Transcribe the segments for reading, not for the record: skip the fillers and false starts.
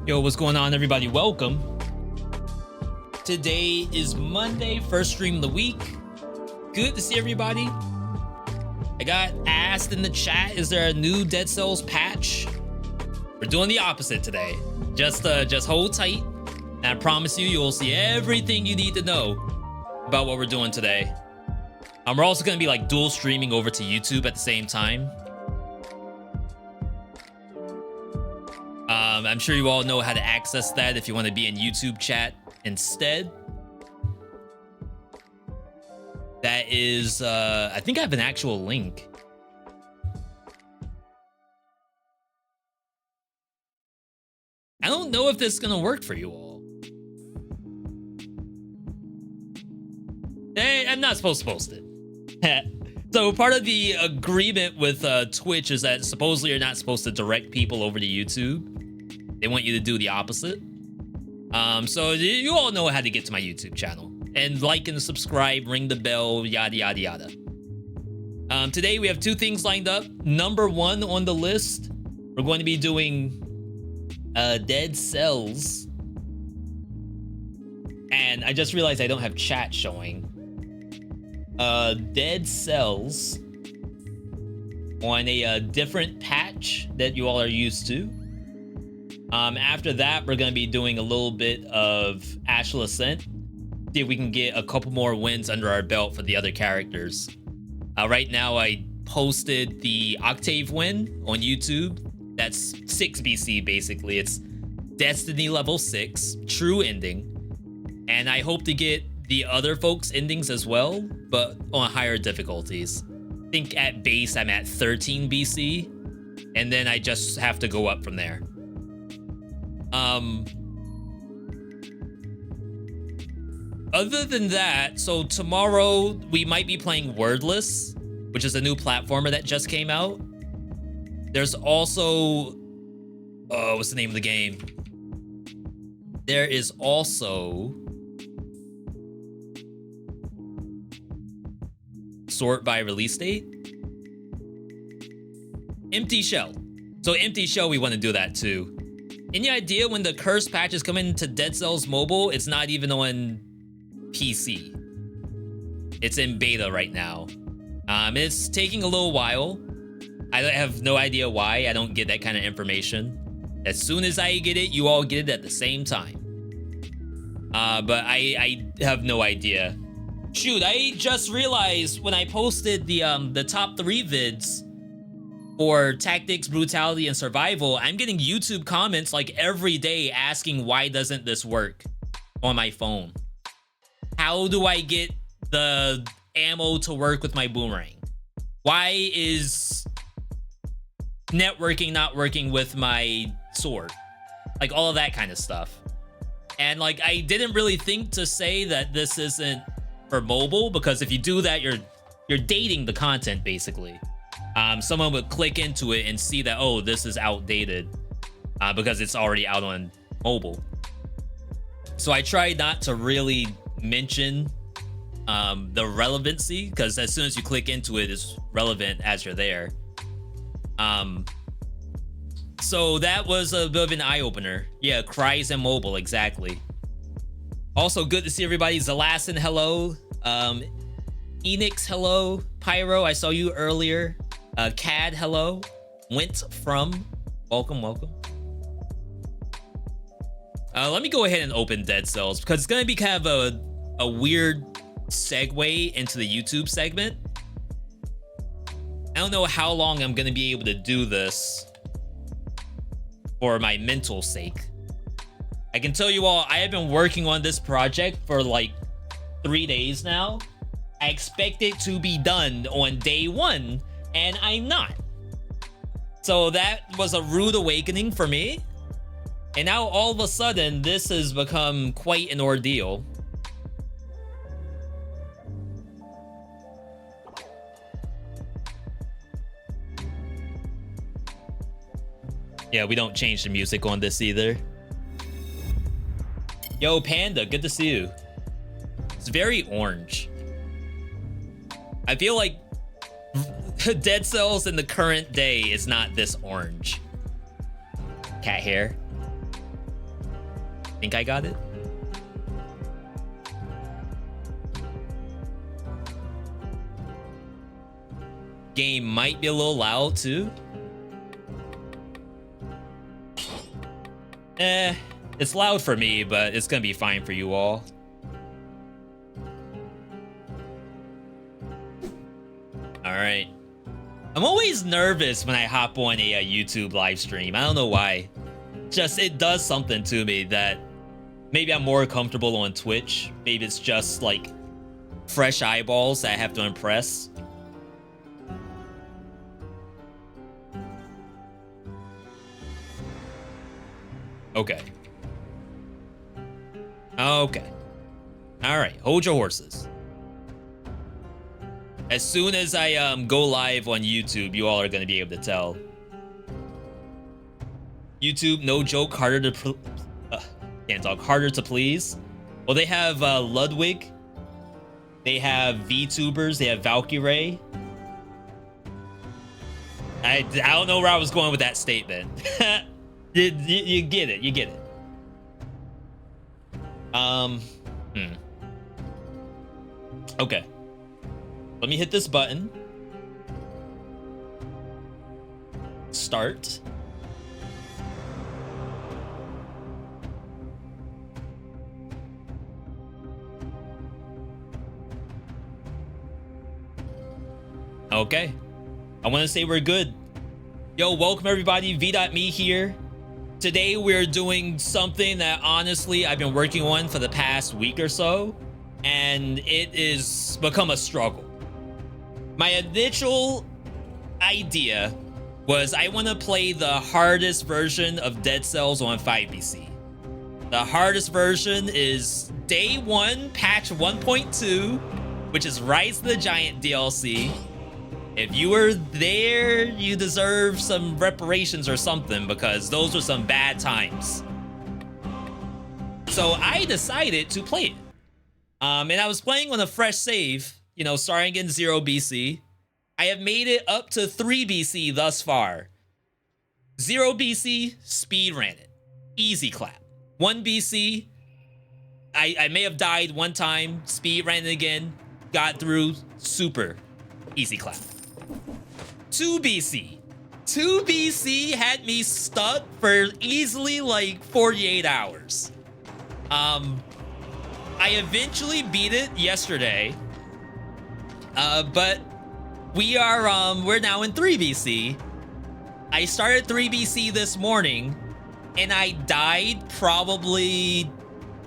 Yo, what's going on, everybody? Welcome. Today is Monday, first stream of the week. Good to see everybody. I got asked in the chat, is there a new Dead Cells patch? We're doing the opposite today. Just hold tight, and I promise you, you'll see everything you need to know about what we're doing today. We're also gonna be like dual streaming over to YouTube at the same time. I'm sure you all know how to access that if you want to be in YouTube chat instead. That is, I think I have an actual link. I don't know if this is gonna work for you all. Hey, I'm not supposed to post it. So part of the agreement with Twitch is that supposedly you're not supposed to direct people over to YouTube. They want you to do the opposite. So you all know how to get to my YouTube channel. And like and subscribe, ring the bell, yada, yada, yada. Today we have two things lined up. Number one on the list, we're going to be doing Dead Cells. And I just realized I don't have chat showing. Dead Cells on a different patch that you all are used to. After that, we're going to be doing a little bit of Astral Ascent. See if we can get a couple more wins under our belt for the other characters. Right now, I posted the Octave win on YouTube. That's 6 BC, basically. It's Destiny level 6, true ending. And I hope to get the other folks' endings as well, but on higher difficulties. I think at base, I'm at 13 BC. And then I just have to go up from there. Other than that, so tomorrow we might be playing Wordless, which is a new platformer that just came out. There's also, what's the name of the game? There is also sort by release date. Empty Shell. So Empty Shell, we want to do that too. Any idea when the curse patch is coming to Dead Cells Mobile? It's not even on PC. It's in beta right now. It's taking a little while. I have no idea why. I don't get that kind of information. As soon as I get it, you all get it at the same time. But I have no idea. Shoot, I just realized when I posted the top 3 vids for Tactics, Brutality, and Survival, I'm getting YouTube comments like every day asking why doesn't this work on my phone? How do I get the ammo to work with my boomerang? Why is networking not working with my sword? Like all of that kind of stuff. And like I didn't really think to say that this isn't for mobile, because if you do that, you're dating the content basically. Someone would click into it and see that, oh, this is outdated because it's already out on mobile. So I tried not to really mention the relevancy, because as soon as you click into it, it's relevant as you're there. So that was a bit of an eye-opener. Yeah, cries and mobile, exactly. Also, good to see everybody. Zalasin, hello. Enix, hello. Pyro, I saw you earlier. Cad, hello. Went from, welcome. Let me go ahead and open Dead Cells, because it's gonna be kind of a weird segue into the YouTube segment. I don't know how long I'm gonna be able to do this for my mental sake. I can tell you all, I have been working on this project for like 3 days now. I expect it to be done on day 1, and I'm not. So that was a rude awakening for me. And now all of a sudden, this has become quite an ordeal. Yeah, we don't change the music on this either. Yo, Panda, good to see you. It's very orange. I feel like Dead Cells in the current day is not this orange. Cat hair. Think I got it? Game might be a little loud too. It's loud for me, but it's gonna be fine for you all. All right. I'm always nervous when I hop on a YouTube live stream. I don't know why. Just, it does something to me that maybe I'm more comfortable on Twitch. Maybe it's just like fresh eyeballs that I have to impress. Okay. Okay. All right, hold your horses. As soon as I go live on YouTube, you all are going to be able to tell. YouTube, no joke, harder to can't talk, harder to please. Well, they have Ludwig. They have VTubers. They have Valkyrie. I don't know where I was going with that statement. you get it. You get it. Okay. Let me hit this button. Start. Okay. I want to say we're good. Yo, welcome everybody. VeeDotMe here. Today we're doing something that honestly I've been working on for the past week or so, and it is become a struggle. My initial idea was I want to play the hardest version of Dead Cells on 5BC. The hardest version is Day 1, Patch 1.2, which is Rise of the Giant DLC. If you were there, you deserve some reparations or something, because those were some bad times. So I decided to play it. And I was playing on a fresh save, you know, starting in 0 BC. I have made it up to 3 BC thus far. 0 BC, speed ran it. Easy clap. 1 BC, I may have died one time, speed ran it again, got through, super easy clap. 2 BC. 2 BC had me stuck for easily like 48 hours. I eventually beat it yesterday. But we're now in 3 BC. I started 3 BC this morning and I died probably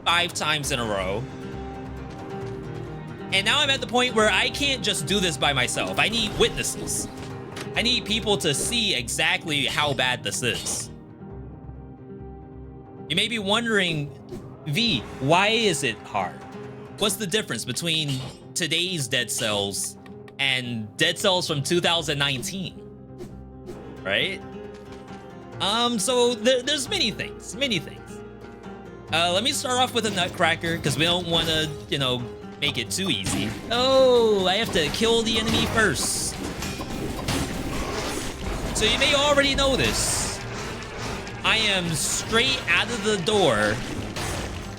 5 times in a row. And now I'm at the point where I can't just do this by myself. I need witnesses. I need people to see exactly how bad this is. You may be wondering, V, why is it hard? What's the difference between today's Dead Cells and Dead Cells from 2019? Right? So there's many things. Let me start off with a nutcracker, because we don't want to, you know, make it too easy. Oh, I have to kill the enemy first. So you may already know this. I am straight out of the door,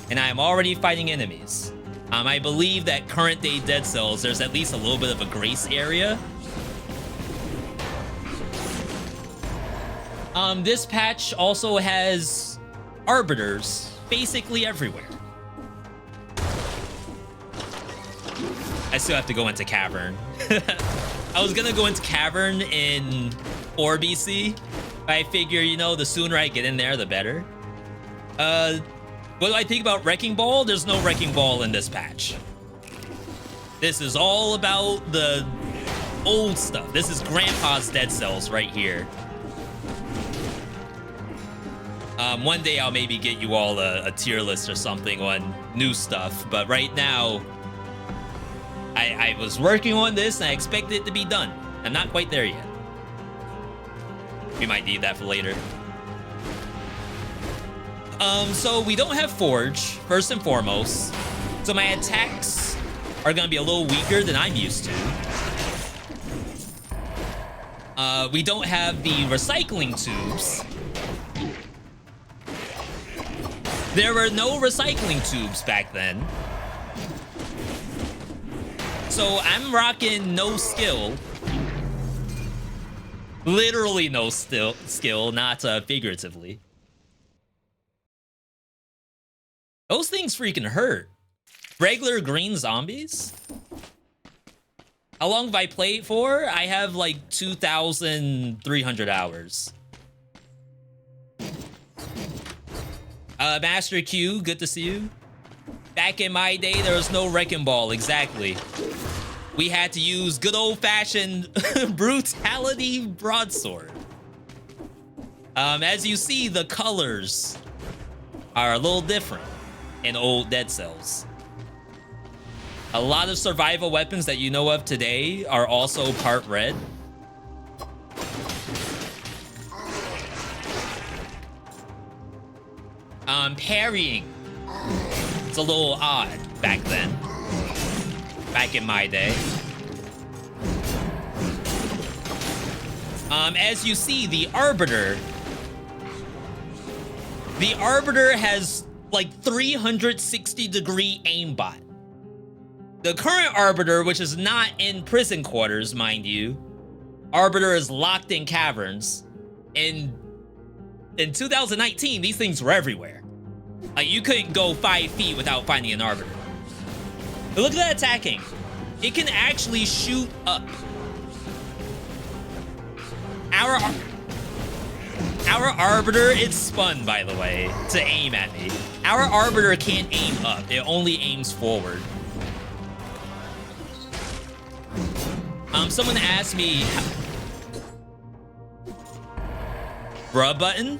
and I am already fighting enemies. I believe that current day Dead Cells, there's at least a little bit of a grace area. This patch also has arbiters basically everywhere. I still have to go into Cavern. I was gonna go into Cavern in 4 BC, but I figure, you know, the sooner I get in there, the better. What do I think about Wrecking Ball? There's no Wrecking Ball in this patch. This is all about the old stuff. This is Grandpa's Dead Cells right here. One day I'll maybe get you all a tier list or something on new stuff, but right now, I was working on this and I expect it to be done. I'm not quite there yet. We might need that for later. So we don't have Forge, first and foremost. So my attacks are gonna be a little weaker than I'm used to. We don't have the recycling tubes. There were no recycling tubes back then. So I'm rocking no skill. Literally no skill, not figuratively. Those things freaking hurt. Regular green zombies? How long have I played for? I have like 2,300 hours. Master Q, good to see you. Back in my day, there was no wrecking ball, exactly. We had to use good old-fashioned brutality broadsword. As you see, the colors are a little different in old Dead Cells. A lot of survival weapons that you know of today are also part red. Parrying. It's a little odd back then. Back in my day. As you see, the Arbiter has like 360-degree aimbot. The current Arbiter, which is not in prison quarters, mind you, Arbiter is locked in caverns. In 2019, these things were everywhere. Like, you couldn't go 5 feet without finding an Arbiter. But look at that attacking. It can actually shoot up. Our Arbiter, it's spun, by the way, to aim at me. Our Arbiter can't aim up. It only aims forward. Someone asked me... Bruh button?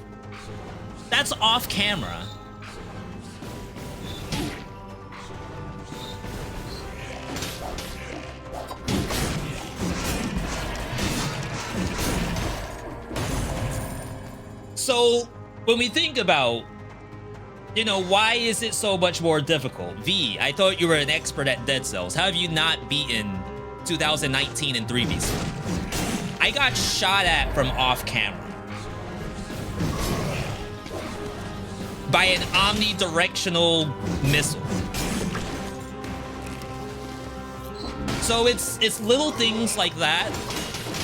That's off camera. So, when we think about, you know, why is it so much more difficult? V, I thought you were an expert at Dead Cells. How have you not beaten 2019 in 3v? I got shot at from off camera by an omnidirectional missile. So it's little things like that.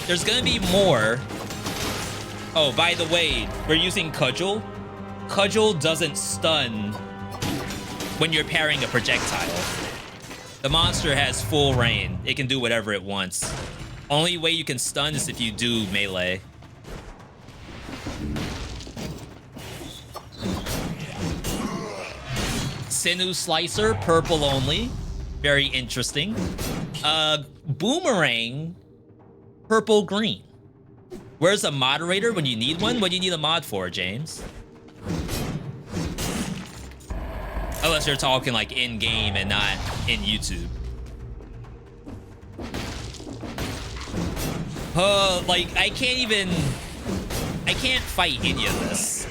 There's gonna be more. Oh, by the way, we're using Cudgel. Cudgel doesn't stun when you're parrying a projectile. The monster has full reign. It can do whatever it wants. Only way you can stun is if you do melee. Sinew Slicer, purple only. Very interesting. Boomerang, purple green. Where's a moderator when you need one? What do you need a mod for, James? Unless you're talking like in-game and not in YouTube. Like, I can't fight any of this.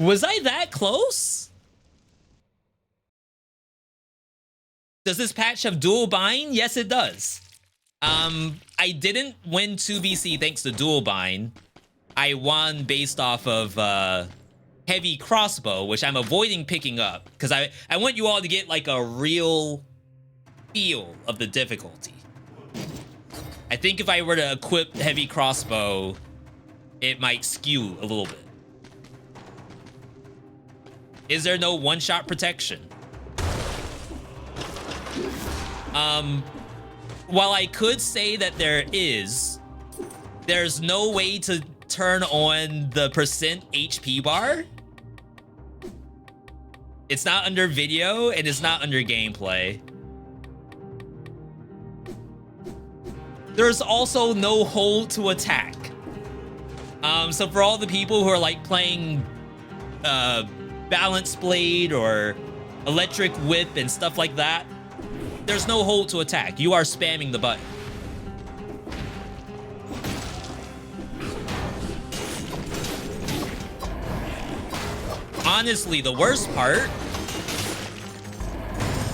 Was I that close? Does this patch have dual bind? Yes, it does. I didn't win 2BC thanks to dual bind. I won based off of heavy crossbow, which I'm avoiding picking up because I want you all to get like a real feel of the difficulty. I think if I were to equip heavy crossbow, it might skew a little bit. Is there no one-shot protection? While I could say that there is, there's no way to turn on the percent HP bar. It's not under video and it's not under gameplay. There's also no hold to attack. So for all the people who are like playing balance blade or electric whip and stuff like that, there's no hold to attack. You are spamming the button. Honestly, the worst part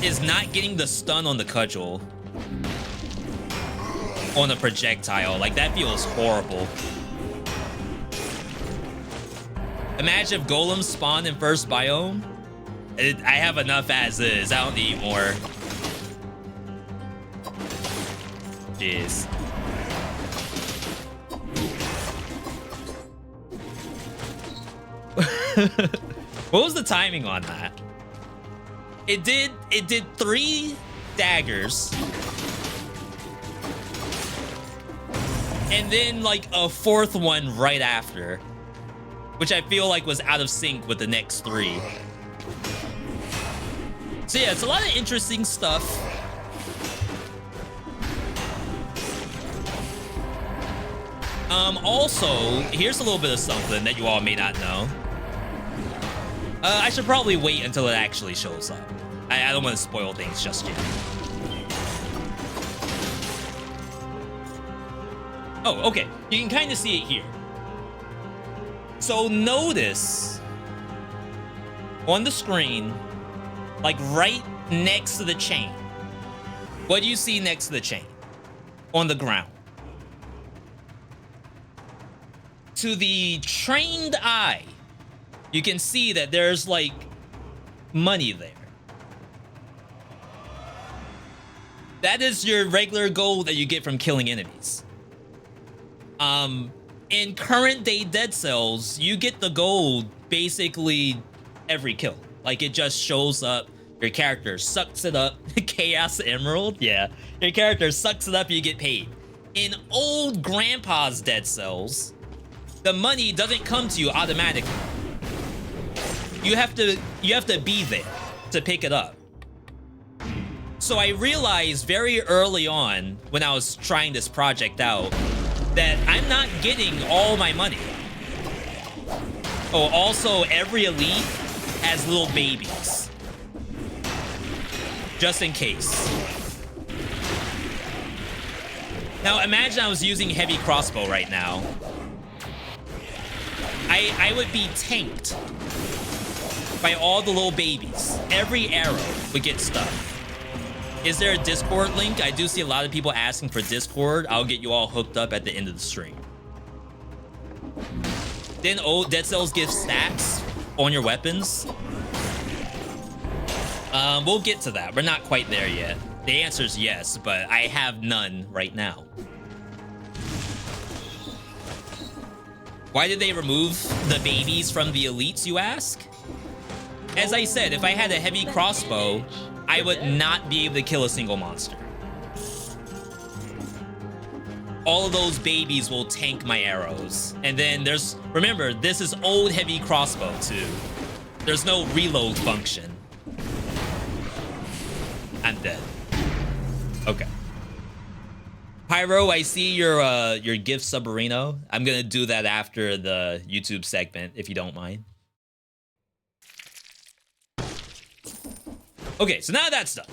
is not getting the stun on the cudgel. on a projectile. Like, that feels horrible. Imagine if golems spawn in first biome. I have enough as is. I don't need more. Jeez. What was the timing on that? It did 3 daggers. And then like a 4th one right after, which I feel like was out of sync with the next 3. So yeah, it's a lot of interesting stuff. Also, here's a little bit of something that you all may not know. I should probably wait until it actually shows up. I don't want to spoil things just yet. Oh, okay. You can kind of see it here. So notice on the screen, like right next to the chain. What do you see next to the chain? On the ground. To the trained eye, you can see that there's like money there. That is your regular gold that you get from killing enemies. In current day Dead Cells, you get the gold basically every kill. Like, it just shows up, your character sucks it up. Chaos Emerald, yeah. Your character sucks it up, you get paid. In old grandpa's Dead Cells, the money doesn't come to you automatically. You have to be there to pick it up. So I realized very early on when I was trying this project out that I'm not getting all my money. Oh, also every elite has little babies. Just in case. Now imagine I was using heavy crossbow right now. I would be tanked by all the little babies. Every arrow would get stuck. Is there a Discord link? I do see a lot of people asking for Discord. I'll get you all hooked up at the end of the stream. Then old Dead Cells give stats on your weapons. We'll get to that. We're not quite there yet. The answer is yes, but I have none right now. Why did they remove the babies from the elites, you ask? As I said, if I had a heavy crossbow, I would not be able to kill a single monster. All of those babies will tank my arrows. And then there's, remember, this is old heavy crossbow too. There's no reload function. I'm dead. Okay. Pyro, I see your gift Submarino. I'm gonna do that after the YouTube segment, if you don't mind. Okay, so now that's done.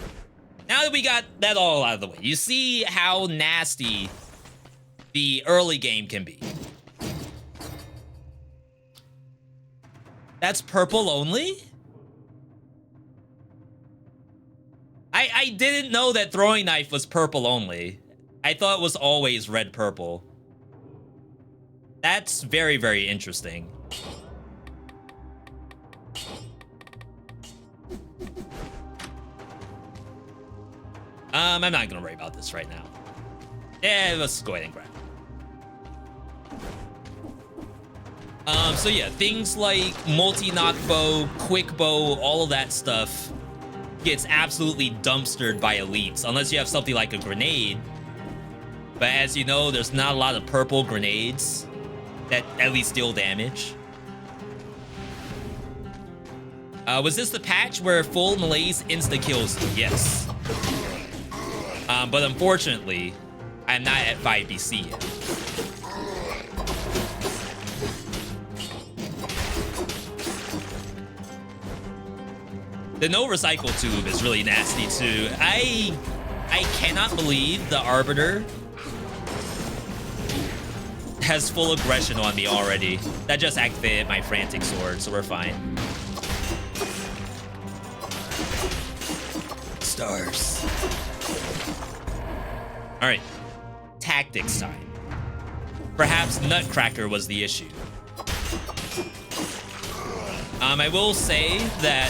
Now that we got that all out of the way, you see how nasty the early game can be. That's purple only? I didn't know that throwing knife was purple only. I thought it was always red purple. That's very, very interesting. I'm not gonna worry about this right now. Yeah, let's go ahead and grab it. So yeah, things like multi-knock bow, quick bow, all of that stuff gets absolutely dumpstered by elites, unless you have something like a grenade. But as you know, there's not a lot of purple grenades that at least deal damage. Was this the patch where full malaise insta-kills? Yes. But unfortunately, I'm not at 5 BC yet. The no recycle tube is really nasty too. I cannot believe the Arbiter has full aggression on me already. That just activated my frantic sword, so we're fine. Stars. All right, tactics time. Perhaps Nutcracker was the issue. I will say that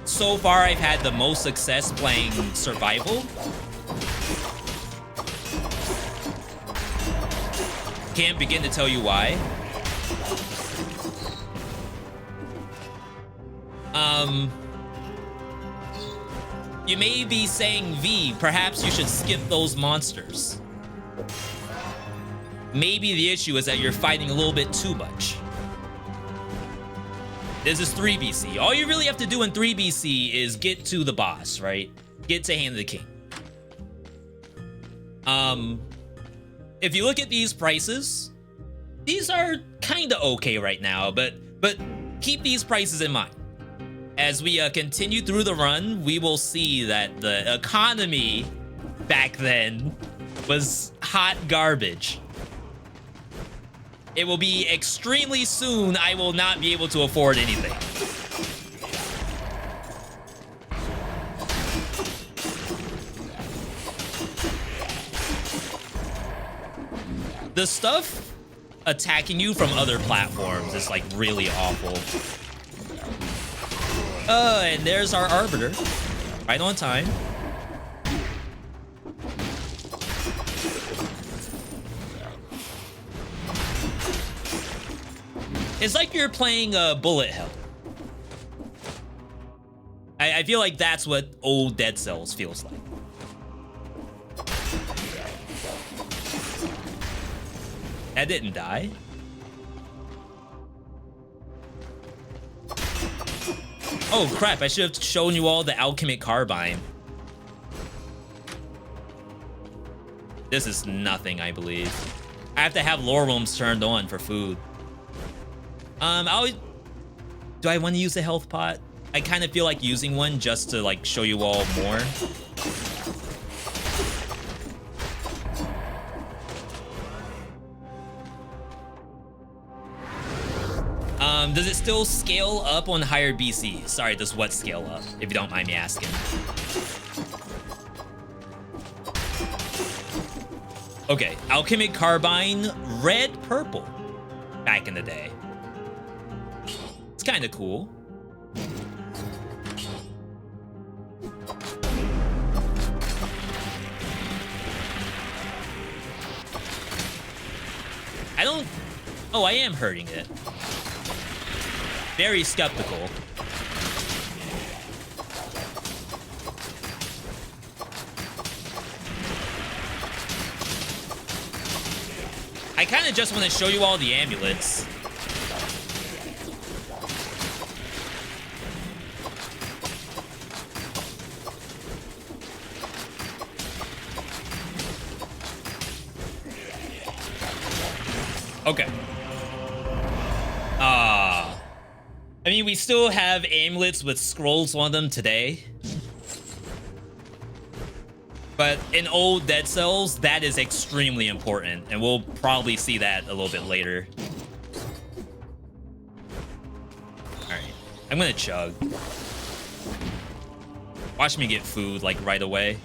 so far I've had the most success playing survival. Can't begin to tell you why. You may be saying, V, perhaps you should skip those monsters. Maybe the issue is that you're fighting a little bit too much. This is 3BC. All you really have to do in 3BC is get to the boss, right? Get to Hand of the King. If you look at these prices, these are kind of okay right now, but keep these prices in mind. As we continue through the run, we will see that the economy back then was hot garbage. It will be extremely soon I will not be able to afford anything. The stuff attacking you from other platforms is like really awful. And there's our Arbiter. Right on time. It's like you're playing a bullet hell. I feel like that's what old Dead Cells feels like. That didn't die. Oh crap, I should have shown you all the alchemic carbine. This is nothing, I believe. I have to have lore rooms turned on for food. Do I want to use a health pot? I kind of feel like using one just to like show you all more. Does it still scale up on higher BC? Sorry, does what scale up, if you don't mind me asking? Okay, alchemic carbine, red, purple. Back in the day. It's kind of cool. Oh, I am hurting it. Very skeptical. I kind of just want to show you all the amulets. Okay. I mean, we still have amulets with scrolls on them today. But in old Dead Cells, that is extremely important, and we'll probably see that a little bit later. Alright, I'm gonna chug. Watch me get food, like, right away.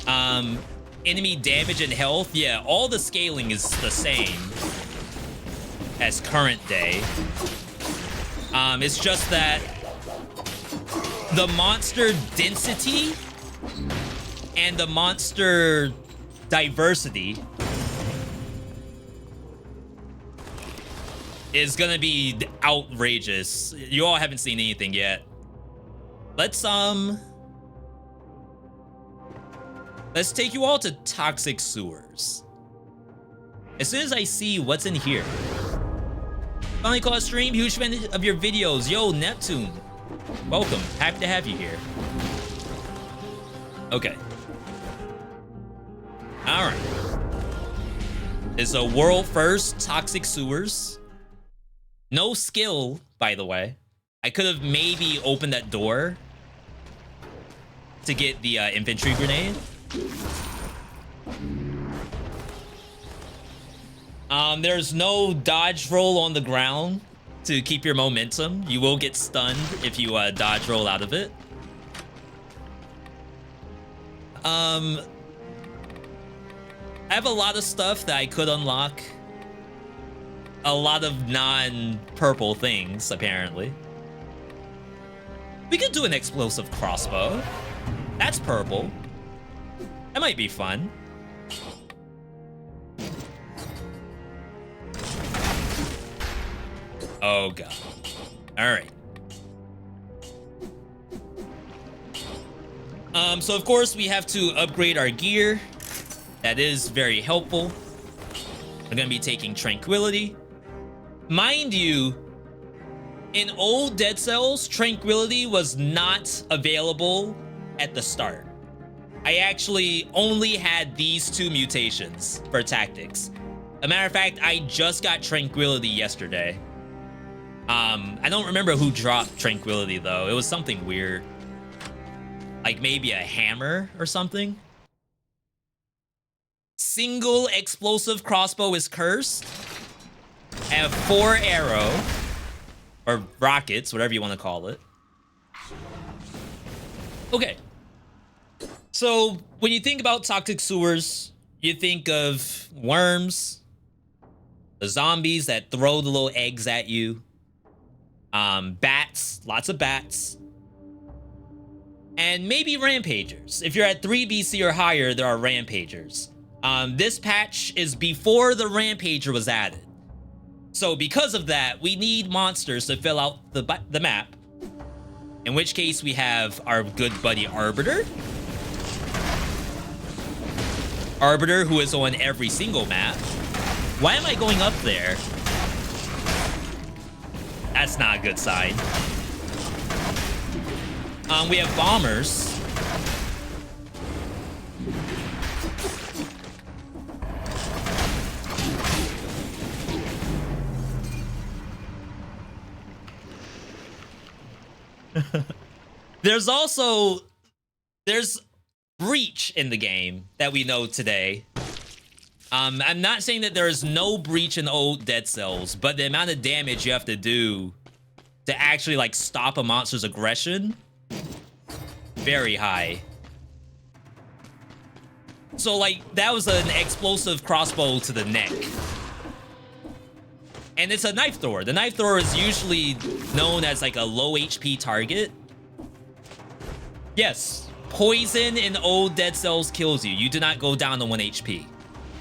Enemy damage and health, yeah, all the scaling is the same as current day. It's just that the monster density and the monster diversity is gonna be outrageous. You all haven't seen anything yet. Let's take you all to Toxic Sewers. As soon as I see what's in here. Finally caught stream, huge fan of your videos. Yo, Neptune. Welcome, happy to have you here. Okay. Alright. It's a world first, Toxic Sewers. No skill, by the way. I could have maybe opened that door to get the infantry grenade. There's no dodge roll on the ground to keep your momentum. You will get stunned if you dodge roll out of it. I have a lot of stuff that I could unlock. A lot of non-purple things, apparently. We could do an explosive crossbow. That's purple. That might be fun. Oh god. Alright. So of course we have to upgrade our gear. That is very helpful. We're gonna be taking Tranquility. Mind you, in old Dead Cells, Tranquility was not available at the start. I actually only had these 2 mutations for tactics. A matter of fact, I just got Tranquility yesterday. I don't remember who dropped Tranquility though. It was something weird. Like maybe a hammer or something. Single explosive crossbow is cursed. I have 4 arrow. Or rockets, whatever you want to call it. Okay. So when you think about toxic sewers, you think of worms, the zombies that throw the little eggs at you, bats, lots of bats, and maybe rampagers. If you're at 3 BC or higher, there are rampagers. This patch is before the rampager was added. So because of that, we need monsters to fill out the map. In which case we have our good buddy Arbiter. Arbiter, who is on every single map. Why am I going up there? That's not a good sign. We have bombers. There's breach in the game that we know today. I'm not saying that there is no breach in old Dead Cells, but the amount of damage you have to do to actually like stop a monster's aggression, very high. So like that was an explosive crossbow to the neck. And it's a knife thrower. The knife thrower is usually known as like a low HP target. Yes, poison in old Dead Cells kills you. You do not go down to 1 HP.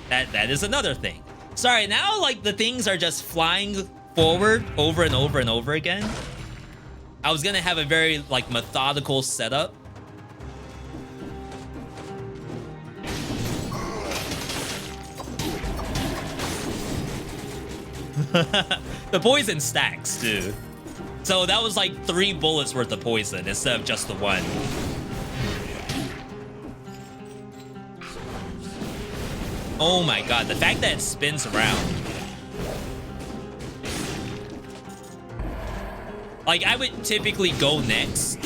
That is another thing. Sorry, now like the things are just flying forward over and over and over again. I was gonna have a very like methodical setup. The poison stacks too. So that was like 3 bullets worth of poison instead of just the 1. Oh my god, the fact that it spins around. Like, I would typically go next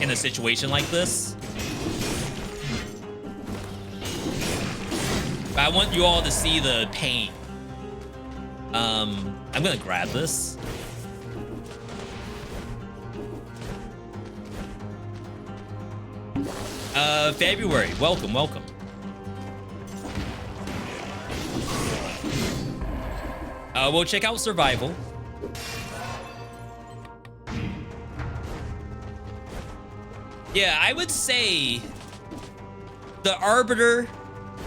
in a situation like this. But I want you all to see the pain. I'm gonna grab this. February, welcome, welcome. We'll check out survival. Yeah, I would say the Arbiter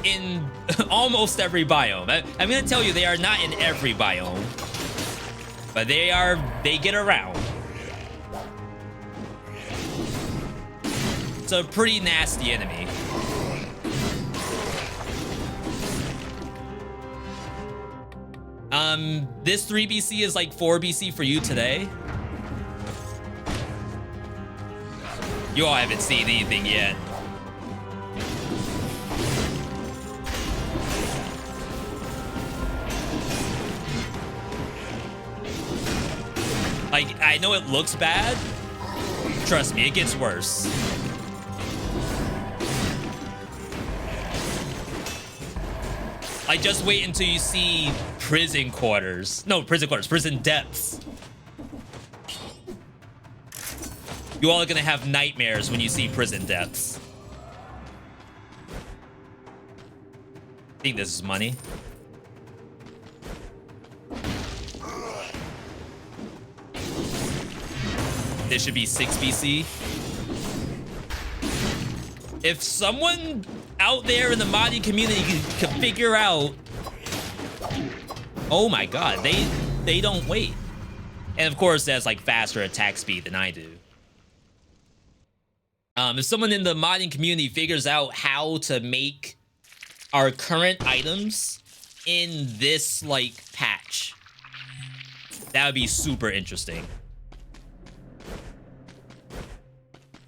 in almost every biome. I'm gonna tell you they are not in every biome, but they get around. It's a pretty nasty enemy. This 3 BC is like 4 BC for you today. You all haven't seen anything yet. Like, I know it looks bad. Trust me, it gets worse. Like, just wait until you see prison quarters. No, prison quarters, prison depths. You all are gonna have nightmares when you see prison depths. think this is money. This should be 6 BC. If someone out there in the modding community can figure out... Oh my god, they don't wait. And of course, that's like faster attack speed than I do. If someone in the modding community figures out how to make our current items in this like patch, that would be super interesting.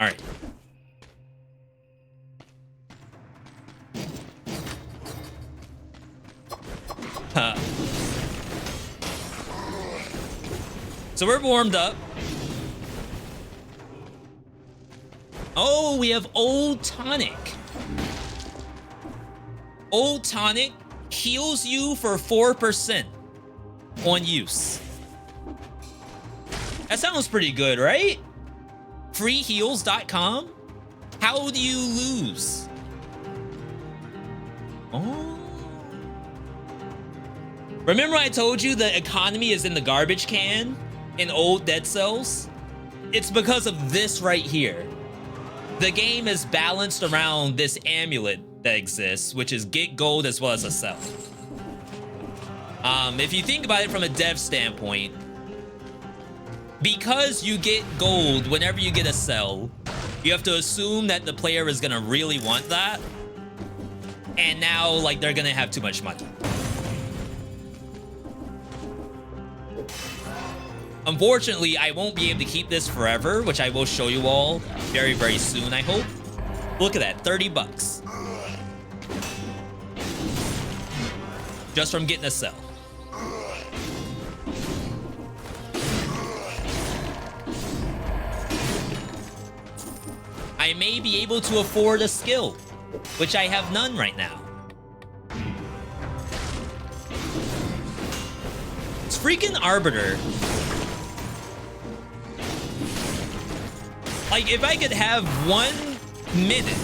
All right. So we're warmed up. Oh, we have Old Tonic. Old Tonic heals you for 4% on use. That sounds pretty good, right? Freeheals.com? How do you lose? Oh. Remember I told you the economy is in the garbage can in old Dead Cells? It's because of this right here. The game is balanced around this amulet that exists, which is get gold as well as a cell. If you think about it from a dev standpoint, because you get gold whenever you get a cell, you have to assume that the player is gonna really want that. And now, like, they're gonna have too much money. Unfortunately, I won't be able to keep this forever, which I will show you all very, very soon, I hope. Look at that, 30 bucks. Just from getting a cell. I may be able to afford a skill, which I have none right now. It's freaking Arbiter. Like, if I could have 1 minute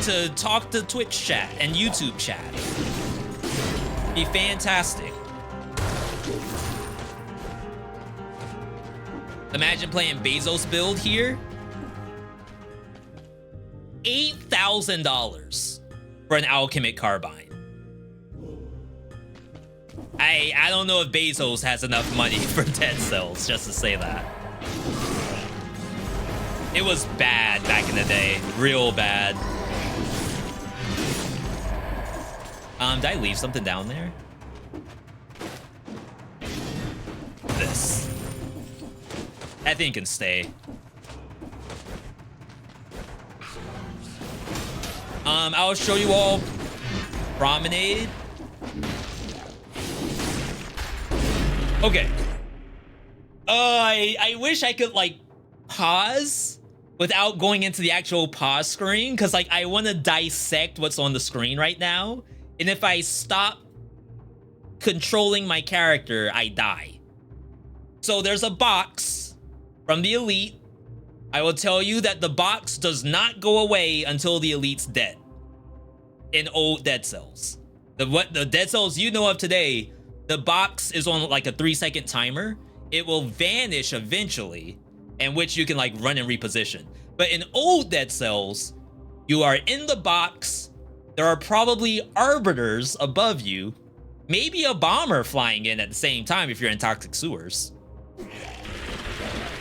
to talk to Twitch chat and YouTube chat, it'd be fantastic. Imagine playing Bezos build here. $8,000 for an alchemic carbine. I don't know if Bezos has enough money for Dead Cells, just to say that. It was bad back in the day, real bad. Did I leave something down there? This. That thing can stay. I'll show you all Promenade. Okay. I wish I could, like, pause without going into the actual pause screen, because, like, I want to dissect what's on the screen right now. And if I stop controlling my character, I die. So there's a box from the Elite. I will tell you that the box does not go away until the Elite's dead. In old Dead Cells. The Dead Cells you know of today, the box is on like a 3-second timer. It will vanish eventually, in which you can like run and reposition. But in old Dead Cells, you are in the box. There are probably arbiters above you. Maybe a bomber flying in at the same time if you're in toxic sewers.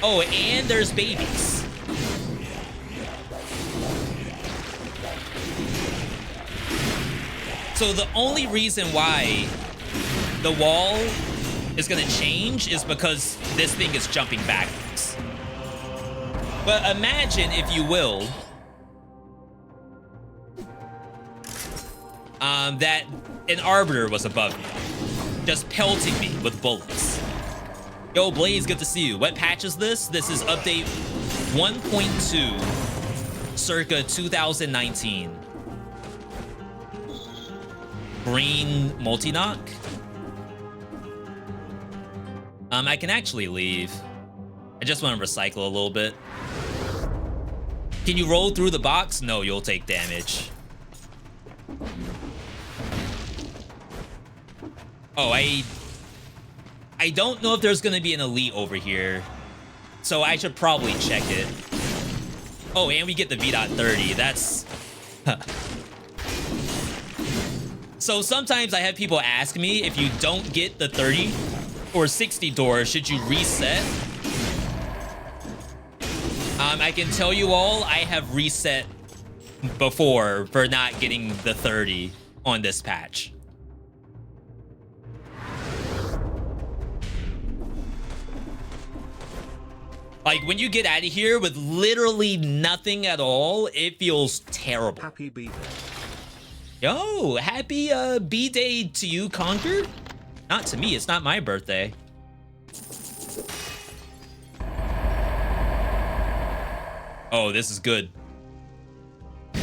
Oh, and there's babies. So the only reason why the wall is gonna change is because this thing is jumping backwards. But imagine, if you will, that an arbiter was above me, just pelting me with bullets. Yo, Blaze, good to see you. What patch is this? This is update 1.2, circa 2019. Green multi-knock. I can actually leave. I just want to recycle a little bit. Can you roll through the box? No, you'll take damage. Oh, I don't know if there's gonna be an elite over here, so I should probably check it. Oh, and we get the V.30. That's... So sometimes I have people ask me, if you don't get the 30 or 60 door, should you reset? I can tell you all, I have reset before for not getting the 30 on this patch. Like, when you get out of here with literally nothing at all, it feels terrible. Happy B-Day. Yo, happy B-Day to you, Conquer? Not to me, it's not my birthday. Oh, this is good. All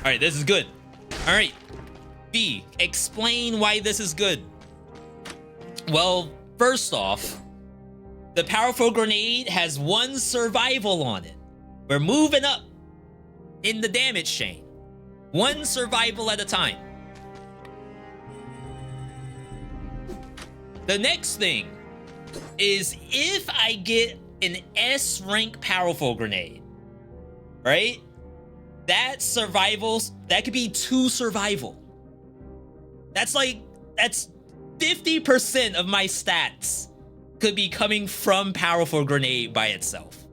right, this is good. All right, B, explain why this is good. Well, first off, the powerful grenade has 1 survival on it. We're moving up in the damage chain. 1 survival at a time. The next thing is if I get an S rank powerful grenade, right? That survivals, that could be 2 survival. That's 50% of my stats could be coming from powerful grenade by itself.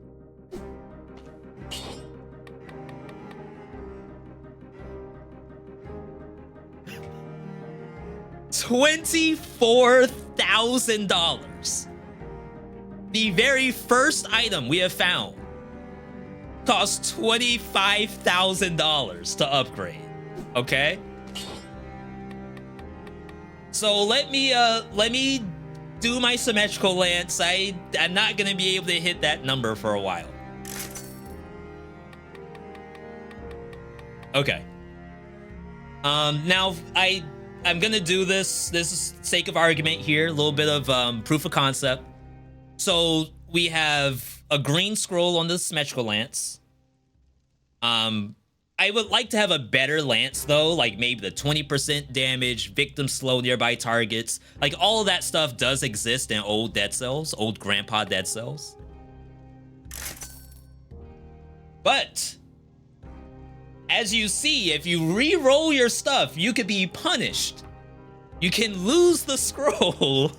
$24,000. The very first item we have found costs $25,000 to upgrade. Okay. So let me do my symmetrical lance. I'm not gonna be able to hit that number for a while. Okay. Now I'm gonna do this. This is sake of argument here. A little bit of proof of concept. So we have a green scroll on the symmetrical lance. I would like to have a better lance though, like maybe the 20% damage, victim slow nearby targets. Like all of that stuff does exist in old Dead Cells, old Grandpa Dead Cells. But as you see, if you re-roll your stuff, you could be punished. You can lose the scroll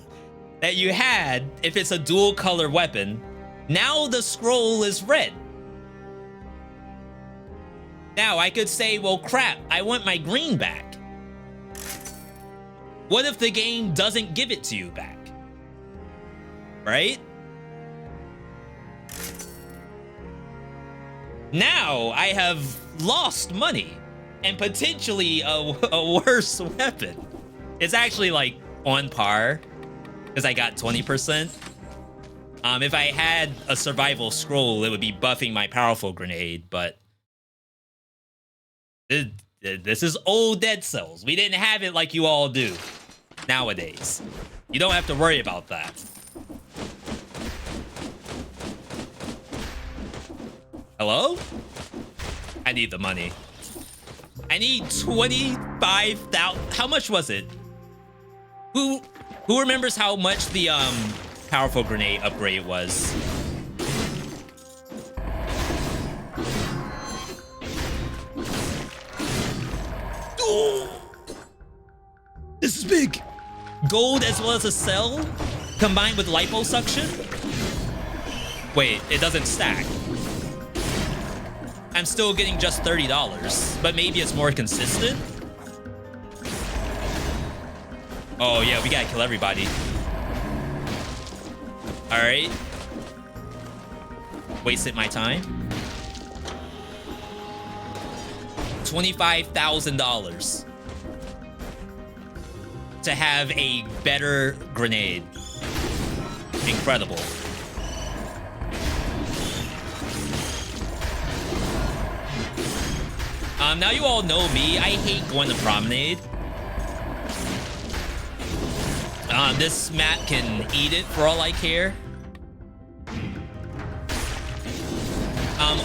that you had if it's a dual color weapon. Now the scroll is red. Now I could say, well, crap, I want my green back. What if the game doesn't give it to you back? Right? Now I have lost money and potentially a worse weapon. It's actually like on par because I got 20%. If I had a survival scroll, it would be buffing my powerful grenade, but this is old Dead Cells. We didn't have it like you all do nowadays. You don't have to worry about that. Hello? I need the money. I need 25,000. How much was it? Who remembers how much the powerful grenade upgrade was? Oh, this is big. Gold as well as a cell combined with liposuction. Wait, it doesn't stack. I'm still getting just $30, but maybe it's more consistent. Oh yeah, we gotta kill everybody. All right. Wasted my time. $25,000 to have a better grenade. Incredible. Now you all know me. I hate going to Promenade. This map can eat it for all I care.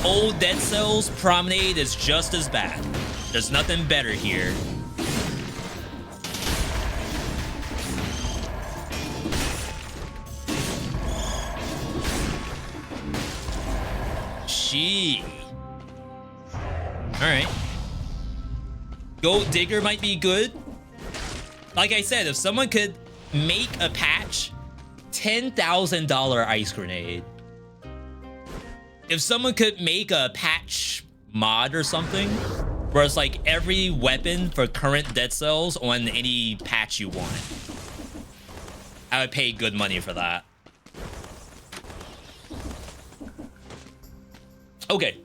Old Dead Cells, Promenade is just as bad. There's nothing better here. GG. Alright. Gold Digger might be good. Like I said, if someone could make a patch, $10,000 ice grenade. If someone could make a patch mod or something, where it's like every weapon for current Dead Cells on any patch you want, I would pay good money for that. Okay,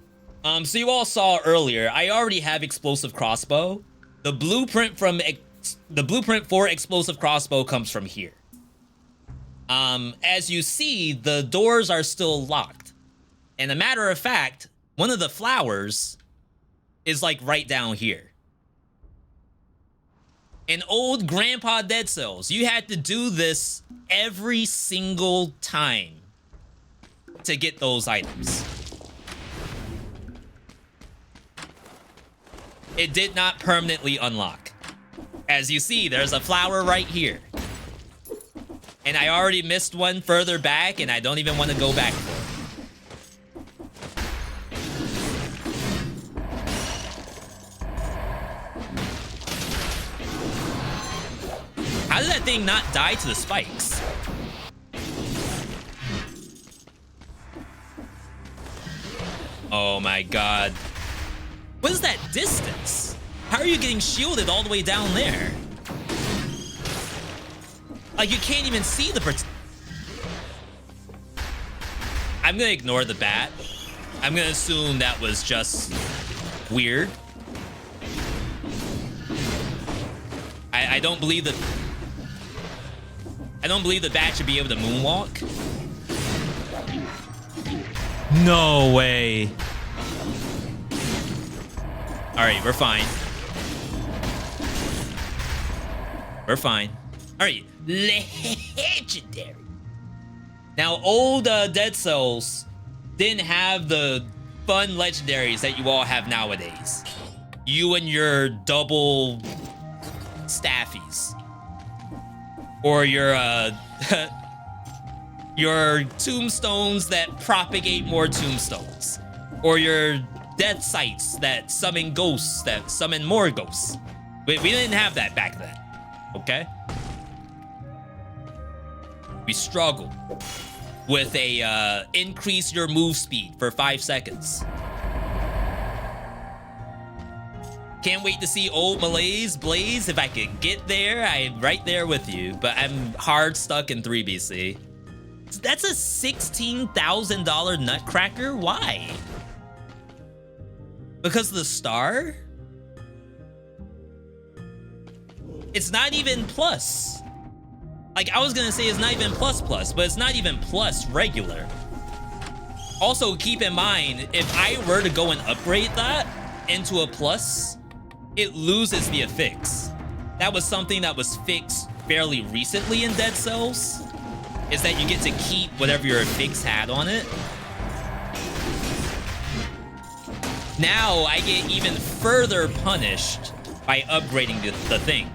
so you all saw earlier, I already have explosive crossbow. The blueprint for explosive crossbow comes from here. As you see, the doors are still locked. And a matter of fact, one of the flowers is like right down here. In old Grandpa Dead Cells, you had to do this every single time to get those items. It did not permanently unlock. As you see, there's a flower right here. And I already missed one further back, and I don't even want to go back for it. How did that thing not die to the spikes? Oh my god. What is that distance? How are you getting shielded all the way down there? Like, you can't even see the I'm gonna ignore the bat. I'm gonna assume that was just weird. I don't believe that. I don't believe the bat should be able to moonwalk. No way. All right, we're fine. We're fine. All right, legendary. Now, old Dead Cells didn't have the fun legendaries that you all have nowadays. You and your double staffies. Or your your tombstones that propagate more tombstones. Or your death sites that summon ghosts that summon more ghosts. We didn't have that back then, okay? We struggled with a increase your move speed for 5 seconds. Can't wait to see old Malaise Blaze. If I could get there, I'm right there with you. But I'm hard stuck in 3 BC. That's a $16,000 nutcracker? Why? Because of the star? It's not even plus. Like, I was gonna say it's not even plus, but it's not even plus regular. Also, keep in mind, if I were to go and upgrade that into a plus, it loses the affix. That was something that was fixed fairly recently in Dead Cells, is that you get to keep whatever your affix had on it. Now I get even further punished by upgrading the thing.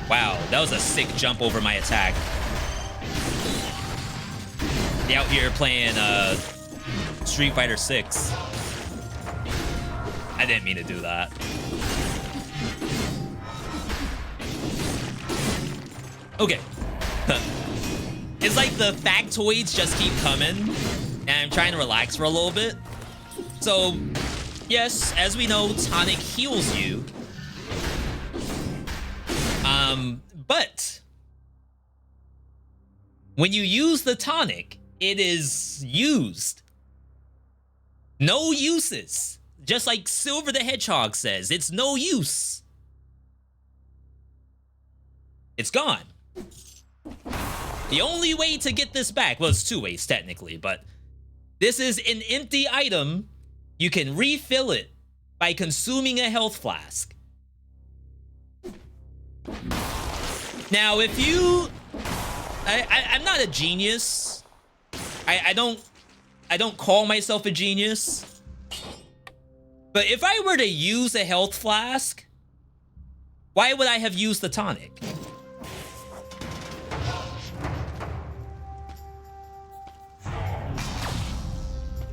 Wow, that was a sick jump over my attack. They out here playing Street Fighter 6. I didn't mean to do that. Okay. It's like the factoids just keep coming, and I'm trying to relax for a little bit. So, yes, as we know, tonic heals you. But when you use the tonic, it is used. No uses. Just like Silver the Hedgehog says, it's no use. It's gone. The only way to get this back, well, it's 2 ways technically, but this is an empty item. You can refill it by consuming a health flask. Now, if you... I'm not a genius. I don't call myself a genius. But if I were to use a health flask, why would I have used the tonic?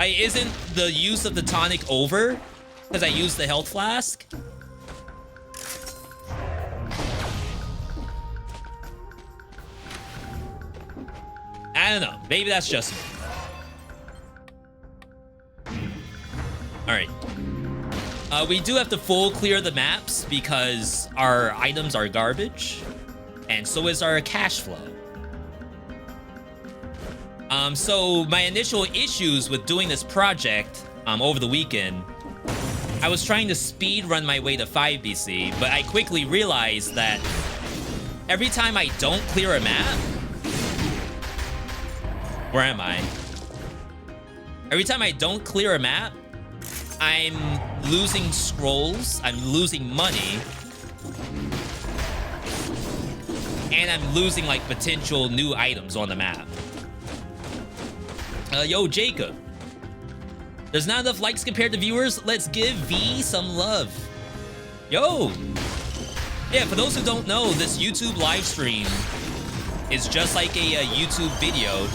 Isn't the use of the tonic over? Because I used the health flask? I don't know. Maybe that's just me. Alright. We do have to full clear the maps because our items are garbage. And so is our cash flow. So my initial issues with doing this project over the weekend, I was trying to speed run my way to 5 BC, but I quickly realized that every time I don't clear a map, where am I? Every time I don't clear a map, I'm losing scrolls, I'm losing money, and I'm losing like potential new items on the map. Yo, Jacob. There's not enough likes compared to viewers. Let's give V some love. Yo. Yeah, for those who don't know, this YouTube live stream is just like a YouTube video.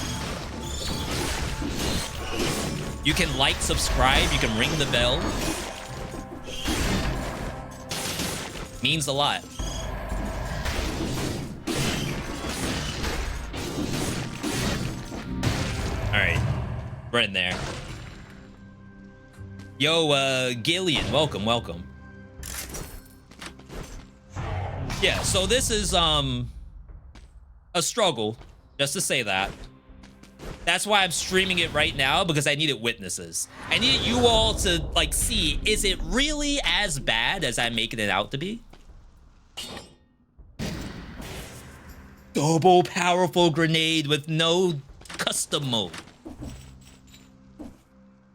You can like, subscribe, you can ring the bell. Means a lot. All right, we're in there. Yo, Gillian, welcome, welcome. Yeah, so this is a struggle, just to say that. That's why I'm streaming it right now, because I needed witnesses. I needed you all to like see, is it really as bad as I'm making it out to be? Double powerful grenade with no custom mode.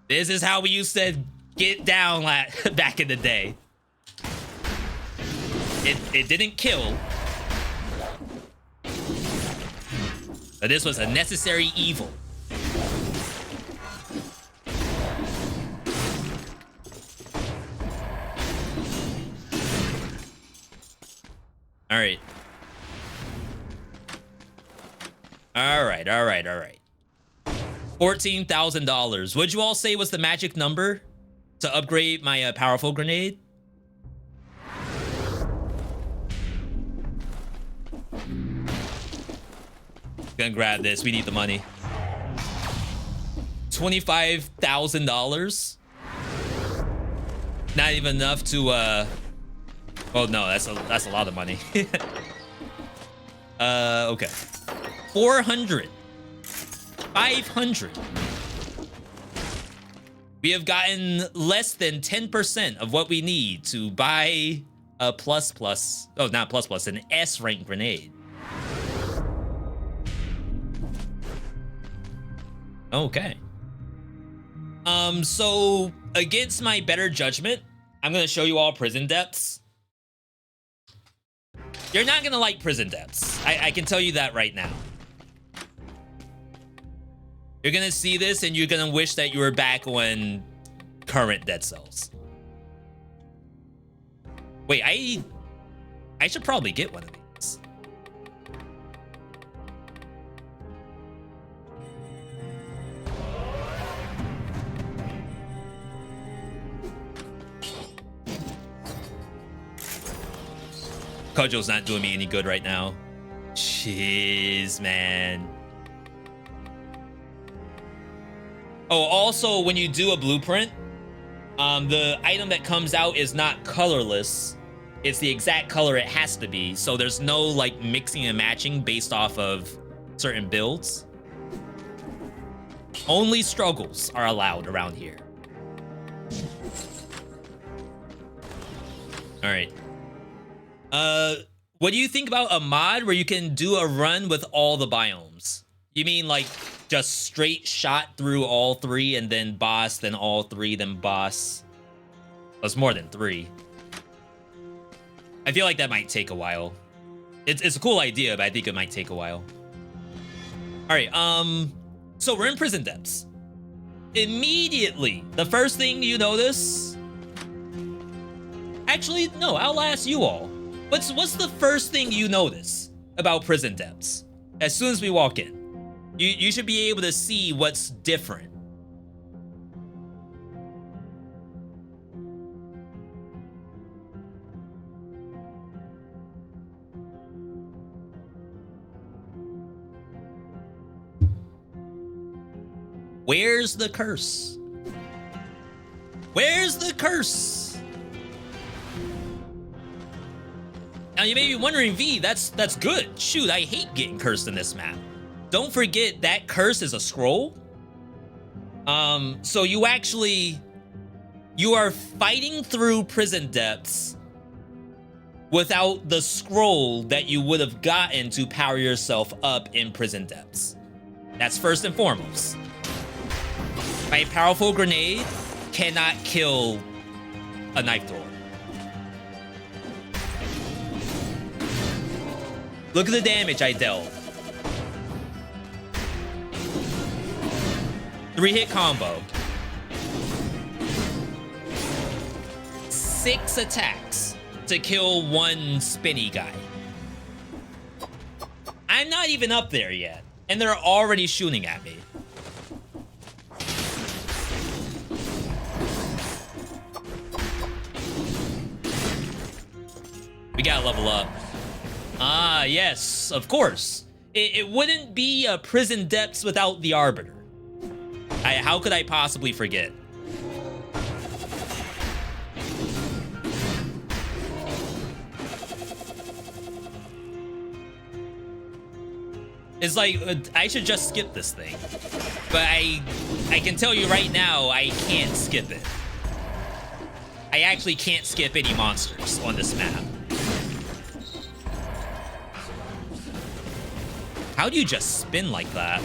This is how we used to get down back in the day. It didn't kill. But this was a necessary evil. All right. All right, all right, all right. $14,000. Would you all say was the magic number to upgrade my powerful grenade? Gonna grab this. We need the money. $25,000. Not even enough to oh no, that's a lot of money. Okay. 400. 500. We have gotten less than 10% of what we need to buy a oh, not plus, an S rank grenade. Okay. So against my better judgment, I'm gonna show you all prison depths. You're not gonna like prison depths. I can tell you that right now. You're gonna see this and you're gonna wish that you were back on current Dead Cells. Wait, I should probably get one of these. Kojo's not doing me any good right now. Jeez, man. Oh, also, when you do a blueprint, the item that comes out is not colorless. It's the exact color it has to be. So there's no like mixing and matching based off of certain builds. Only struggles are allowed around here. All right. What do you think about a mod where you can do a run with all the biomes? You mean like just straight shot through all three and then boss, then all three, then boss? Well, it's more than 3. I feel like that might take a while. It's a cool idea, but I think it might take a while. All right, so we're in prison depths. Immediately, the first thing you notice... Actually, no, I'll ask you all. What's the first thing you notice about prison depths? As soon as we walk in, you should be able to see what's different. Where's the curse? Where's the curse? Now you may be wondering, V, that's good. Shoot, I hate getting cursed in this map. Don't forget that curse is a scroll. So you are fighting through prison depths without the scroll that you would have gotten to power yourself up in prison depths. That's first and foremost. A powerful grenade cannot kill a knife thrower. Look at the damage I dealt. 3-hit combo. 6 attacks to kill one spinny guy. I'm not even up there yet, and they're already shooting at me. We gotta level up. Ah, yes, of course. It wouldn't be a prison depths without the Arbiter. How could I possibly forget? It's like, I should just skip this thing. But I can tell you right now, I can't skip it. I actually can't skip any monsters on this map. How do you just spin like that?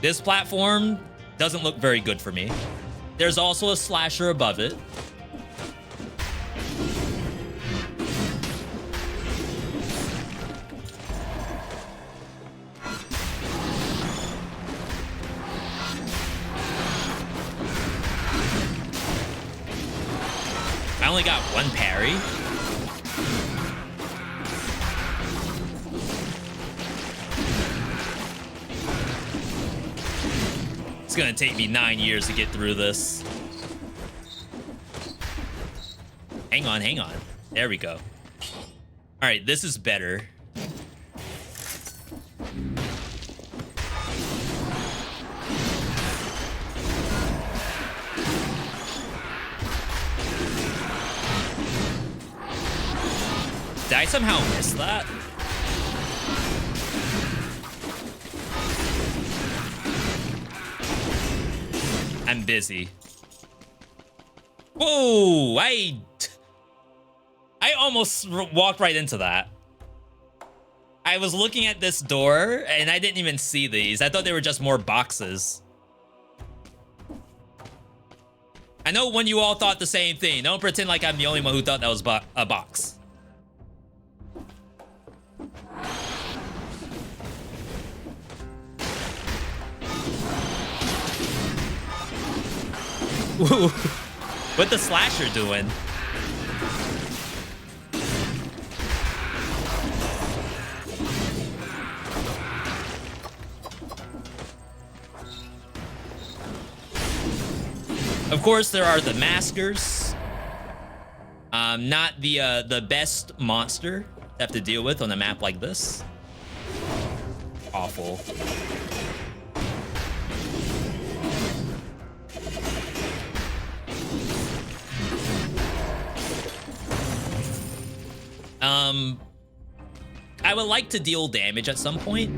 This platform doesn't look very good for me. There's also a slasher above it. I only got one parry. It's gonna take me 9 years to get through this. Hang on, hang on. There we go. All right, this is better. Did I somehow miss that? I'm busy. Whoa, I almost walked right into that. I was looking at this door and I didn't even see these. I thought they were just more boxes. I know when you all thought the same thing. Don't pretend like I'm the only one who thought that was a box. Whoa. What the slasher doing? Of course, there are the maskers. Not the best monster to have to deal with on a map like this. Awful. I would like to deal damage at some point.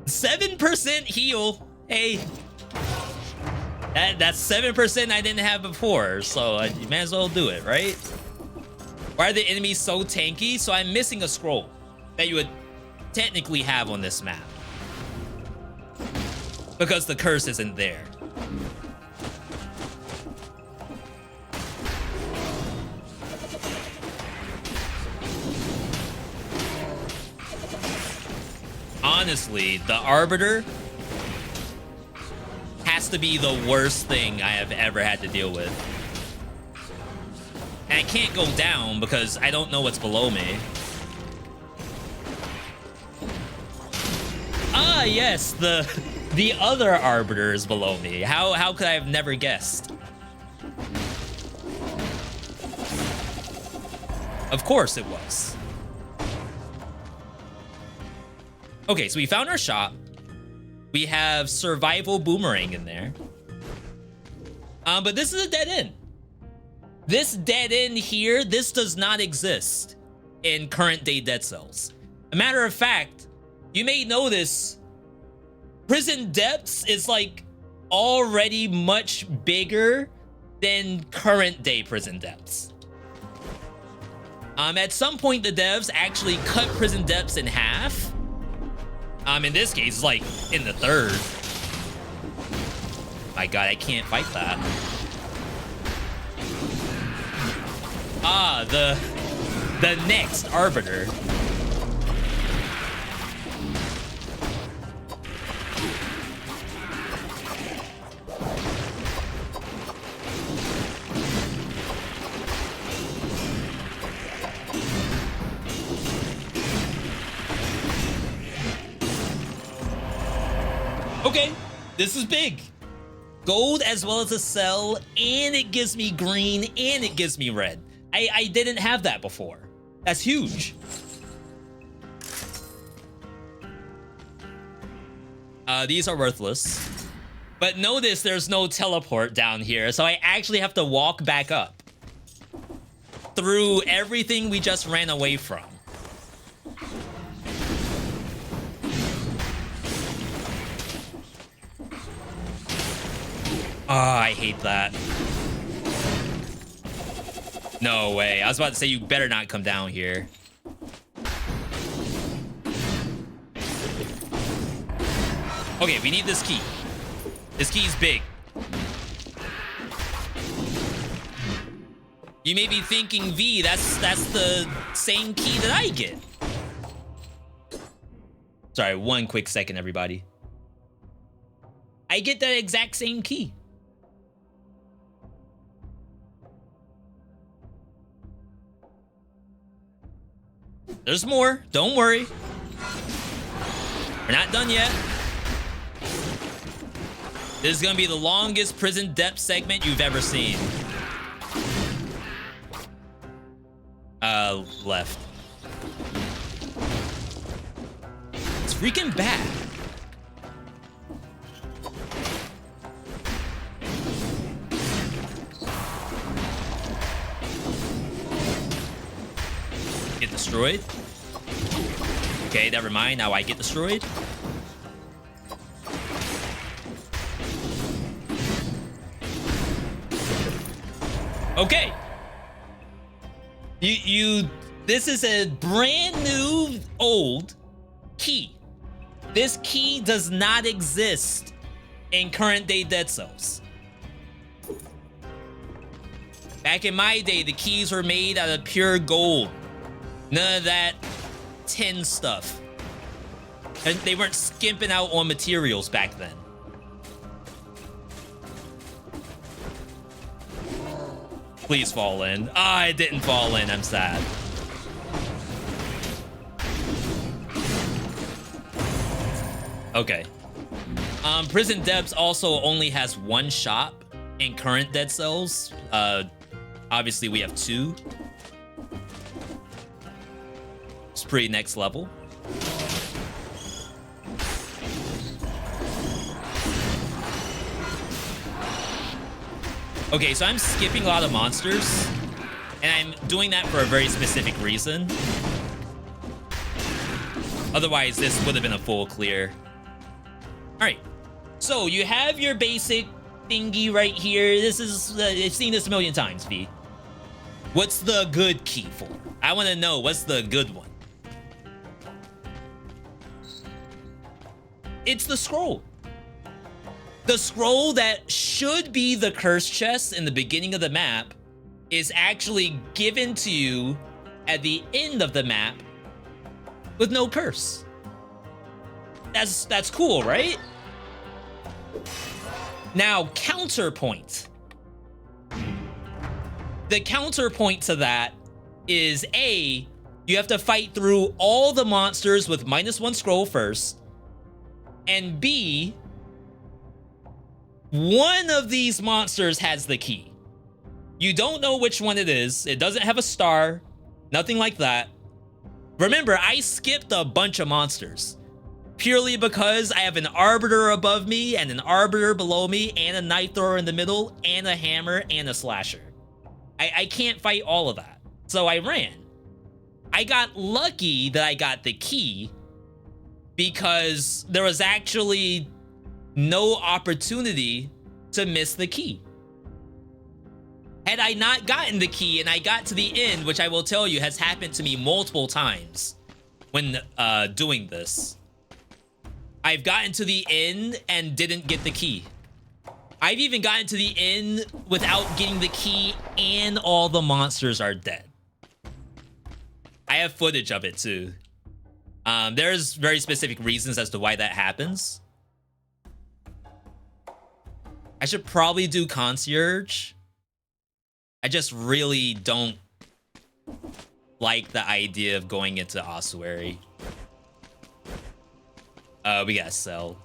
%7 heal. Hey, that's 7% I didn't have before, so you might as well do it, right? Why are the enemies so tanky? So I'm missing a scroll that you would technically have on this map because the curse isn't there. Honestly, the Arbiter has to be the worst thing I have ever had to deal with. And I can't go down because I don't know what's below me. Ah, yes, the other Arbiter is below me. How could I have never guessed? Of course it was. Okay, so we found our shop. We have Survival Boomerang in there. But this is a dead end. This dead end here, this does not exist in current day Dead Cells. A matter of fact, you may notice Prison Depths is like already much bigger than current day Prison Depths. At some point, the devs actually cut Prison Depths in half. In this case, it's like in the third. My God, I can't fight that. Ah, the next Arbiter. Okay, this is big. Gold as well as a cell, and it gives me green, and it gives me red. I didn't have that before. That's huge. These are worthless. But notice there's no teleport down here, so I actually have to walk back up through everything we just ran away from. Oh, I hate that. No way. I was about to say, you better not come down here. Okay, we need this key. This key's big. You may be thinking, V, that's the same key that I get. Sorry, one quick second, everybody. I get that exact same key. There's more. Don't worry. We're not done yet. This is gonna be the longest Prison Depth segment you've ever seen. Left. It's freaking bad. Get destroyed. Okay, never mind. Now I get destroyed. Okay. This is a brand new old key. This key does not exist in current day Dead Cells. Back in my day, the keys were made out of pure gold. None of that tin stuff. And they weren't skimping out on materials back then. Please fall in. Ah, it didn't fall in. I'm sad. Okay. Prison Depths also only has one shop in current Dead Cells. Obviously, we have two. It's pretty next level. Okay, so I'm skipping a lot of monsters, and I'm doing that for a very specific reason. Otherwise, this would have been a full clear. All right, so you have your basic thingy right here. This is, I've seen this a million times, V. What's the good key for? I want to know, what's the good one? It's the scroll. The scroll that should be the curse chest in the beginning of the map is actually given to you at the end of the map with no curse. That's cool, right? Now, counterpoint. the counterpoint to that is A, you have to fight through all the monsters with -1 scroll first, and B, one of these monsters has the key. You don't know which one it is. It doesn't have a star, nothing like that. Remember, I skipped a bunch of monsters purely because I have an Arbiter above me and an Arbiter below me and a Knife Thrower in the middle and a Hammer and a Slasher. I can't fight all of that, so I ran. I got lucky that I got the key because there was actually no opportunity to miss the key. Had I not gotten the key and I got to the end, which I will tell you has happened to me multiple times when doing this, I've gotten to the end and didn't get the key. I've even gotten to the end without getting the key and all the monsters are dead. I have footage of it too. There's very specific reasons as to why that happens. I should probably do Concierge. I just really don't like the idea of going into Ossuary. We gotta sell.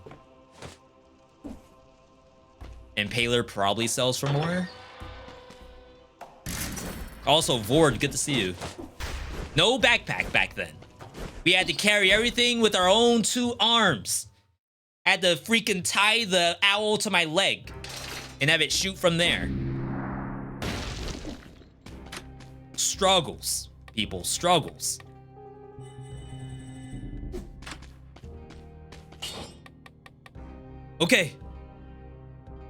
Impaler probably sells for more. Also, Vord, good to see you. No backpack back then. We had to carry everything with our own 2 arms. Had to freaking tie the owl to my leg and have it shoot from there. Struggles, people, struggles. Okay.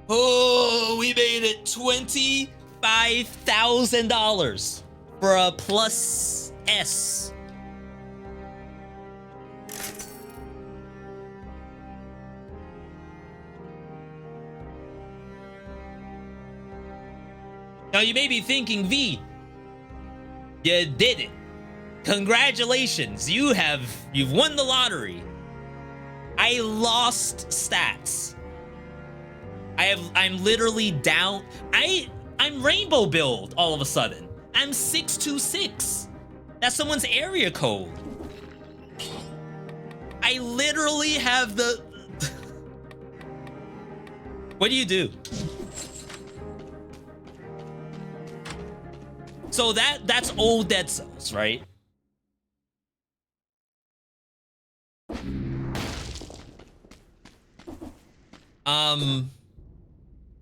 Oh, we made it $25,000 for a plus S. Now you may be thinking, V, you did it. Congratulations, you've won the lottery. I lost stats. I'm literally down. I'm rainbow build all of a sudden. I'm 626. That's someone's area code. I literally have the... What do you do? So that's old Dead Cells, right?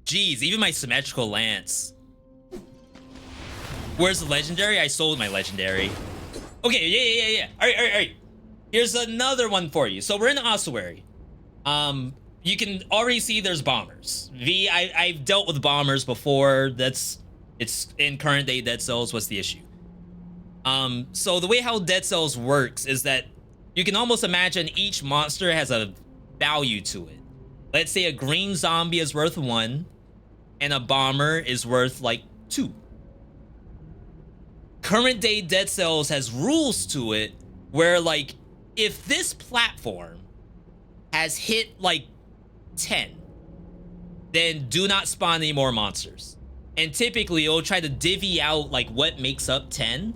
Geez, even my symmetrical lance. Where's the legendary? I sold my legendary. Okay, yeah. All right. Here's another one for you. So we're in the ossuary. You can already see there's bombers. I've dealt with bombers before. It's in current day Dead Cells. What's the issue? So the way how Dead Cells works is that you can almost imagine each monster has a value to it. Let's say a green zombie is worth 1 and a bomber is worth like 2. Current day Dead Cells has rules to it where, like, if this platform has hit like 10, then do not spawn any more monsters. And typically it'll try to divvy out like what makes up 10.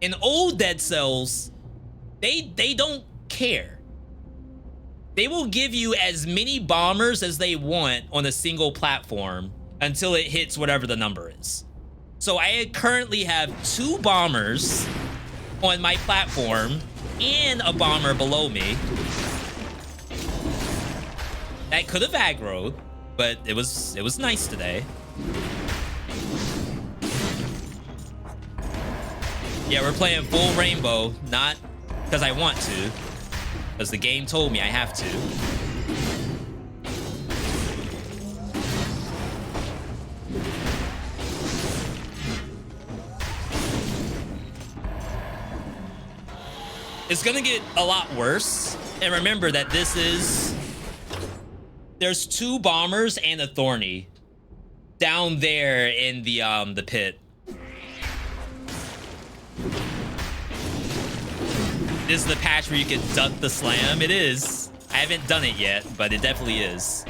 In old Dead Cells, they don't care. They will give you as many bombers as they want on a single platform until it hits whatever the number is. So I currently have 2 bombers on my platform and a bomber below me. That could have aggroed, but it was nice today. Yeah, we're playing full rainbow, not because I want to, because the game told me I have to. It's gonna get a lot worse. And remember that there's 2 bombers and a Thorny down there in the pit. This is the patch where you can duck the slam. It is. I haven't done it yet, but it definitely is.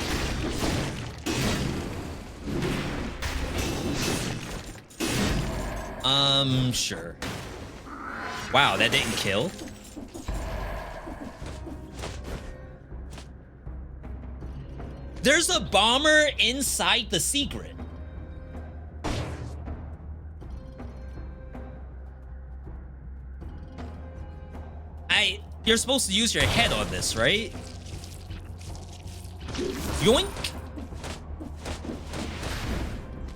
Sure. Wow, that didn't kill. There's a bomber inside the secret. You're supposed to use your head on this, right? Yoink.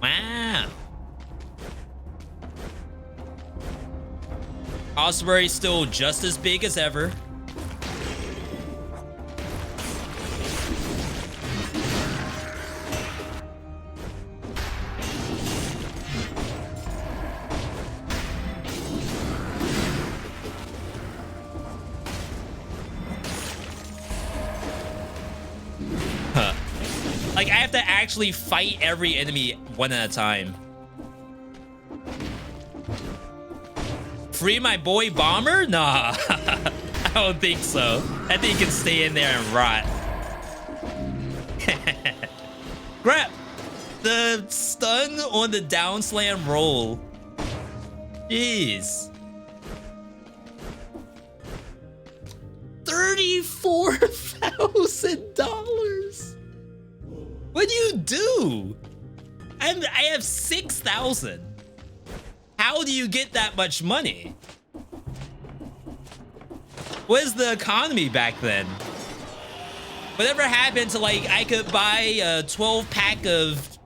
Wow. Osprey's still just as big as ever. Like, I have to actually fight every enemy one at a time. Free my boy Bomber? Nah, I don't think so. That thing can stay in there and rot. Crap! The stun on the down slam roll. Jeez. $34,000. What do you do? I have 6,000. How do you get that much money? What is the economy back then? Whatever happened to, like, I could buy a 12-pack of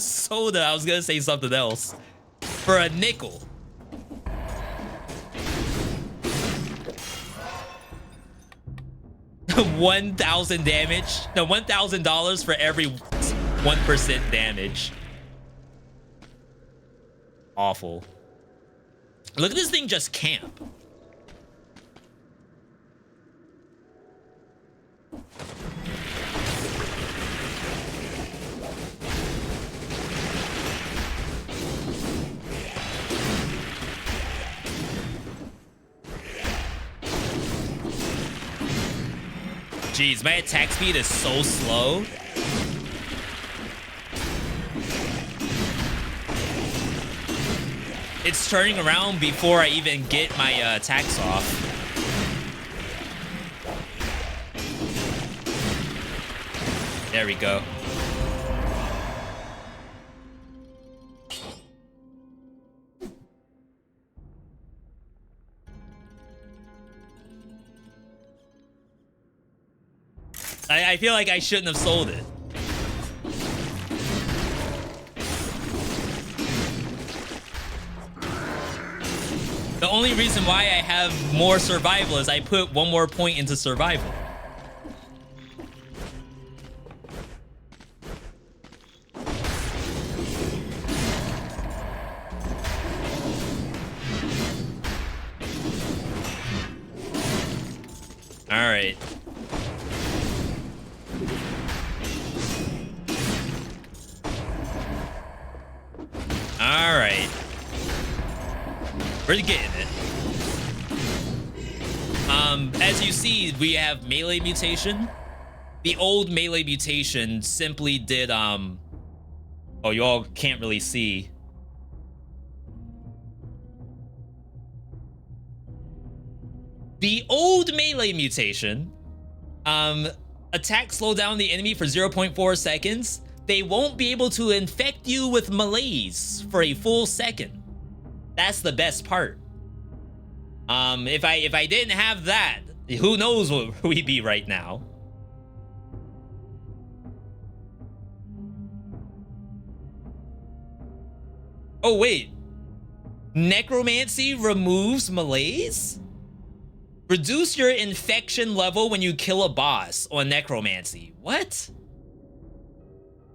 soda, I was gonna say something else, for a nickel. $1,000 damage? No, $1,000 for every 1% damage. Awful. Look at this thing just camp. Jeez, my attack speed is so slow. It's turning around before I even get my attacks off. There we go. I feel like I shouldn't have sold it. The only reason why I have more survival is I put one more point into survival. All right. All right. We're getting it. As you see, we have melee mutation. The old melee mutation simply did, oh, you all can't really see. The old melee mutation, attack slow down the enemy for 0.4 seconds. They won't be able to infect you with malaise for a full second. That's the best part. If I didn't have that, who knows where we'd be right now. Oh wait, necromancy removes malaise? Reduce your infection level when you kill a boss on necromancy. What?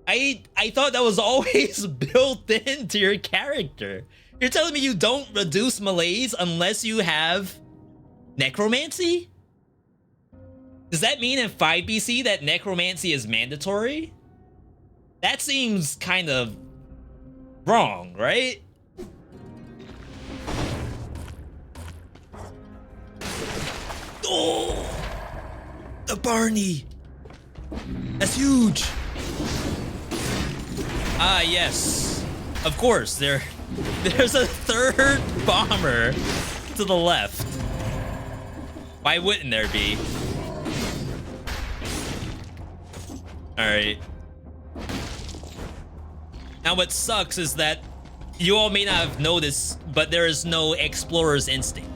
I thought that was always built into your character. You're telling me you don't reduce malaise unless you have necromancy? Does that mean in 5BC that necromancy is mandatory? That seems kind of wrong, right? Oh, the Barney. That's huge. Ah, yes. Of course, they're There's a third bomber to the left. Why wouldn't there be? All right. Now what sucks is that you all may not have noticed, but there is no explorer's instinct.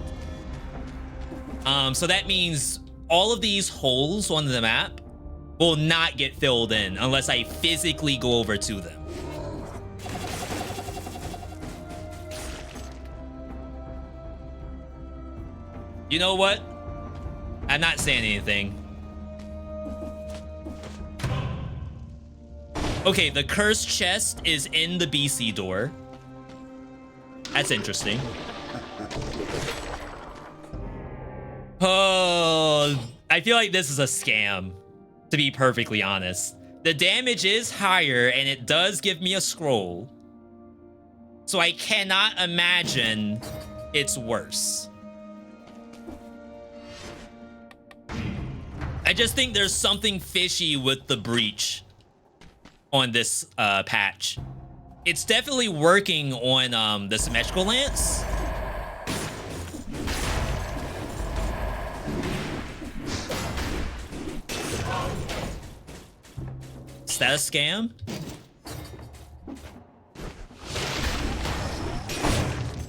So that means all of these holes on the map will not get filled in unless I physically go over to them. You know what? I'm not saying anything. Okay, the cursed chest is in the BC door. That's interesting. Oh, I feel like this is a scam, to be perfectly honest. The damage is higher and it does give me a scroll. So I cannot imagine it's worse. I just think there's something fishy with the breach on this patch. It's definitely working on the symmetrical lance. Is that a scam?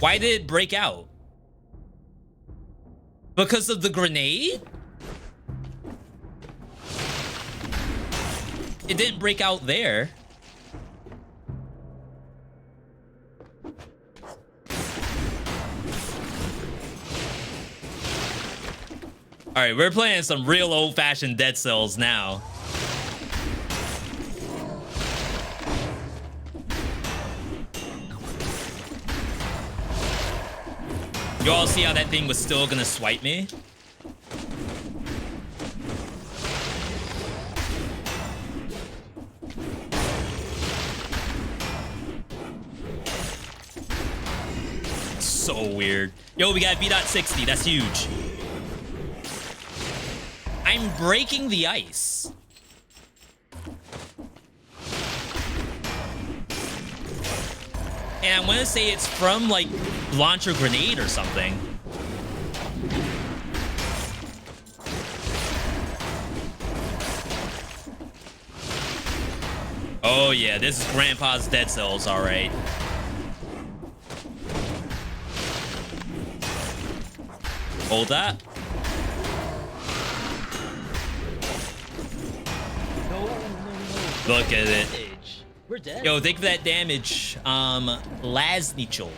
Why did it break out? Because of the grenade? It didn't break out there. All right, we're playing some real old-fashioned Dead Cells now. You all see how that thing was still gonna swipe me? So weird. Yo, we got VeeDot60. That's huge. I'm breaking the ice. And I want to say it's from, like, launcher grenade or something. Oh, yeah, this is Grandpa's Dead Cells, all right. Hold that. No. Look at it. We're dead. Yo, thank you for that damage. Lasnichel.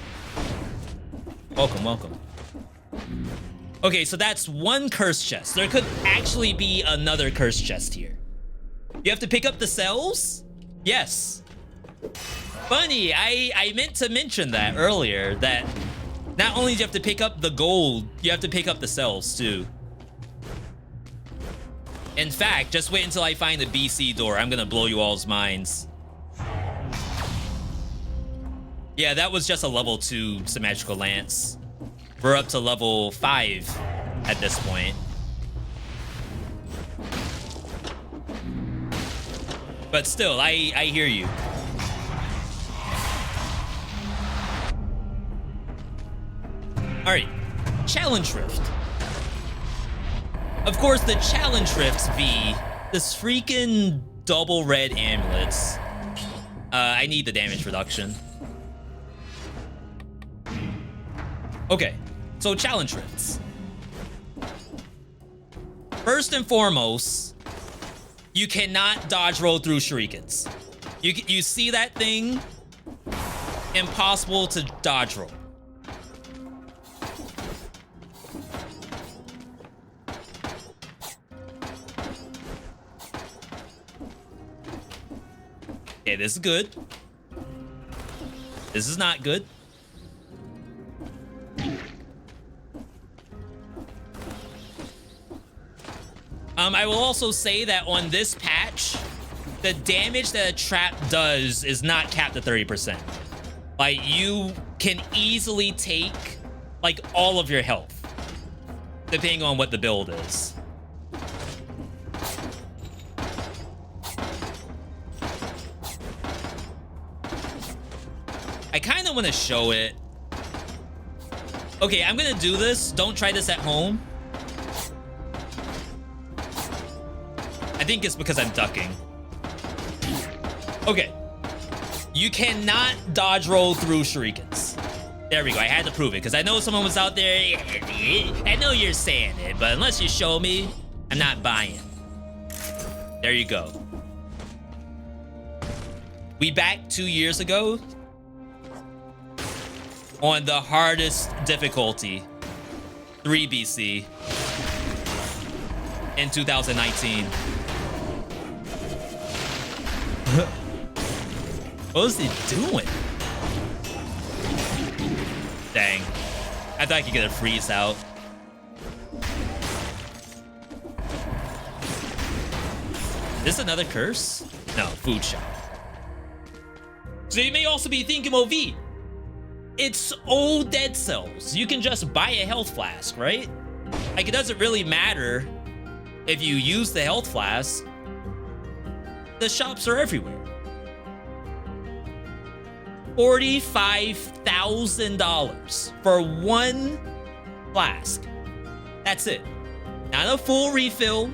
Welcome, welcome. Okay, so that's one curse chest. There could actually be another curse chest here. You have to pick up the cells? Yes. Funny, I meant to mention that earlier, that not only do you have to pick up the gold, you have to pick up the cells too. In fact, just wait until I find the BC door. I'm gonna blow you all's minds. Yeah, that was just a level 2 symmetrical lance. We're up to level 5 at this point. But still, I hear you. All right, challenge rift. Of course, the challenge rifts, V, this freaking double red amulets. I need the damage reduction. Okay, so challenge rifts. First and foremost, you cannot dodge roll through shurikens. You see that thing? Impossible to dodge roll. Okay, this is good. This is not good. I will also say that on this patch, the damage that a trap does is not capped at 30%. Like, you can easily take, like, all of your health, depending on what the build is. I kind of want to show it. Okay, I'm gonna do this. Don't try this at home. I think it's because I'm ducking. Okay. You cannot dodge roll through shurikens. There we go. I had to prove it because I know someone was out there. I know you're saying it, but unless you show me, I'm not buying. There you go. We back 2 years ago on the hardest difficulty, 3 BC in 2019. What was he doing? Dang. I thought I could get a freeze out. Is this another curse? No, food shop. So you may also be thinking, well, V, it's old dead cells. You can just buy a health flask, right? Like, it doesn't really matter if you use the health flask. The shops are everywhere. $45,000 for 1 flask. That's it. Not a full refill.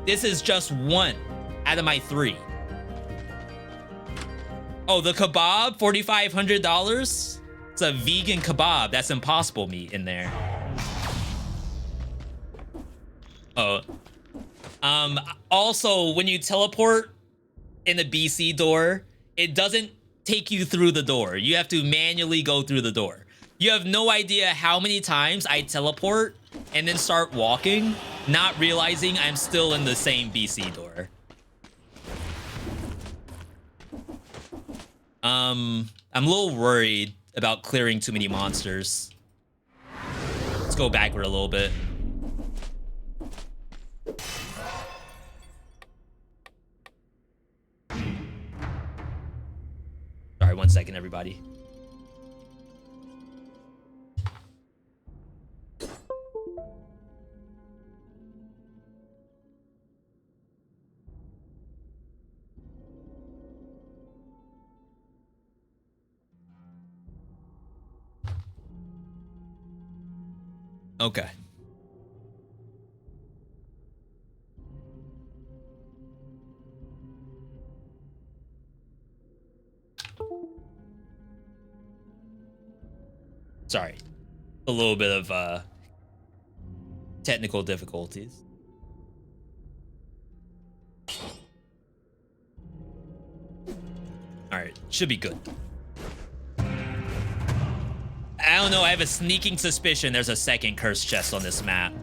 This is just 1 out of my 3. Oh, the kebab, $4,500. It's a vegan kebab. That's impossible meat in there. Oh. Also, when you teleport in the BC door, it doesn't take you through the door. You have to manually go through the door. You have no idea how many times I teleport and then start walking, not realizing I'm still in the same BC door. I'm a little worried about clearing too many monsters. Let's go backward a little bit. Sorry, 1 second, everybody. Okay. Sorry. A little bit of technical difficulties. All right, should be good. I don't know, I have a sneaking suspicion there's a second cursed chest on this map.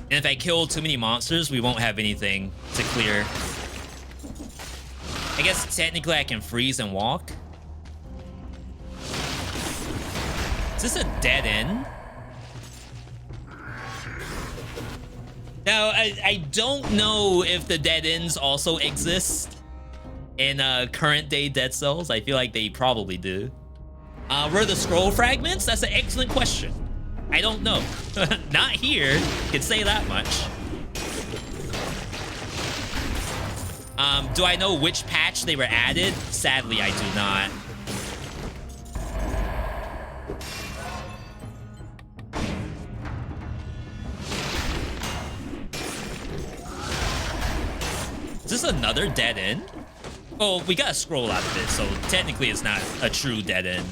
And if I kill too many monsters, we won't have anything to clear. I guess technically I can freeze and walk. Is this a dead end? Now, I don't know if the dead ends also exist in current day Dead Cells. I feel like they probably do. Were the scroll fragments? That's an excellent question. I don't know. Not here. Can say that much. Do I know which patch they were added? Sadly, I do not. Is this another dead end? Well, we got a scroll out of it, so technically it's not a true dead end.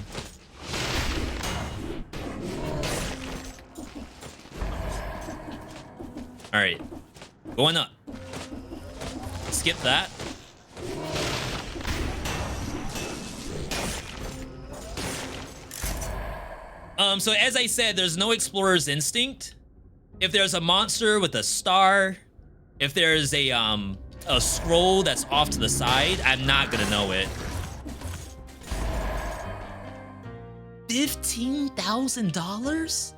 All right, going up. Skip that. So as I said, there's no explorer's instinct. If there's a monster with a star, if there's a scroll that's off to the side, I'm not gonna know it. $15,000?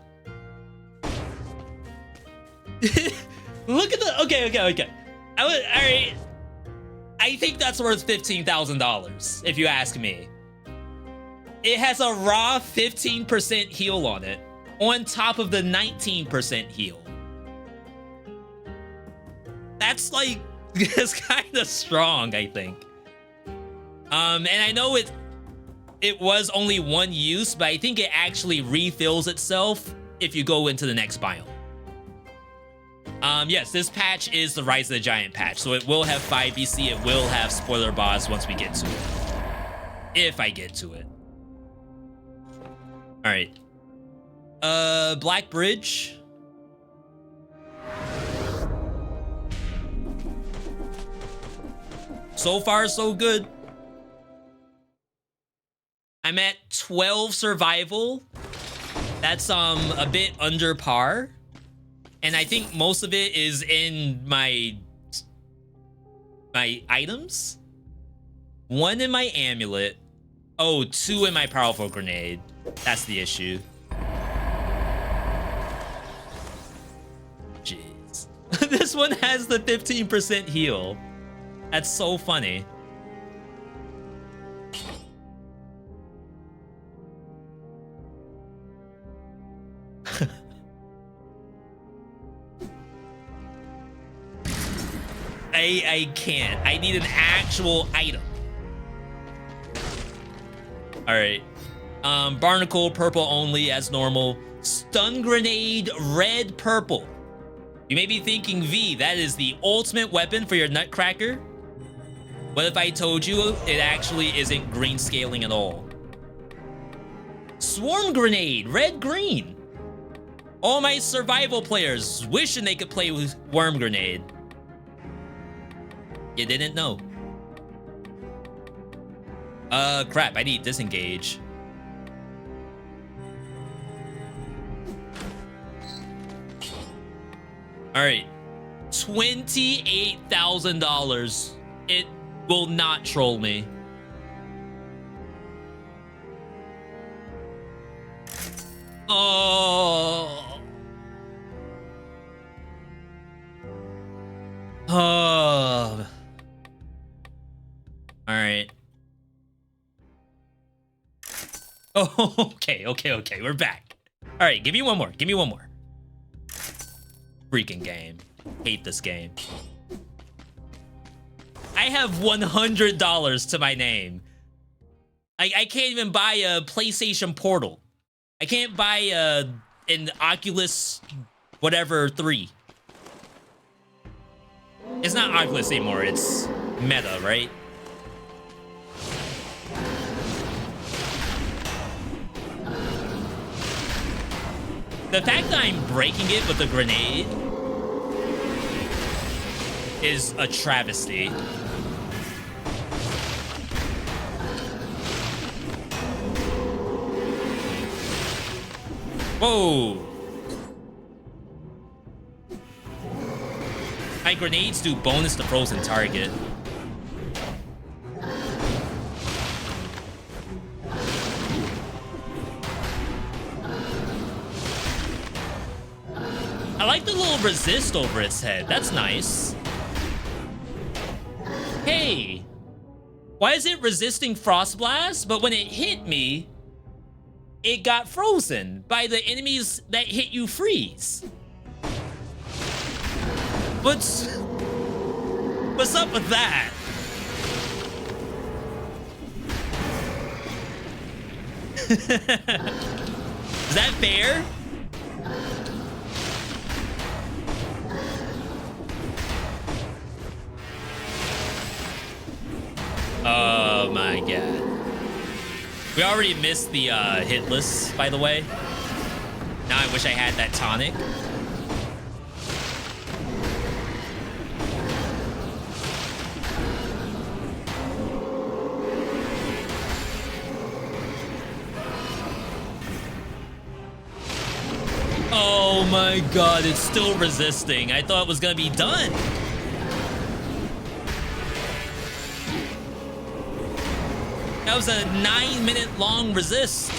Look at the okay. All right. I think that's worth $15,000 if you ask me. It has a raw 15% heal on it, on top of the 19% heal. That's like, it's kind of strong, I think. And I know it. it was only one use, but I think it actually refills itself if you go into the next biome. Yes, this patch is the Rise of the Giant patch, so it will have 5 BC, it will have spoiler boss once we get to it. If I get to it. Alright. Black Bridge. So far, so good. I'm at 12 survival. That's a bit under par. And I think most of it is in my items. 1 in my amulet. Oh, 2 in my powerful grenade. That's the issue. Jeez. This one has the 15% heal. That's so funny. I can't. I need an actual item. All right. Barnacle, purple only as normal. Stun grenade, red, purple. You may be thinking, V, that is the ultimate weapon for your nutcracker. What if I told you it actually isn't green scaling at all? Swarm grenade, red, green. All my survival players wishing they could play with worm grenade. You didn't know. Crap, I need disengage. All right, $28,000. It will not troll me. Oh. Oh. All right. Oh, okay. We're back. All right, give me one more. Freaking game. Hate this game. I have $100 to my name. I can't even buy a PlayStation Portal. I can't buy an Oculus whatever 3. It's not Oculus anymore, it's Meta, right? The fact that I'm breaking it with a grenade is a travesty. Whoa! My grenades do bonus to frozen target. I like the little resist over its head. That's nice. Hey! Why is it resisting Frost Blast? But when it hit me, it got frozen by the enemies that hit you freeze. What's up with that? Is that fair? Oh my god. We already missed the hitless, by the way. Now I wish I had that tonic. Oh my god, it's still resisting. I thought it was gonna be done. That was a 9-minute long resist.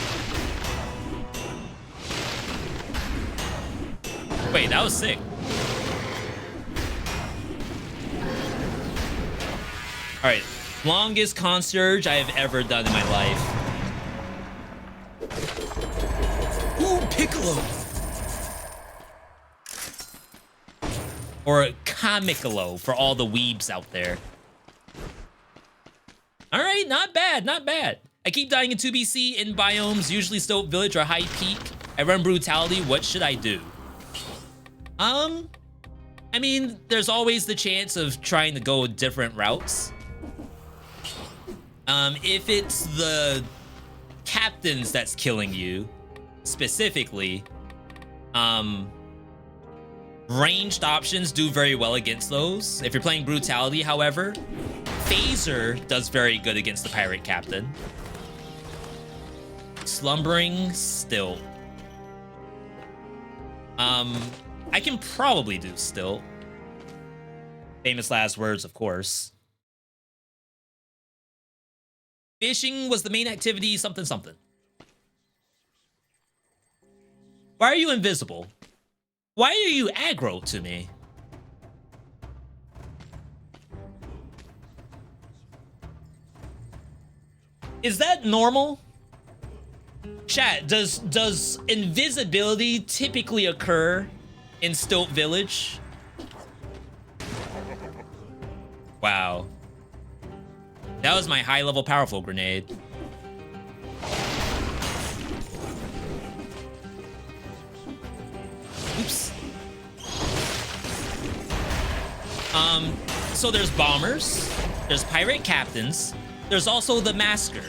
Wait, that was sick. All right, longest concierge I have ever done in my life. Ooh, Piccolo. Or Comicolo for all the weebs out there. All right, not bad, not bad. I keep dying in 2BC in biomes, usually Stoat Village or High Peak. I run Brutality. What should I do? I mean, there's always the chance of trying to go different routes. If it's the captains that's killing you, specifically, ranged options do very well against those. If you're playing Brutality, however, Phaser does very good against the pirate captain. Slumbering still. I can probably do still. Famous last words, of course. Fishing was the main activity, something, something. Why are you invisible? Why are you aggro to me? Is that normal? Chat, does invisibility typically occur in Stoat Village? Wow. That was my high-level powerful grenade. Oops. So there's bombers, there's pirate captains, there's also the masker.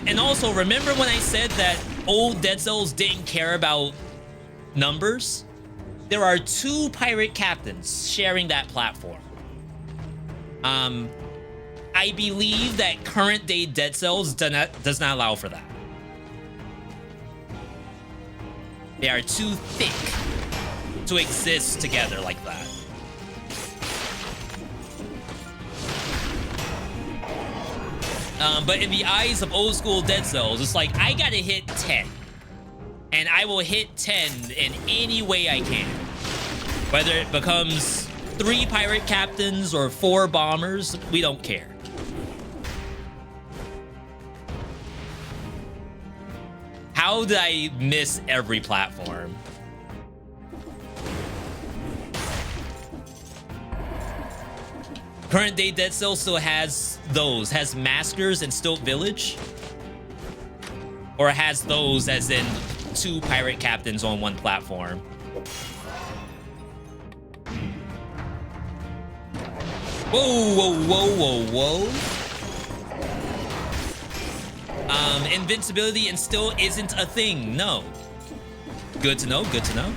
And also, remember when I said that old Dead Cells didn't care about numbers? There are 2 pirate captains sharing that platform. I believe that current day Dead Cells does not allow for that. They are too thick to exist together like that. But in the eyes of old school Dead Cells, it's like, I gotta hit 10. And I will hit 10 in any way I can. Whether it becomes 3 pirate captains or 4 bombers, we don't care. How did I miss every platform? Current day Dead Cells still has those, has maskers and Stoat Village? Or has those as in 2 pirate captains on 1 platform? Whoa, whoa, whoa, whoa, whoa. Invincibility and still isn't a thing, no. Good to know, good to know.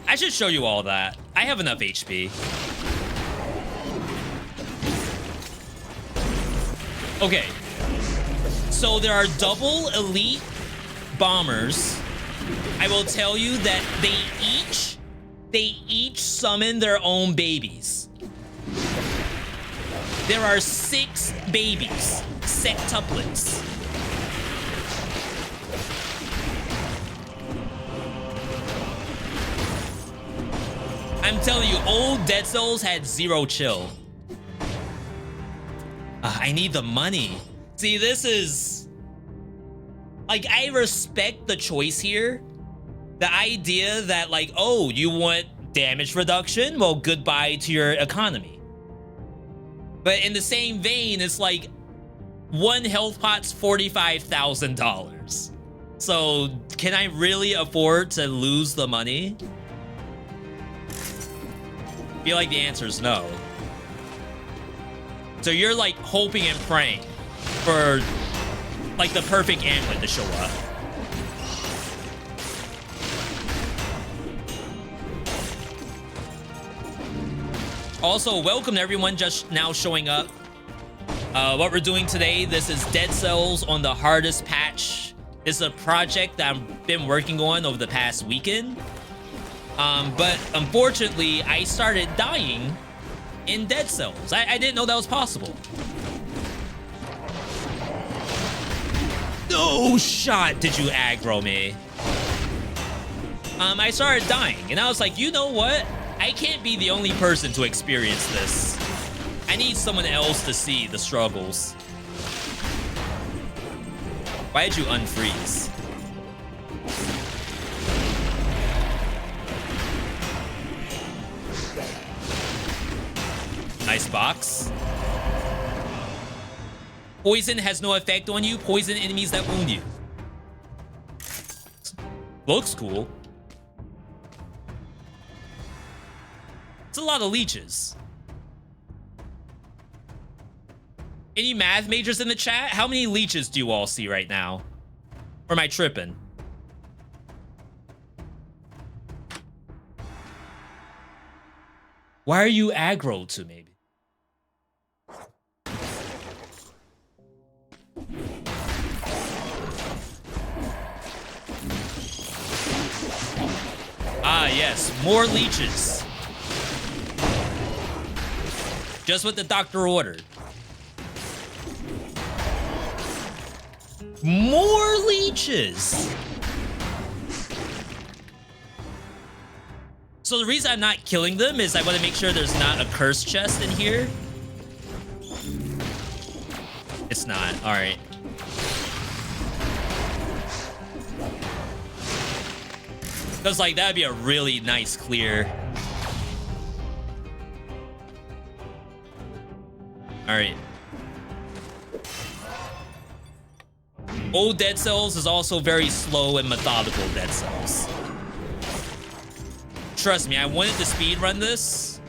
I should show you all that. I have enough HP. Okay. So there are double elite bombers. I will tell you that they each summon their own babies. There are 6 babies, sextuplets. I'm telling you, old Dead Cells had 0 chill. I need the money. See, this is... like, I respect the choice here. The idea that, like, oh, you want damage reduction? Well, goodbye to your economy. But in the same vein, it's like, 1 health pot's $45,000. So, can I really afford to lose the money? I feel like the answer is no. So you're like hoping and praying for like the perfect amulet to show up. Also, welcome to everyone just now showing up. What we're doing today, this is Dead Cells on the hardest patch. This is a project that I've been working on over the past weekend. But unfortunately, I started dying in Dead Cells. I didn't know that was possible. No shot did you aggro me. I started dying, and I was like, you know what? I can't be the only person to experience this. I need someone else to see the struggles. Why did you unfreeze? Nice box. Poison has no effect on you. Poison enemies that wound you. Looks cool. It's a lot of leeches. Any math majors in the chat? How many leeches do you all see right now? Or am I tripping? Why are you aggro to me? Ah, yes, more leeches. Just what the doctor ordered. More leeches. So the reason I'm not killing them is I want to make sure there's not a curse chest in here. It's not. All right. Because, like, that'd be a really nice clear. All right. Old Dead Cells is also very slow and methodical Dead Cells. Trust me, I wanted to speedrun this.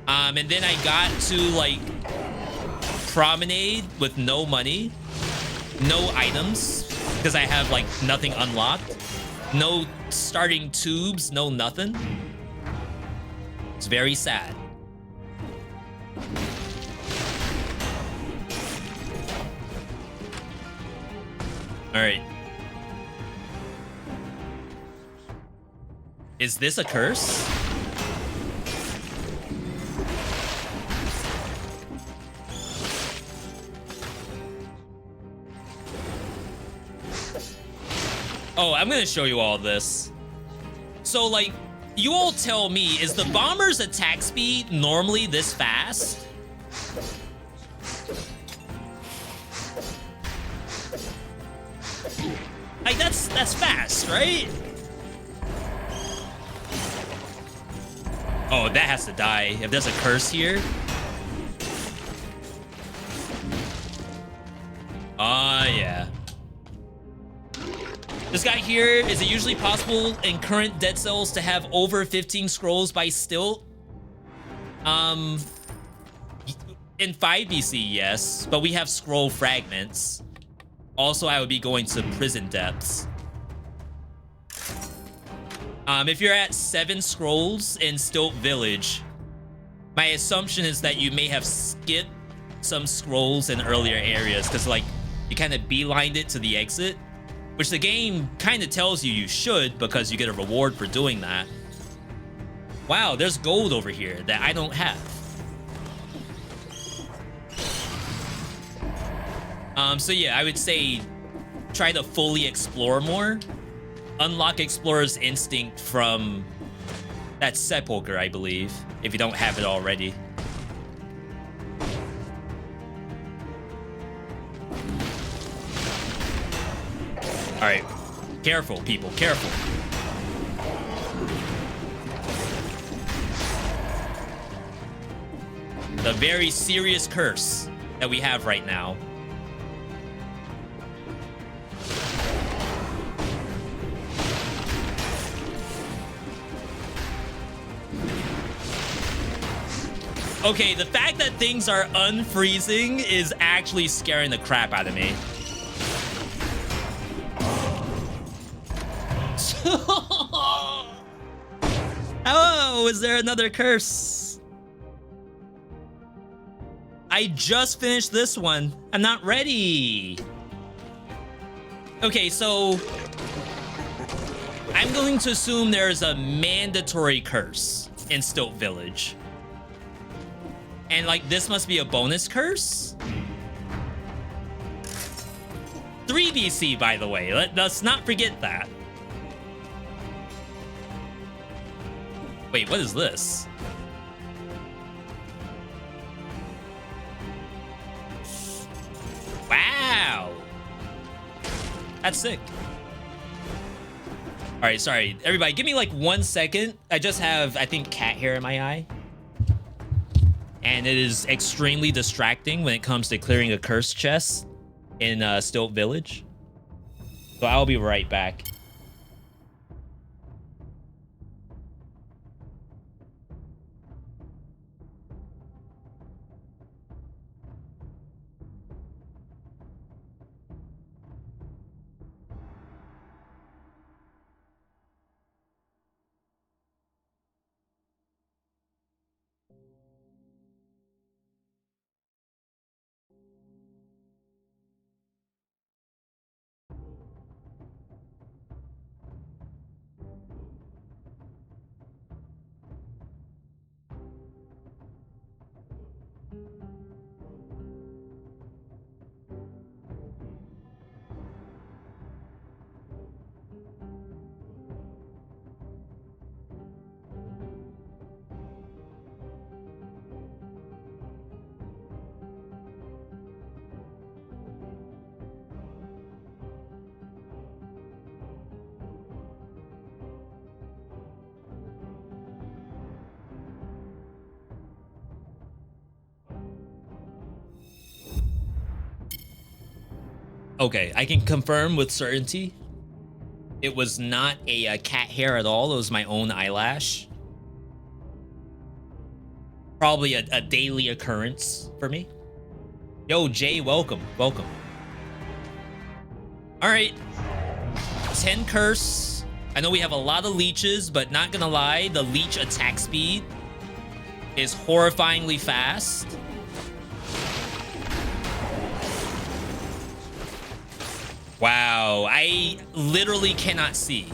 And then I got to, like, Promenade with no money, no items, because I have, like, nothing unlocked. No starting tubes, no nothing. It's very sad. All right. Is this a curse? Oh, I'm gonna show you all this. So, like, you all tell me, is the bomber's attack speed normally this fast? Like, that's fast, right? Oh, that has to die. If there's a curse here. Yeah. This guy here, is it usually possible in current Dead Cells to have over 15 scrolls by stilt? In 5 BC, yes, but we have scroll fragments. Also, I would be going to prison depths. If you're at 7 scrolls in Stilt Village, my assumption is that you may have skipped some scrolls in earlier areas because, like, you kind of beelined it to the exit, which the game kind of tells you you should because you get a reward for doing that. Wow, there's gold over here that I don't have. So yeah, I would say try to fully explore more. Unlock Explorer's Instinct from that Sepulcher, I believe, if you don't have it already. All right, careful, people, careful. The very serious curse that we have right now. Okay, the fact that things are unfreezing is actually scaring the crap out of me. Oh, is there another curse? I just finished this one. I'm not ready. Okay, so I'm going to assume there's a mandatory curse in Stilt Village. And, like, this must be a bonus curse? 3 BC, by the way. Let's not forget that. Wait, what is this? Wow. That's sick. All right, sorry. Everybody, give me like 1 second. I just have, I think, cat hair in my eye. And it is extremely distracting when it comes to clearing a curse chest in Stilt Village. So I'll be right back. Okay, I can confirm with certainty it was not a cat hair at all. It was my own eyelash. Probably a daily occurrence for me. Yo, Jay, welcome. Welcome. All right. 10 curse. I know we have a lot of leeches, but not gonna lie, the leech attack speed is horrifyingly fast. Wow, I literally cannot see.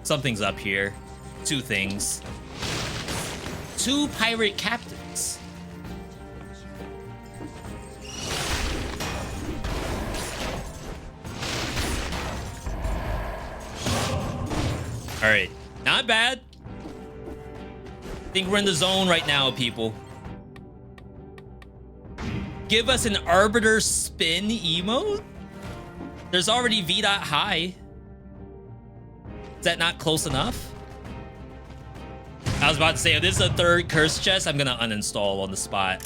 Something's up here. Two things. Two pirate captains. All right, not bad. I think we're in the zone right now, people. Give us an Arbiter spin emote? There's already VeeDotHigh. Is that not close enough? I was about to say, if this is a third curse chest, I'm gonna uninstall on the spot.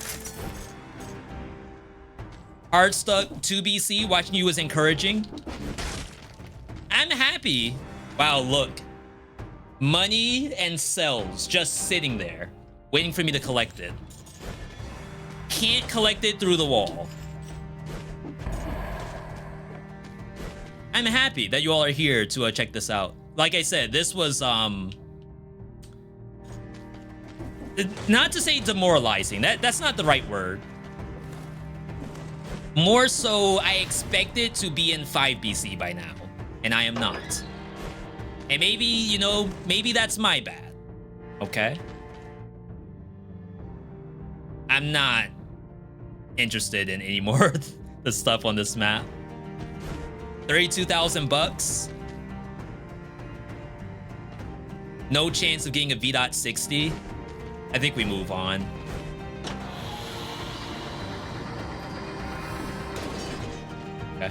Hard stuck 2BC, watching you was encouraging. I'm happy. Wow, look. Money and cells just sitting there, waiting for me to collect it. Can't collect it through the wall. I'm happy that you all are here to check this out. Like I said, this was, not to say demoralizing. That's not the right word. More so, I expected to be in 5 BC by now, and I am not. And maybe, you know, maybe that's my bad. Okay? I'm not interested in any more of the stuff on this map. 32,000 bucks. No chance of getting a V.60. I think we move on. Okay.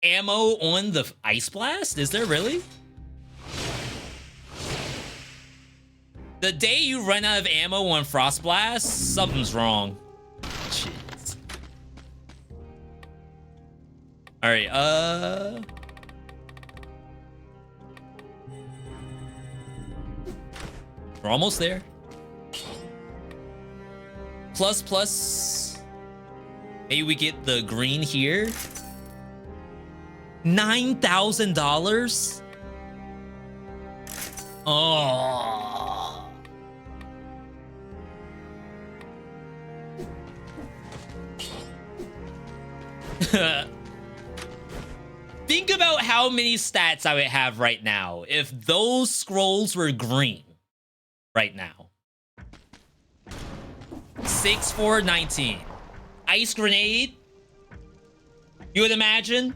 Ammo on the Ice Blast? Is there really? The day you run out of ammo on Frost Blast, something's wrong. Jeez. All right, we're almost there. Plus. Maybe we get the green here. $9,000? Oh. Think about how many stats I would have right now if those scrolls were green right now. 6, 4, 19. Ice grenade. You would imagine?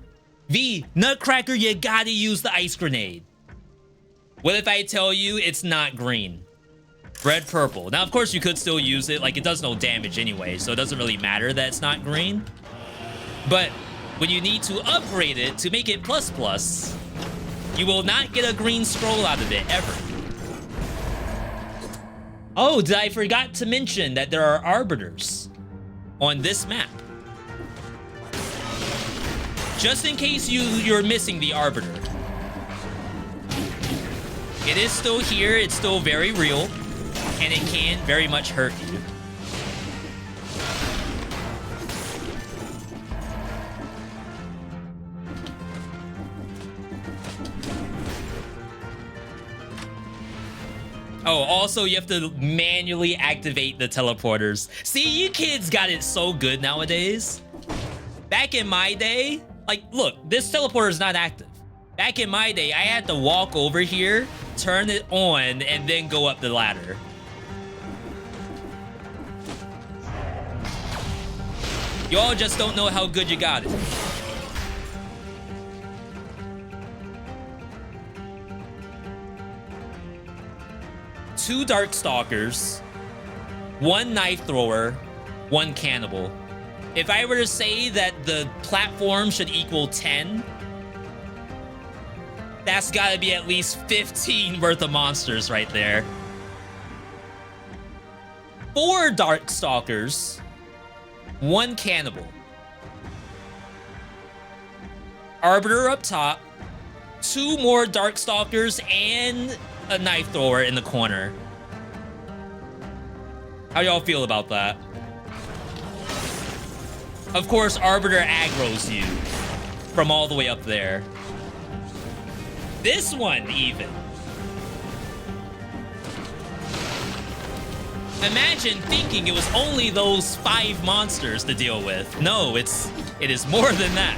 V, Nutcracker, you gotta use the ice grenade. What if I tell you it's not green? Red, purple. Now, of course, you could still use it. Like, it does no damage anyway, so it doesn't really matter that it's not green. But when you need to upgrade it to make it ++, you will not get a green scroll out of it, ever. Oh, did I forgot to mention that there are arbiters on this map? Just in case you're missing the arbiter. It is still here, it's still very real, and it can very much hurt you. Oh, also you have to manually activate the teleporters. See, you kids got it so good nowadays. Back in my day, like, look, this teleporter is not active. Back in my day, I had to walk over here, turn it on, and then go up the ladder. Y'all just don't know how good you got it. Two Darkstalkers, one Knife Thrower, one Cannibal. If I were to say that the platform should equal 10, that's gotta be at least 15 worth of monsters right there. 4 Darkstalkers, 1 Cannibal. Arbiter up top, 2 more Darkstalkers, and a Knife Thrower in the corner. How y'all feel about that? Of course, Arbiter aggroes you from all the way up there. This one, even. Imagine thinking it was only those 5 monsters to deal with. No, it is more than that.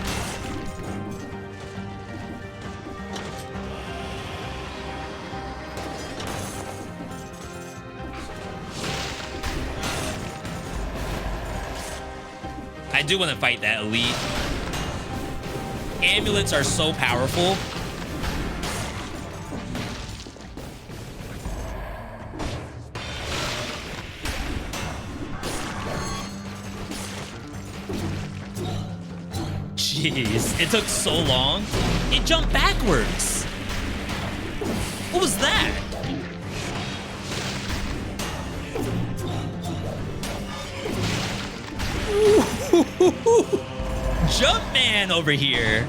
I do want to fight that elite. Amulets are so powerful. Jeez, it took so long. It jumped backwards. What was that? Jumpman over here.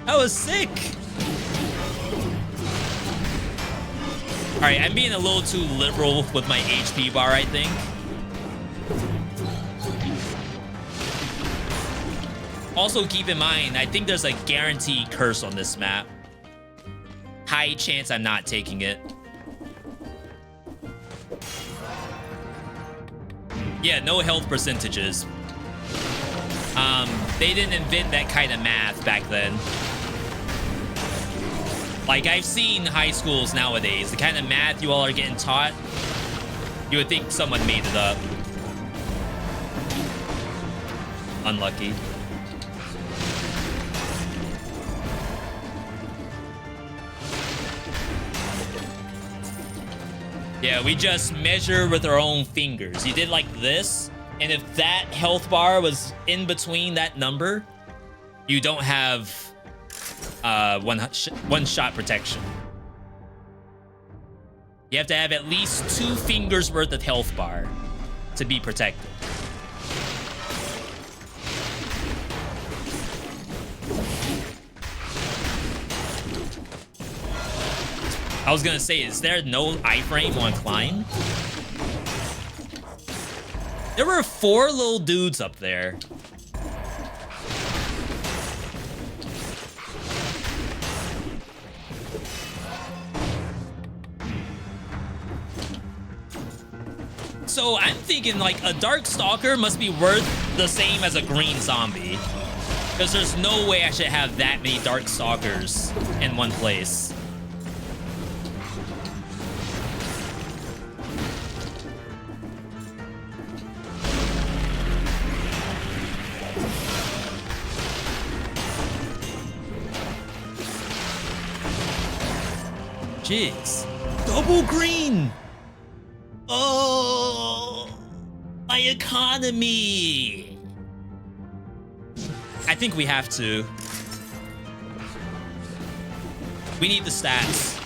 That was sick. All right, I'm being a little too liberal with my HP bar, I think. Also, keep in mind, I think there's a guaranteed curse on this map. High chance I'm not taking it. Yeah, no health percentages. They didn't invent that kind of math back then. Like, I've seen high schools nowadays. The kind of math you all are getting taught, you would think someone made it up. Unlucky. Yeah, we just measure with our own fingers. You did like this, and if that health bar was in between that number, you don't have one shot protection. You have to have at least 2 fingers worth of health bar to be protected. I was gonna say, is there no iframe on Klein? There were 4 little dudes up there. So I'm thinking like a Darkstalker must be worth the same as a green zombie. Because there's no way I should have that many Darkstalkers in one place. Jeez. Double green! Oh, my economy! I think we have to. We need the stats.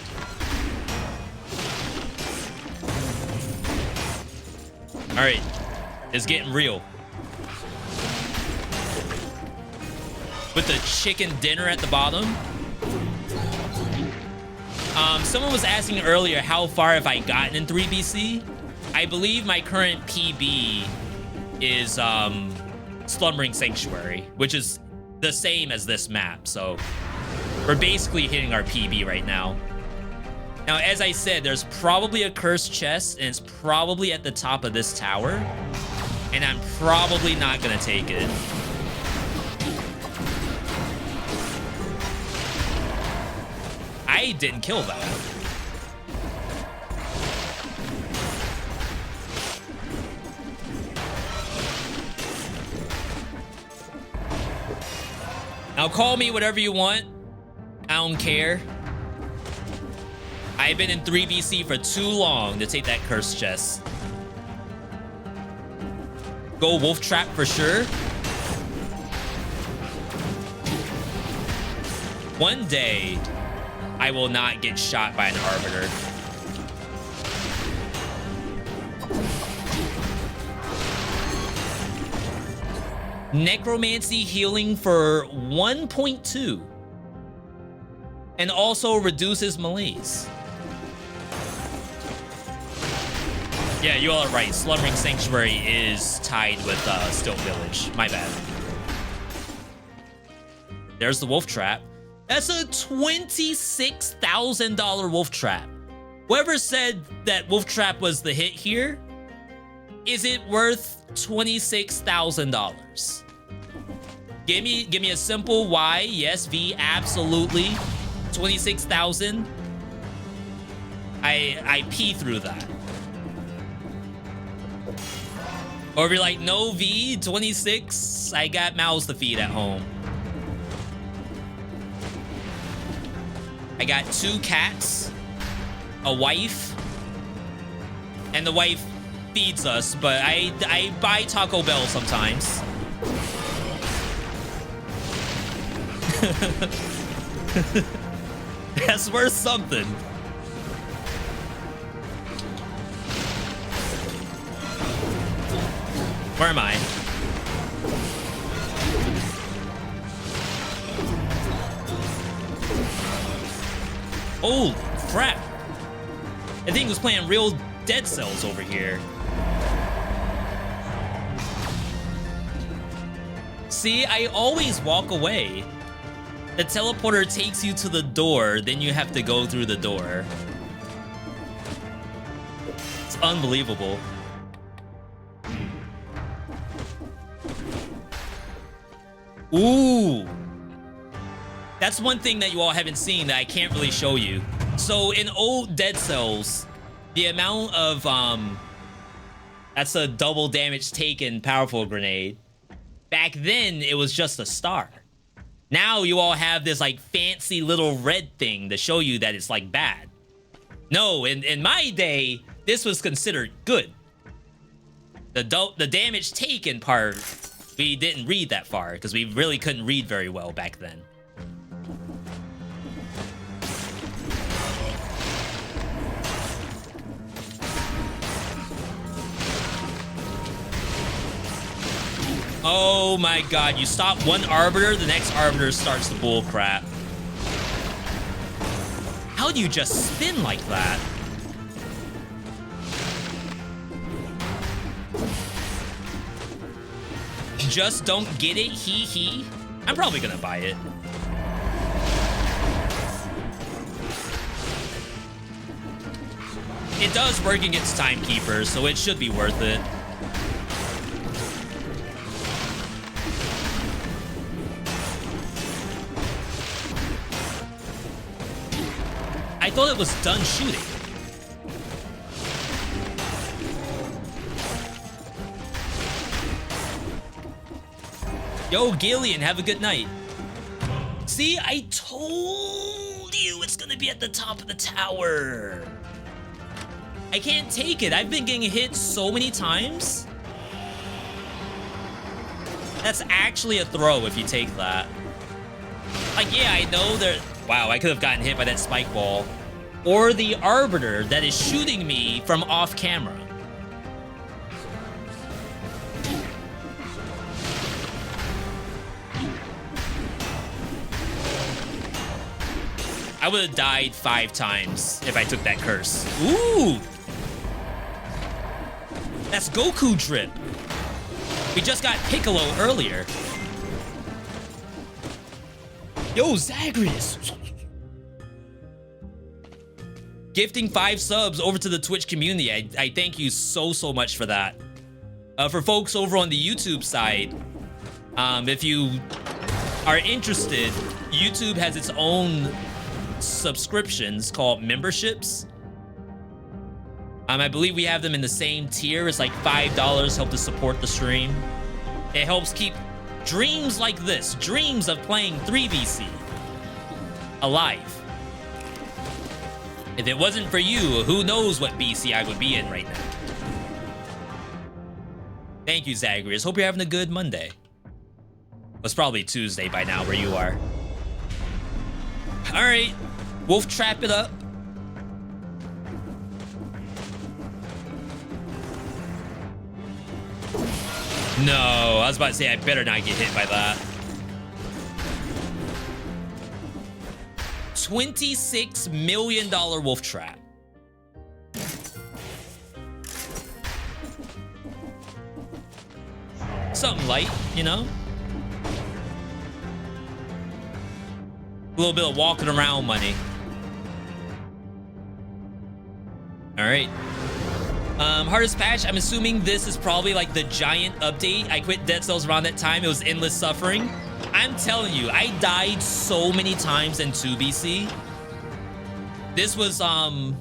All right, it's getting real. With the chicken dinner at the bottom. Someone was asking earlier how far have I gotten in 3BC. I believe my current PB is Slumbering Sanctuary, which is the same as this map. So we're basically hitting our PB right now. Now, as I said, there's probably a cursed chest, and it's probably at the top of this tower. And I'm probably not gonna take it. I didn't kill that. Now call me whatever you want. I don't care. I've been in 3BC for too long to take that cursed chest. Go wolf trap for sure. One day, I will not get shot by an arbiter. Necromancy healing for 1.2. And also reduces malaise. Yeah, you all are right. Slumbering Sanctuary is tied with Still Village. My bad. There's the wolf trap. That's a $26,000 wolf trap. Whoever said that wolf trap was the hit here, is it worth $26,000? Give me a simple why. Yes, V, absolutely. 26,000. I pee through that. Or if you're like, no, V, 26, I got mouths to feed at home. I got 2 cats, a wife, and the wife feeds us, but I buy Taco Bell sometimes. That's worth something. Where am I? Oh, crap. I think he was playing real Dead Cells over here. See, I always walk away. The teleporter takes you to the door, then you have to go through the door. It's unbelievable. Ooh. That's one thing that you all haven't seen that I can't really show you. So in old Dead Cells, the amount of, that's a double damage taken powerful grenade. Back then, it was just a star. Now you all have this like fancy little red thing to show you that it's like bad. No, in my day, this was considered good. The damage taken part, we didn't read that far because we really couldn't read very well back then. Oh my god, you stop one arbiter, the next arbiter starts the bull crap. How do you just spin like that? Just don't get it, hee hee. I'm probably gonna buy it. It does work against timekeepers, so it should be worth it. I thought it was done shooting. Yo, Gillian, have a good night. See, I told you it's gonna be at the top of the tower. I can't take it. I've been getting hit so many times. That's actually a throw if you take that. Like, yeah, I know there... Wow, I could have gotten hit by that spike ball. Or the Arbiter that is shooting me from off camera. I would have died 5 times if I took that curse. Ooh! That's Goku drip. We just got Piccolo earlier. Yo, Zagreus. Gifting 5 subs over to the Twitch community. I thank you so much for that. For folks over on the YouTube side, if you are interested, YouTube has its own subscriptions called memberships. I believe we have them in the same tier. It's like $5 help to support the stream. It helps keep dreams like this, dreams of playing 3VC, alive. If it wasn't for you, who knows what BC I would be in right now. Thank you, Zagreus. Hope you're having a good Monday. It's probably Tuesday by now where you are. All right, Wolf Trap it up. No, I was about to say I better not get hit by that. $26 million Wolf Trap. Something light, you know? A little bit of walking around money. All right. Hardest patch, I'm assuming this is probably like the giant update. I quit Dead Cells around that time. It was endless suffering. I'm telling you, I died so many times in 2BC. This was, I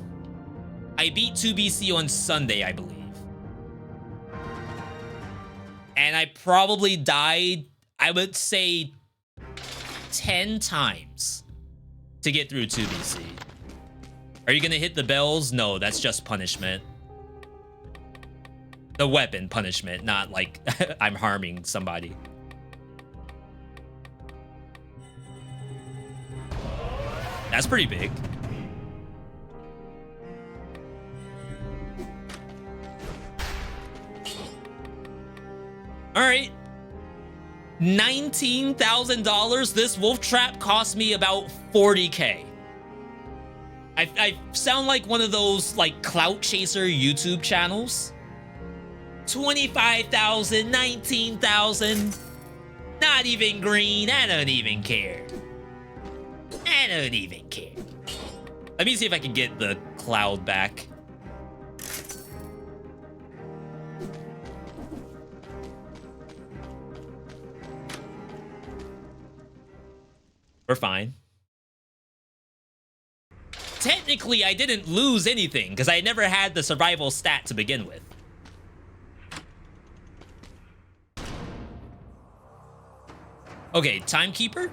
beat 2BC on Sunday, I believe. And I probably died, I would say, 10 times to get through 2BC. Are you gonna hit the bells? No, that's just punishment. The weapon punishment, not like I'm harming somebody. That's pretty big. All right. $19,000. This wolf trap cost me about 40K. I sound like one of those like clout chaser YouTube channels. 25,000, 19,000. Not even green. I don't even care. I don't even care. Let me see if I can get the cloud back. We're fine. Technically, I didn't lose anything because I never had the survival stat to begin with. Okay, Timekeeper.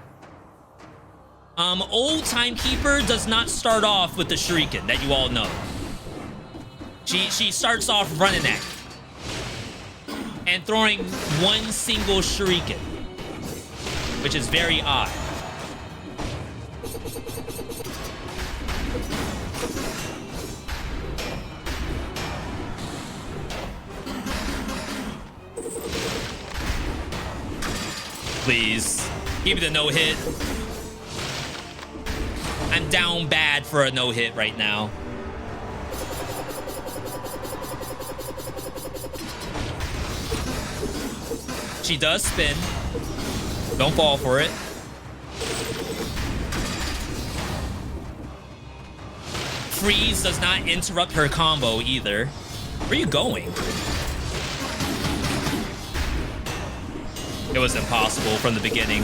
Old Timekeeper does not start off with the shuriken that you all know. She starts off running at you and throwing one single shuriken, which is very odd. Please, give me the no-hit. I'm down bad for a no-hit right now. She does spin. Don't fall for it. Freeze does not interrupt her combo either. Where are you going? It was impossible from the beginning.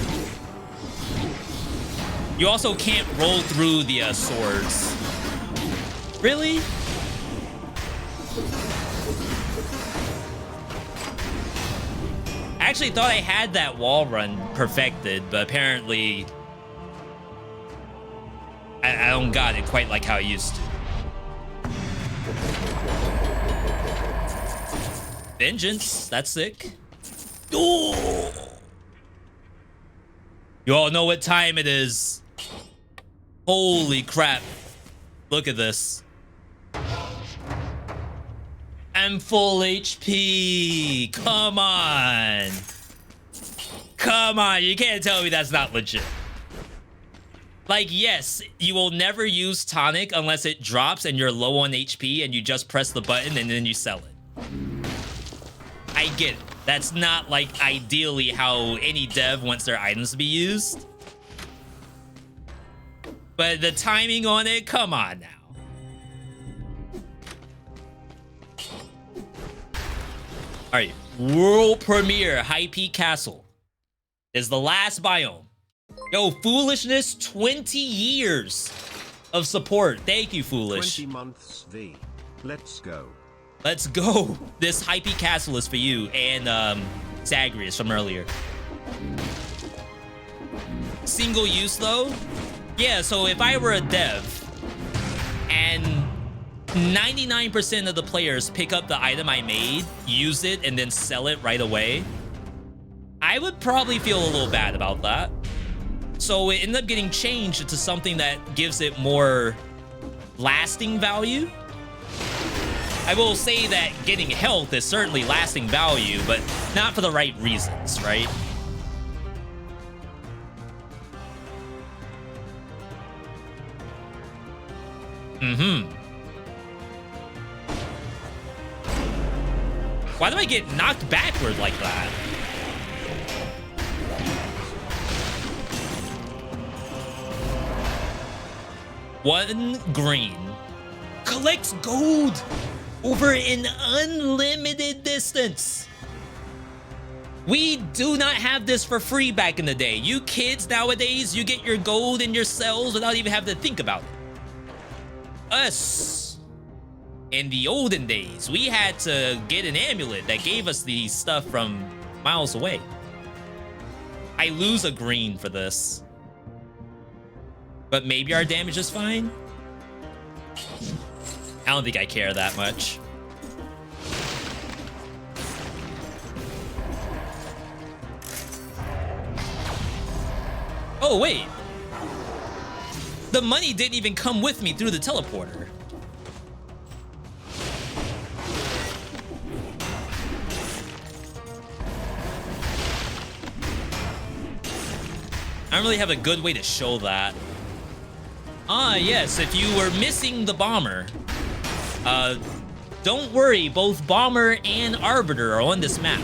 You also can't roll through the swords. Really? I actually thought I had that wall run perfected, but apparently I don't got it quite like how I used to. Vengeance, that's sick. Ooh. You all know what time it is. Holy crap. Look at this. I'm full HP. Come on. Come on, you can't tell me that's not legit. Like, yes, you will never use tonic unless it drops and you're low on HP and you just press the button and then you sell it. I get it. That's not, like, ideally how any dev wants their items to be used. But the timing on it, come on now. All right, world premiere High Peak Castle is the last biome. Yo, Foolishness, 20 years of support. Thank you, Foolish. 20 months, V. Let's go. Let's go. This High Peak Castle is for you and Zagreus from earlier. Single use though? Yeah, so if I were a dev and 99% of the players pick up the item I made, use it, and then sell it right away, I would probably feel a little bad about that. So it ended up getting changed into something that gives it more lasting value. I will say that getting health is certainly lasting value, but not for the right reasons, right? Why do I get knocked backward like that? One green collects gold over an unlimited distance. We do not have this for free back in the day. You kids nowadays, you get your gold in your cells without even having to think about it. Us, in the olden days, we had to get an amulet that gave us the stuff from miles away. I lose a green for this. But maybe our damage is fine? I don't think I care that much. Oh, wait. The money didn't even come with me through the teleporter. I don't really have a good way to show that. Ah, yes, if you were missing the bomber, don't worry, both bomber and arbiter are on this map.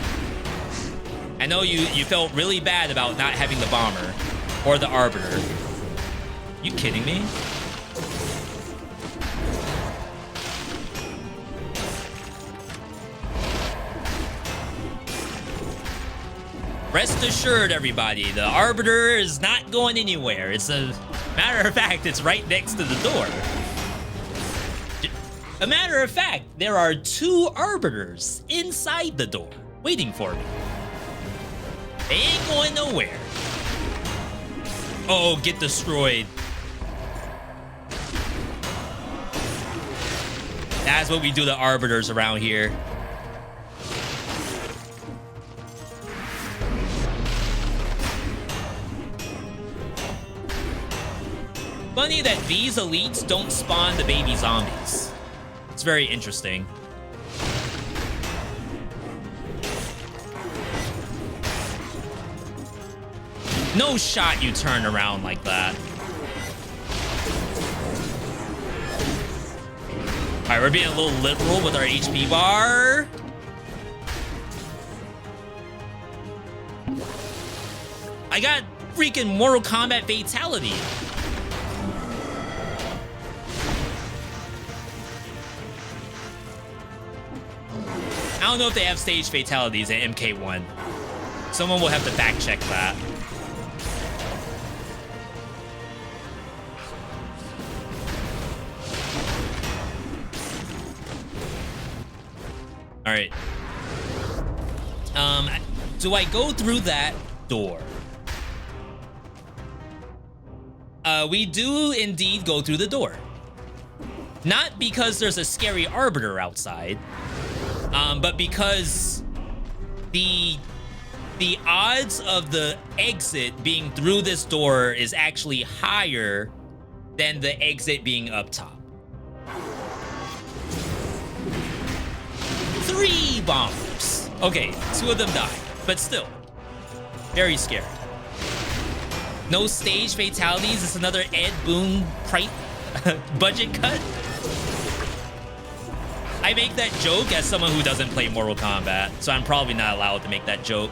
I know you felt really bad about not having the bomber or the arbiter. You kidding me? Rest assured, everybody, the arbiter is not going anywhere. It's a matter of fact, it's right next to the door. A matter of fact, there are 2 arbiters inside the door waiting for me. They ain't going nowhere. Oh, get destroyed. That's what we do to arbiters around here. Funny that these elites don't spawn the baby zombies. It's very interesting. No shot you turn around like that. All right, we're being a little liberal with our HP bar. I got freaking Mortal Kombat fatality. I don't know if they have stage fatalities at MK1. Someone will have to fact check that. All right. Do I go through that door? We do indeed go through the door. Not because there's a scary arbiter outside, But because the odds of the exit being through this door is actually higher than the exit being up top. 3 bombers. Okay, 2 of them died, but still, very scary. No stage fatalities. It's another Ed Boon budget cut. I make that joke as someone who doesn't play Mortal Kombat, so I'm probably not allowed to make that joke.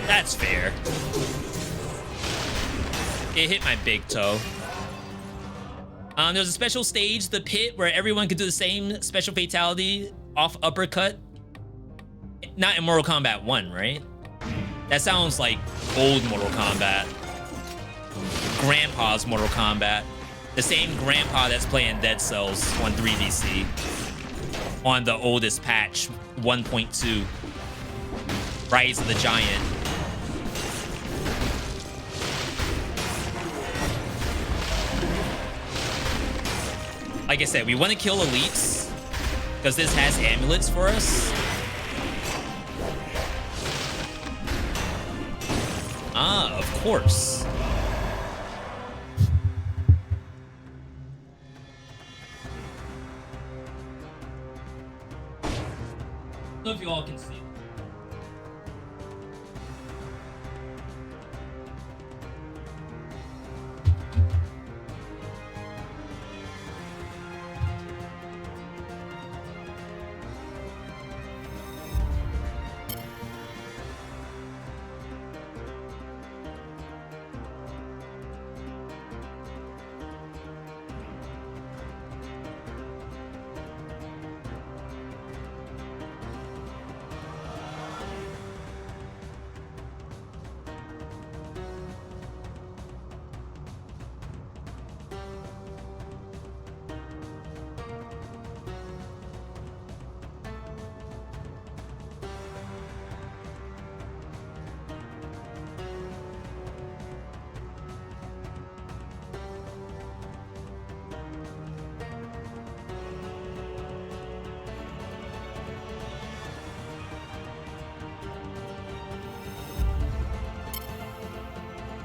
That's fair. It hit my big toe. There's a special stage, the pit, where everyone could do the same special fatality off uppercut. Not in Mortal Kombat 1, right? That sounds like old Mortal Kombat. Grandpa's Mortal Kombat. The same grandpa that's playing Dead Cells on 3DC. On the oldest patch, 1.2. Rise of the Giant. Like I said, we want to kill elites because this has amulets for us. Ah, of course. I don't know if you all can see.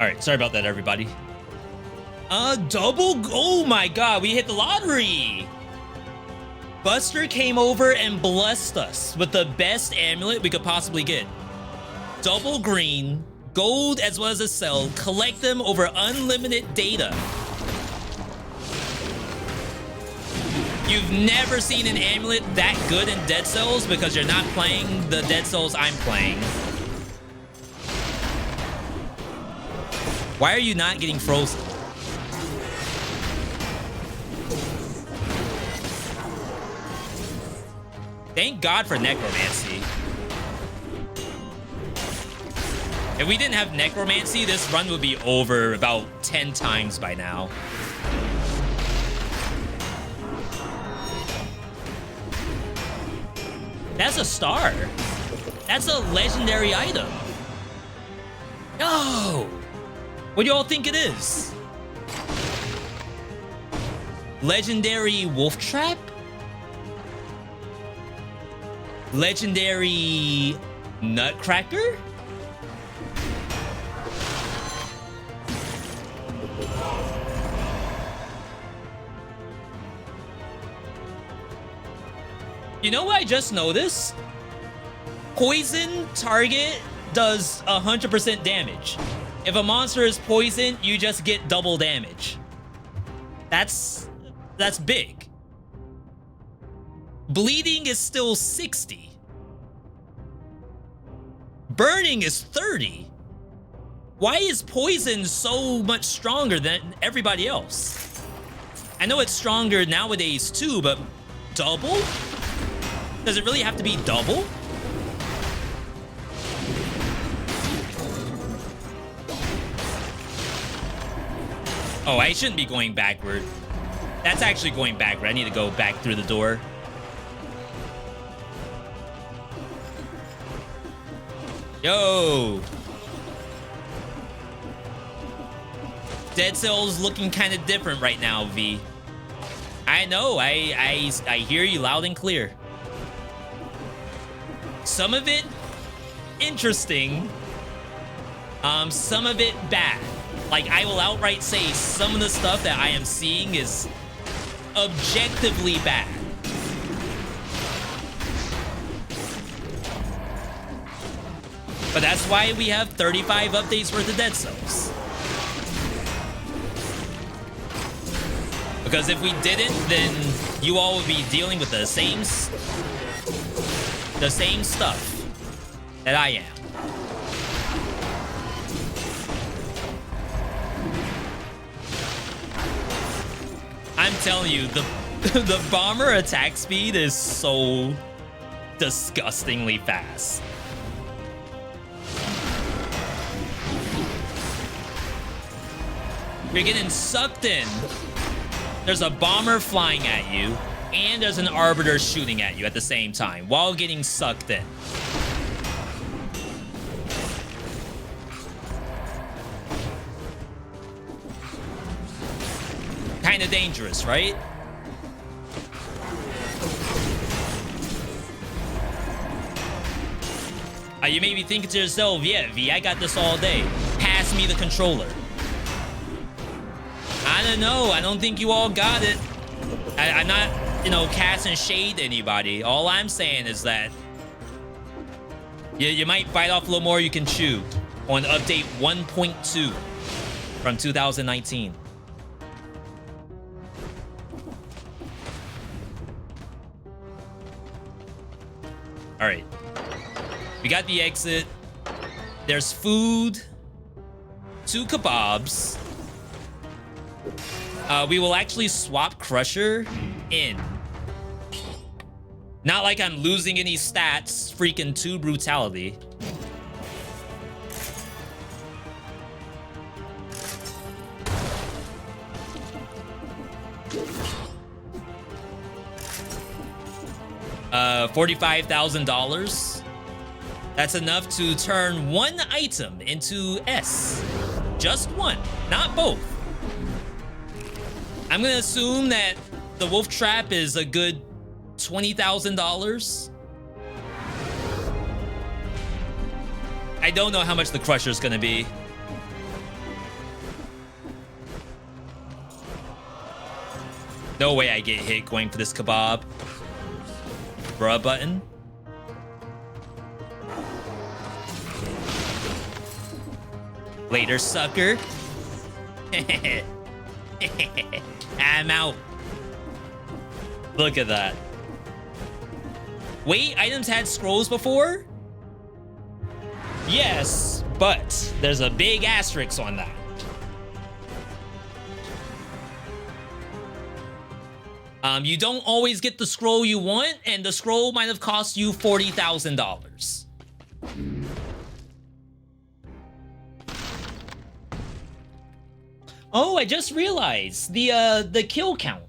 All right, sorry about that, everybody. Oh my God, we hit the lottery. Buster came over and blessed us with the best amulet we could possibly get. Double green, gold as well as a cell, collect them over unlimited data. You've never seen an amulet that good in Dead Cells because you're not playing the Dead Cells I'm playing. Why are you not getting frozen? Thank God for Necromancy. If we didn't have Necromancy, this run would be over about 10 times by now. That's a star. That's a legendary item. No! What do y'all think it is? Legendary Wolf Trap? Legendary Nutcracker? You know what I just noticed? Poison target does 100% damage. If a monster is poisoned, you just get double damage. That's big. Bleeding is still 60. Burning is 30. Why is poison so much stronger than everybody else? I know it's stronger nowadays too, but double? Does it really have to be double? Oh, I shouldn't be going backward. That's actually going backward. I need to go back through the door. Yo! Dead Cell's looking kind of different right now, V. I know. I hear you loud and clear. Some of it interesting. Some of it bad. Like, I will outright say some of the stuff that I am seeing is objectively bad. But that's why we have 35 updates worth of Dead Cells. Because if we didn't, then you all would be dealing with the same stuff that I am. I'm telling you, the bomber attack speed is so disgustingly fast. You're getting sucked in. There's a bomber flying at you, and there's an arbiter shooting at you at the same time while getting sucked in. Kind of dangerous, right? You may be thinking to yourself, yeah, V, I got this all day. Pass me the controller. I don't know. I don't think you all got it. I'm not, you know, casting shade to anybody. All I'm saying is that you might bite off a little more you can chew on update 1.2 from 2019. All right. We got the exit. There's food. 2 kebabs. We will actually swap Crusher in. Not like I'm losing any stats. Freaking 2 brutality. $45,000. That's enough to turn 1 item into S. Just 1, not both. I'm gonna assume that the wolf trap is a good $20,000. I don't know how much the crusher is gonna be. No way I get hit going for this kebab. Bruh button. Later, sucker. I'm out. Look at that. Wait, items had scrolls before? Yes, but there's a big asterisk on that. You don't always get the scroll you want, and the scroll might have cost you $40,000. Oh, I just realized the kill count.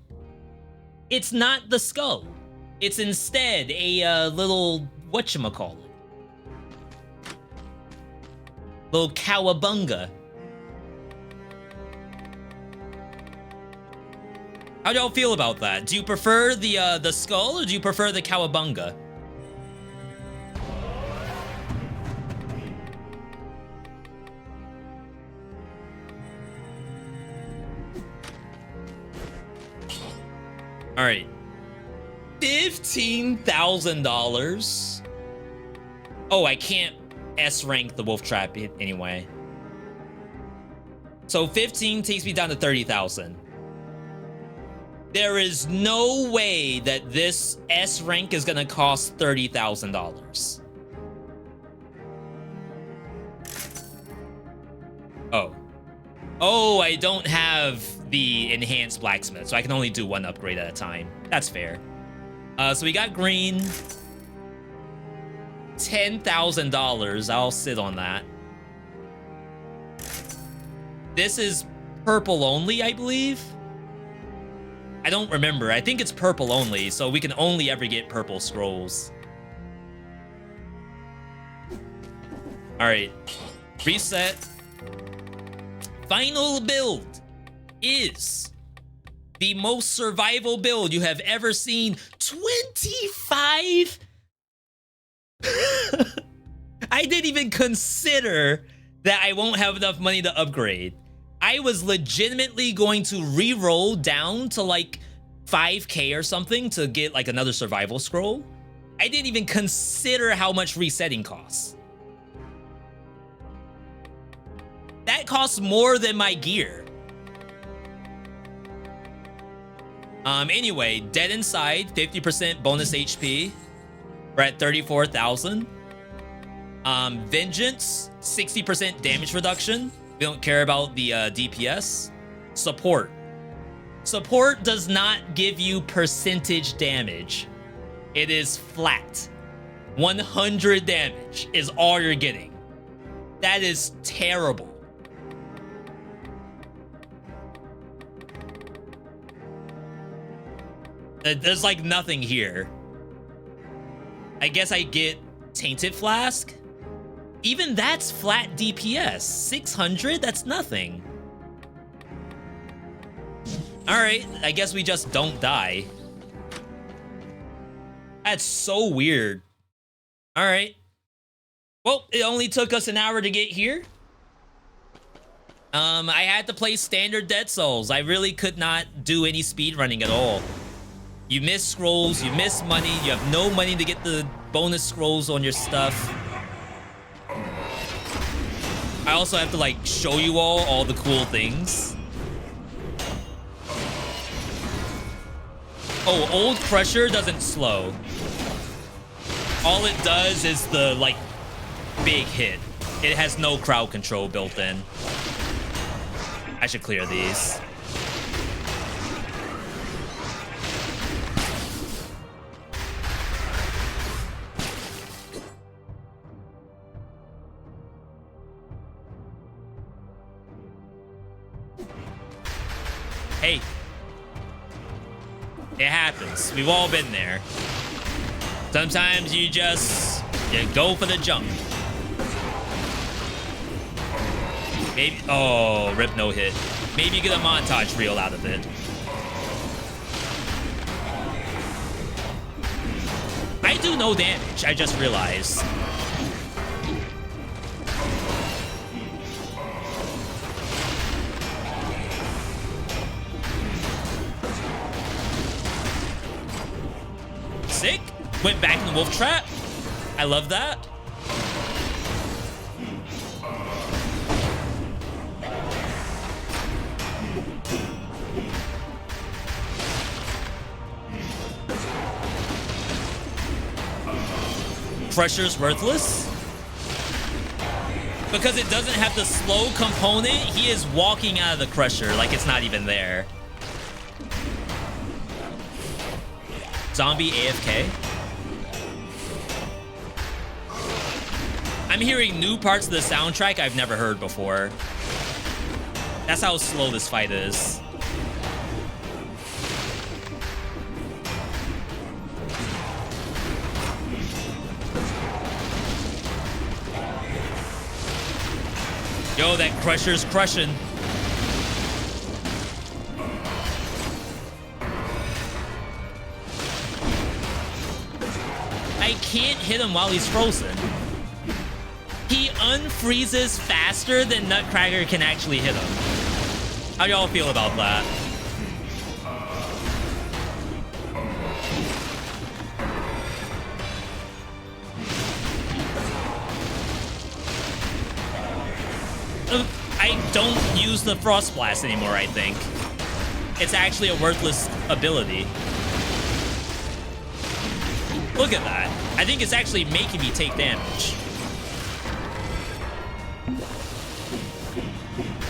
It's not the skull. It's instead a little whatchamacallit. Little cowabunga. How do y'all feel about that? Do you prefer the skull or do you prefer the cowabunga? All right, $15,000. Oh, I can't S rank the wolf trap anyway. So 15 takes me down to 30,000. There is no way that this S rank is gonna cost $30,000. Oh. Oh, I don't have the enhanced blacksmith, so I can only do 1 upgrade at a time. That's fair. So we got green. $10,000. I'll sit on that. This is purple only, I believe. I don't remember. I think it's purple only, so we can only ever get purple scrolls. All right. Reset. Final build. is the most survival build you have ever seen. 25? I didn't even consider that I won't have enough money to upgrade. I was legitimately going to re-roll down to like 5k or something to get like another survival scroll. I didn't even consider how much resetting costs. That costs more than my gear. Anyway, Dead Inside, 50% bonus HP. We're at 34,000. Vengeance, 60% damage reduction. We don't care about the DPS. Support. Support does not give you percentage damage. It is flat. 100 damage is all you're getting. That is terrible. There's like nothing here. I guess I get Tainted Flask. Even that's flat DPS. 600? That's nothing. Alright, I guess we just don't die. That's so weird. Alright. Well, it only took us an hour to get here. I had to play standard Dead Souls. I really could not do any speed running at all. You miss scrolls, you miss money, you have no money to get the bonus scrolls on your stuff. I also have to like show you all the cool things. Oh, Old Crusher doesn't slow. All it does is the like big hit. It has no crowd control built in. I should clear these. Hey, it happens. We've all been there. Sometimes you go for the jump. Maybe, oh, rip no hit. Maybe you get a montage reel out of it. I do no damage, I just realized. Sick. Went back in the wolf trap. I love that. Crusher's worthless because it doesn't have the slow component. He is walking out of the Crusher like it's not even there. Zombie AFK. I'm hearing new parts of the soundtrack I've never heard before. That's how slow this fight is. Yo, that Crusher's crushing. I can't hit him while he's frozen. He unfreezes faster than Nutcracker can actually hit him. How do y'all feel about that? I don't use the Frost Blast anymore, I think. It's actually a worthless ability. Look at that. I think it's actually making me take damage.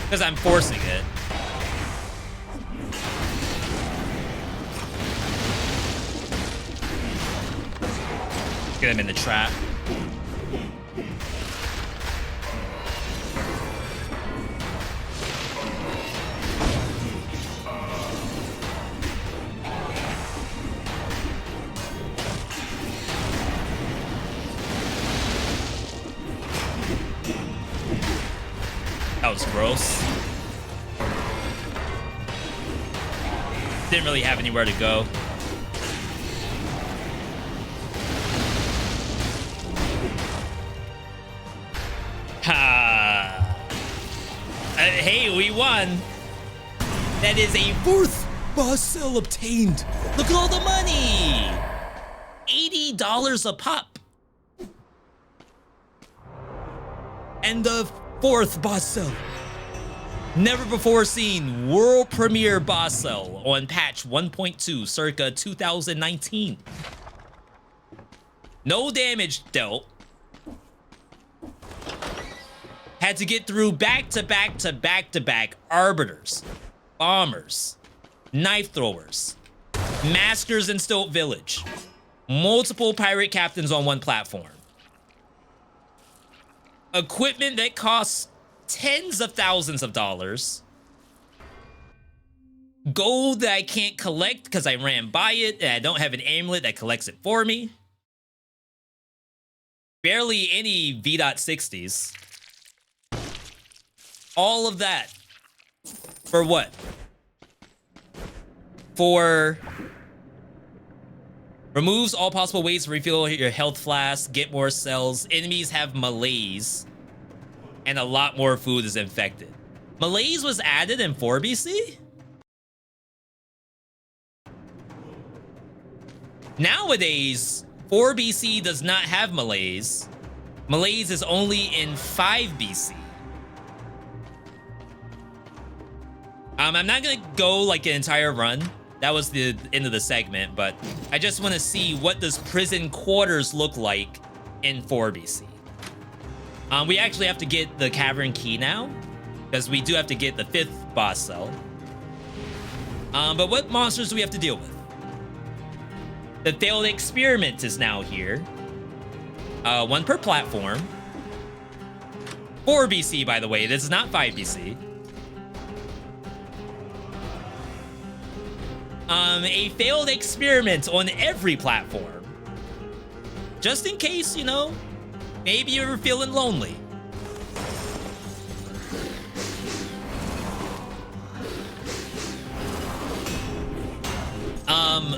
Because I'm forcing it. Get him in the trap. That was gross. Didn't really have anywhere to go. Ha! Hey, we won. That is a 4th boss cell obtained. Look at all the money. $80 a pop. And the 4th boss cell. Never before seen world premiere boss cell on patch 1.2 circa 2019. No damage dealt. Had to get through back-to-back arbiters, bombers, knife throwers, maskers in Stilt Village, multiple pirate captains on one platform, equipment that costs tens of thousands of dollars, gold that I can't collect because I ran by it and I don't have an amulet that collects it for me, barely any V.60s. All of that. For what? For removes all possible ways to refill your health flask, get more cells, enemies have malaise, and a lot more food is infected. Malaise was added in 4 BC? Nowadays, 4 BC does not have malaise. Malaise is only in 5 BC. I'm not gonna go like an entire run. That was the end of the segment, but I just want to see what does prison quarters look like in 4 BC. We actually have to get the cavern key now, because we do have to get the 5th boss cell. But what monsters do we have to deal with? The failed experiment is now here. 1 per platform. 4 BC, by the way. This is not 5 BC. A failed experiment on every platform. Just in case, you know, maybe you're feeling lonely.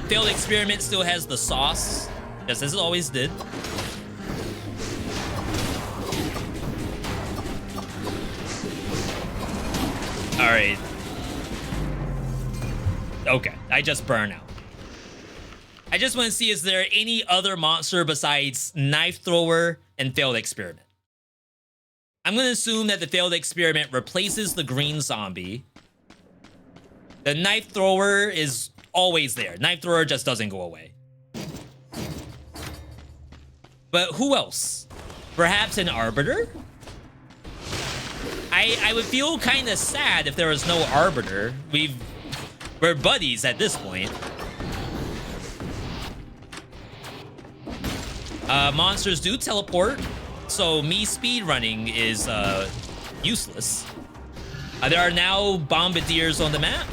Failed experiment still has the sauce, just as it always did. All right. Okay, I just burn out. I just want to see, is there any other monster besides Knife Thrower and Failed Experiment? I'm going to assume that the Failed Experiment replaces the green zombie. The Knife Thrower is always there. Knife Thrower just doesn't go away. But who else? Perhaps an Arbiter? I would feel kind of sad if there was no Arbiter. We're buddies at this point. Monsters do teleport, so me speedrunning is useless. There are now bombardiers on the map.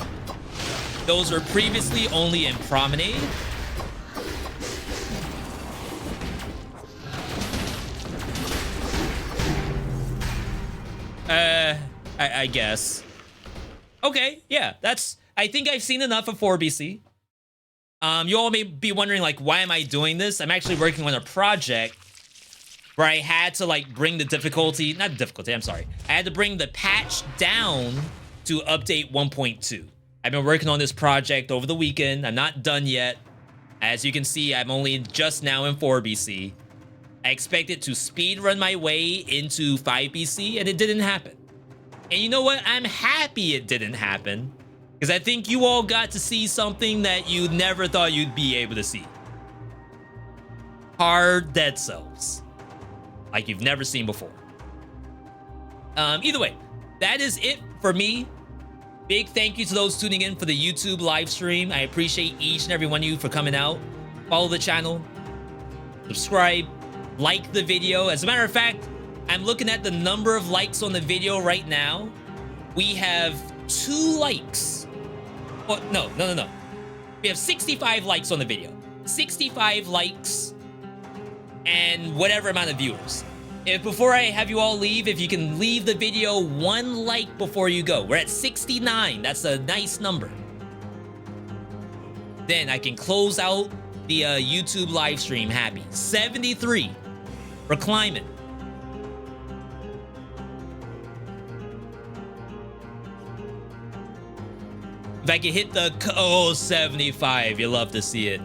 Those were previously only in Promenade. I guess. Okay, yeah, that's... I think I've seen enough of 4 BC. You all may be wondering, like, why am I doing this? I'm actually working on a project where I had to, like, bring the difficulty... Not difficulty, I'm sorry. I had to bring the patch down to update 1.2. I've been working on this project over the weekend. I'm not done yet. As you can see, I'm only just now in 4 BC. I expected to speedrun my way into 5 BC, and it didn't happen. And you know what? I'm happy it didn't happen, because I think you all got to see something that you never thought you'd be able to see. Hard dead cells. Like you've never seen before. Either way, that is it for me. Big thank you to those tuning in for the YouTube live stream. I appreciate each and every one of you for coming out. Follow the channel. Subscribe. Like the video. As a matter of fact, I'm looking at the number of likes on the video right now. We have 2 likes. Oh, no. We have 65 likes on the video. 65 likes and whatever amount of viewers. If before I have you all leave, if you can leave the video 1 like before you go. We're at 69. That's a nice number. then I can close out the YouTube live stream happy. 73. We're climbing. If I can hit the 75, you love to see it.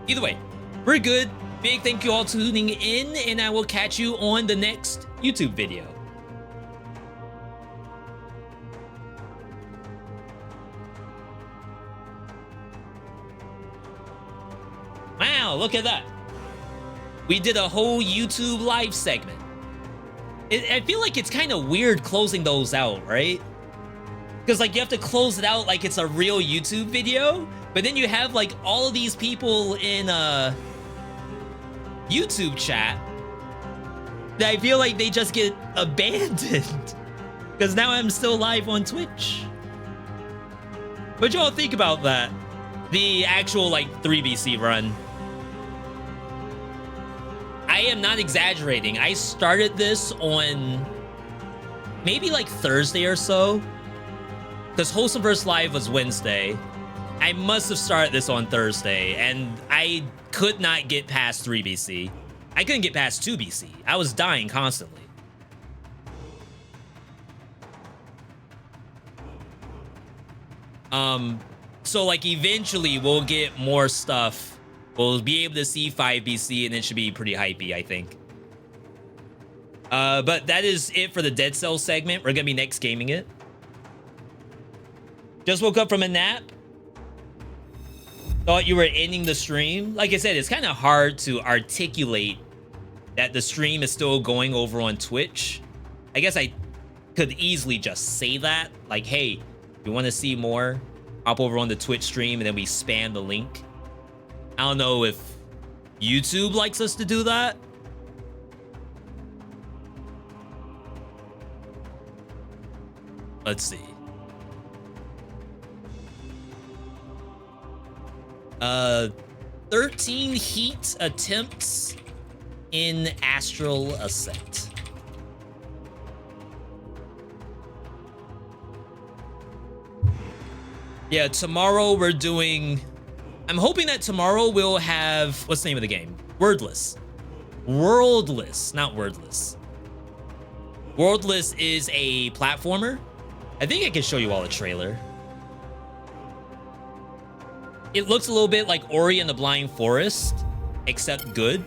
Either way, we're good. Big thank you all tuning in, and I will catch you on the next YouTube video. Wow, look at that. We did a whole YouTube live segment. I feel like it's kind of weird closing those out, right? Because like you have to close it out like it's a real YouTube video, but then you have like all of these people in YouTube chat that I feel like they just get abandoned because now I'm still live on Twitch. What y'all think about that? The actual like 3BC run. I am not exaggerating. I started this on maybe like Thursday or so, because Wholesome vs. Live was Wednesday. I must have started this on Thursday, and I could not get past 3BC. I couldn't get past 2BC. I was dying constantly. So like eventually we'll get more stuff. We'll be able to see 5BC, and it should be pretty hypey, I think. But that is it for the Dead Cells segment. We're gonna be next gaming it. Just woke up from a nap. Thought you were ending the stream. Like I said, it's kind of hard to articulate that the stream is still going over on Twitch. I guess I could easily just say that. Like, hey, you want to see more? Hop over on the Twitch stream, and then we spam the link. I don't know if YouTube likes us to do that. Let's see. 13 heat attempts in Astral Ascent. Yeah, tomorrow we're doing... I'm hoping that tomorrow we'll have... What's the name of the game? Wordless. Worldless, not wordless. Worldless is a platformer. I think I can show you all a trailer. It looks a little bit like Ori and the Blind Forest, except good.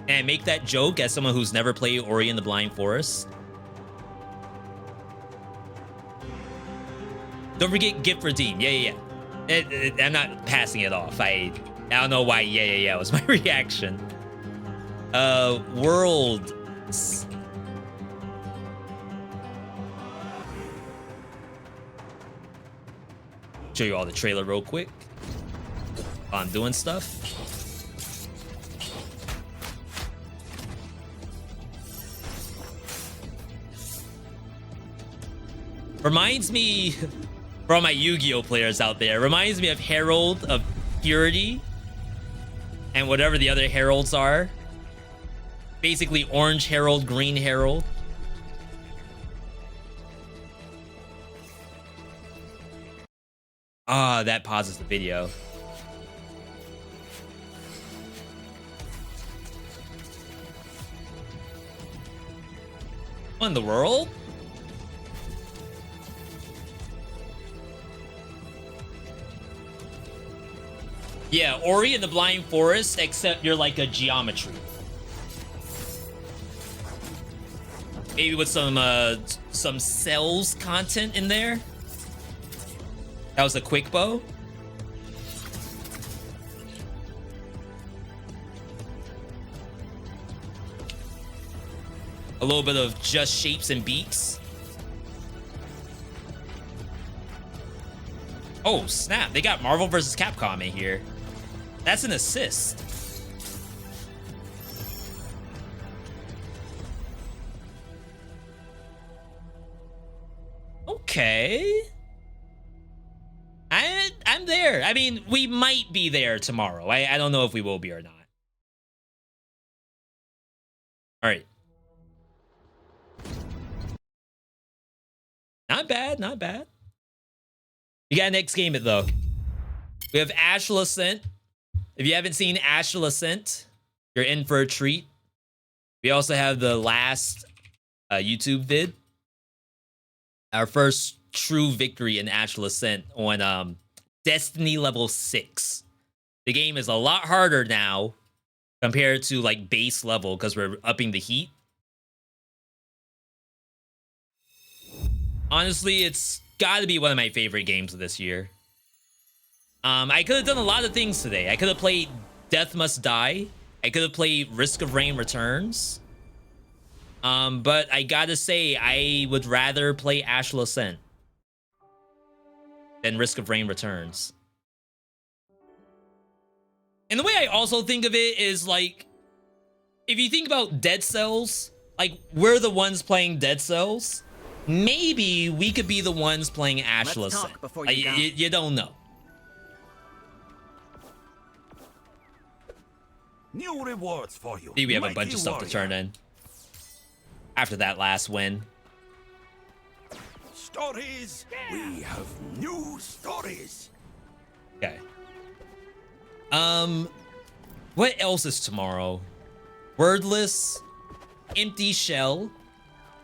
And I make that joke as someone who's never played Ori and the Blind Forest. Don't forget gift redeem. Yeah. I'm not passing it off. I don't know why yeah was my reaction. World. Show you all the trailer real quick while I'm doing stuff. Reminds me, for all my Yu-Gi-Oh players out there, reminds me of Herald of Purity and whatever the other heralds are. Basically orange herald, green herald. Ah, that pauses the video. What in the world? Yeah, Ori and the Blind Forest, except you're like a geometry. Maybe with some cells content in there. That was a quick bow. A little bit of just shapes and beats. Oh, snap. They got Marvel vs. Capcom in here. That's an assist. Okay. I'm there. I mean, we might be there tomorrow. I don't know if we will be or not. All right. Not bad, not bad. You gotta next game it though. We have Astral Ascent. If you haven't seen Astral Ascent, you're in for a treat. We also have the last YouTube vid. Our first true victory in Astral Ascent on Destiny level 6. The game is a lot harder now compared to like base level because we're upping the heat. Honestly, it's got to be one of my favorite games of this year. I could have done a lot of things today. I could have played Death Must Die. I could have played Risk of Rain Returns. But I gotta say, I would rather play Astral Ascent than Risk of Rain Returns. And the way I also think of it is like, if you think about Dead Cells, like we're the ones playing Dead Cells, maybe we could be the ones playing Astral Ascent. You don't know. New rewards for you. See, we have a bunch of stuff to turn in after that last win. Stories. We have new stories. Okay. What else is tomorrow? Wordless, Empty Shell.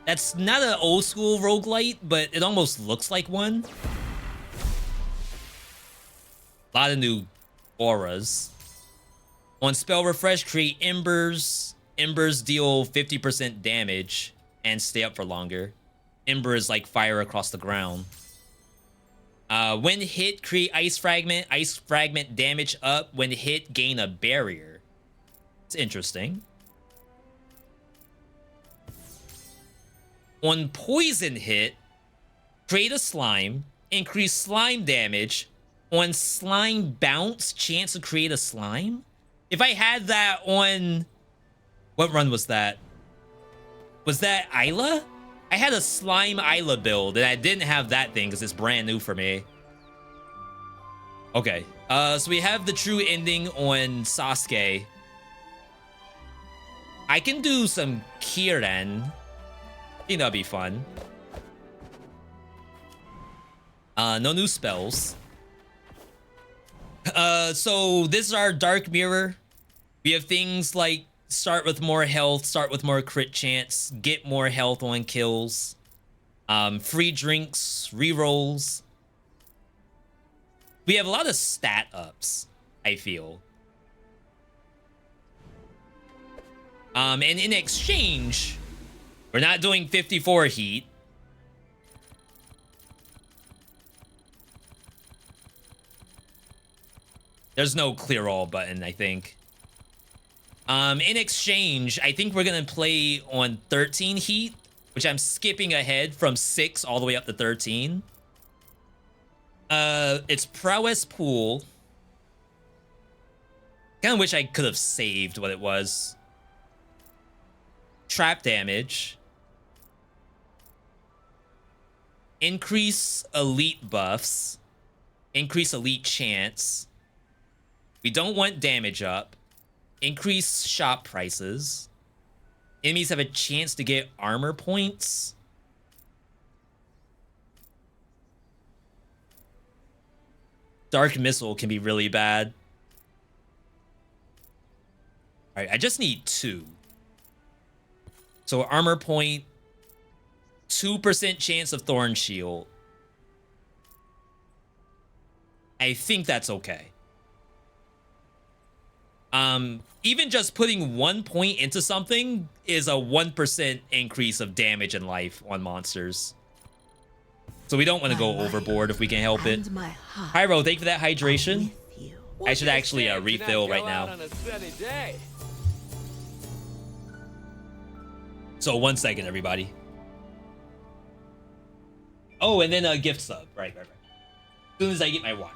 That's not an old school roguelite, but it almost looks like one. A lot of new auras. On spell refresh, create embers. Embers deal 50% damage and stay up for longer. Ember is like fire across the ground. When hit, create ice fragment. Ice fragment damage up. When hit, gain a barrier. It's interesting. On poison hit, create a slime. Increase slime damage. On slime bounce, chance to create a slime. If I had that on... What run was that? Was that Isla? I had a slime Isla build, and I didn't have that thing because it's brand new for me. Okay. So we have the true ending on Sasuke. I can do some Kiran. I think that'll be fun. No new spells. So this is our Dark Mirror. We have things like start with more health, start with more crit chance, get more health on kills, free drinks, rerolls. We have a lot of stat ups, I feel. And in exchange, we're not doing 54 heat. There's no clear all button, I think. In exchange, I think we're gonna play on 13 heat, which I'm skipping ahead from 6 all the way up to 13. It's prowess pool. Kinda wish I could have saved what it was. Trap damage. Increase elite buffs. Increase elite chance. We don't want damage up. Increase shop prices. Enemies have a chance to get armor points. Dark Missile can be really bad. Alright, I just need 2. So armor point, 2% chance of Thorn Shield. I think that's okay. Even just putting 1 point into something is a 1% increase of damage and life on monsters. So we don't want to go overboard if we can help it. Pyro, thank you for that hydration. I should actually refill right now. So 1 second, everybody. Oh, and then a gift sub. Right. As soon as I get my water.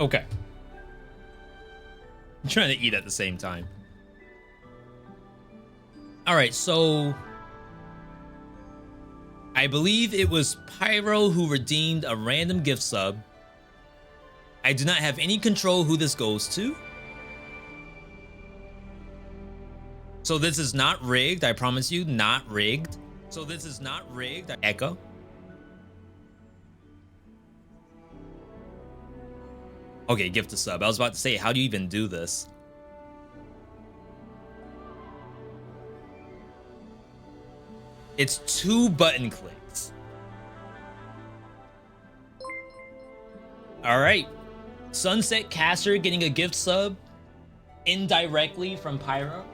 Okay. I'm trying to eat at the same time. All right, so I believe it was Pyro who redeemed a random gift sub. I do not have any control who this goes to. So this is not rigged, I promise you, not rigged. So this is not rigged. Echo. Okay, gift a sub. I was about to say, how do you even do this? It's 2 button clicks. All right. Sunset Caster getting a gift sub indirectly from Pyro.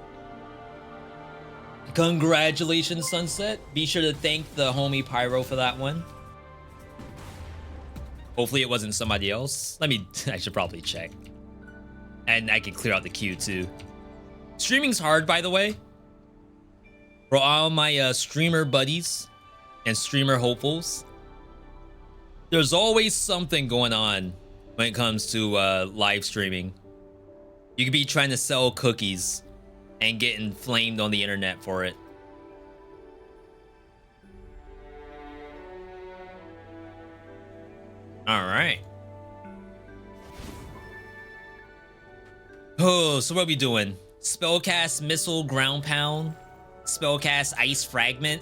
Congratulations, Sunset. Be sure to thank the homie Pyro for that one. Hopefully it wasn't somebody else. I should probably check. And I can clear out the queue too. Streaming's hard, by the way. For all my streamer buddies and streamer hopefuls, there's always something going on when it comes to live streaming. You could be trying to sell cookies and getting flamed on the internet for it. All right. Oh, so what are we doing? Spellcast Missile Ground Pound. Spellcast Ice Fragment.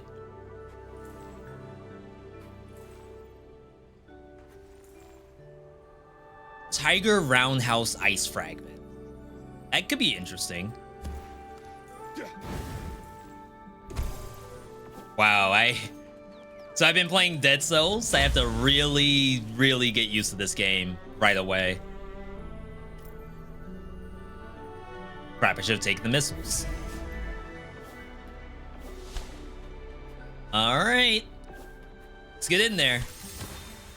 Tiger Roundhouse Ice Fragment. That could be interesting. Wow, so I've been playing Dead Cells. I have to really, really get used to this game right away. Crap, I should have taken the missiles. All right, let's get in there.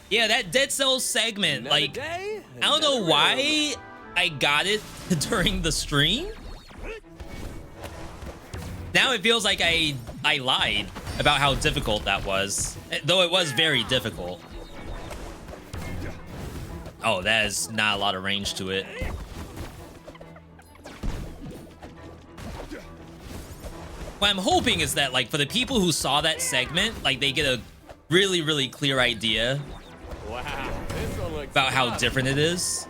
Yeah, that Dead Cells segment, like, I don't know why I got it during the stream. Now it feels like I lied about how difficult that was, though it was very difficult. Oh, that is not a lot of range to it. What I'm hoping is that, like, for the people who saw that segment, like, they get a really, really clear idea about how different it is.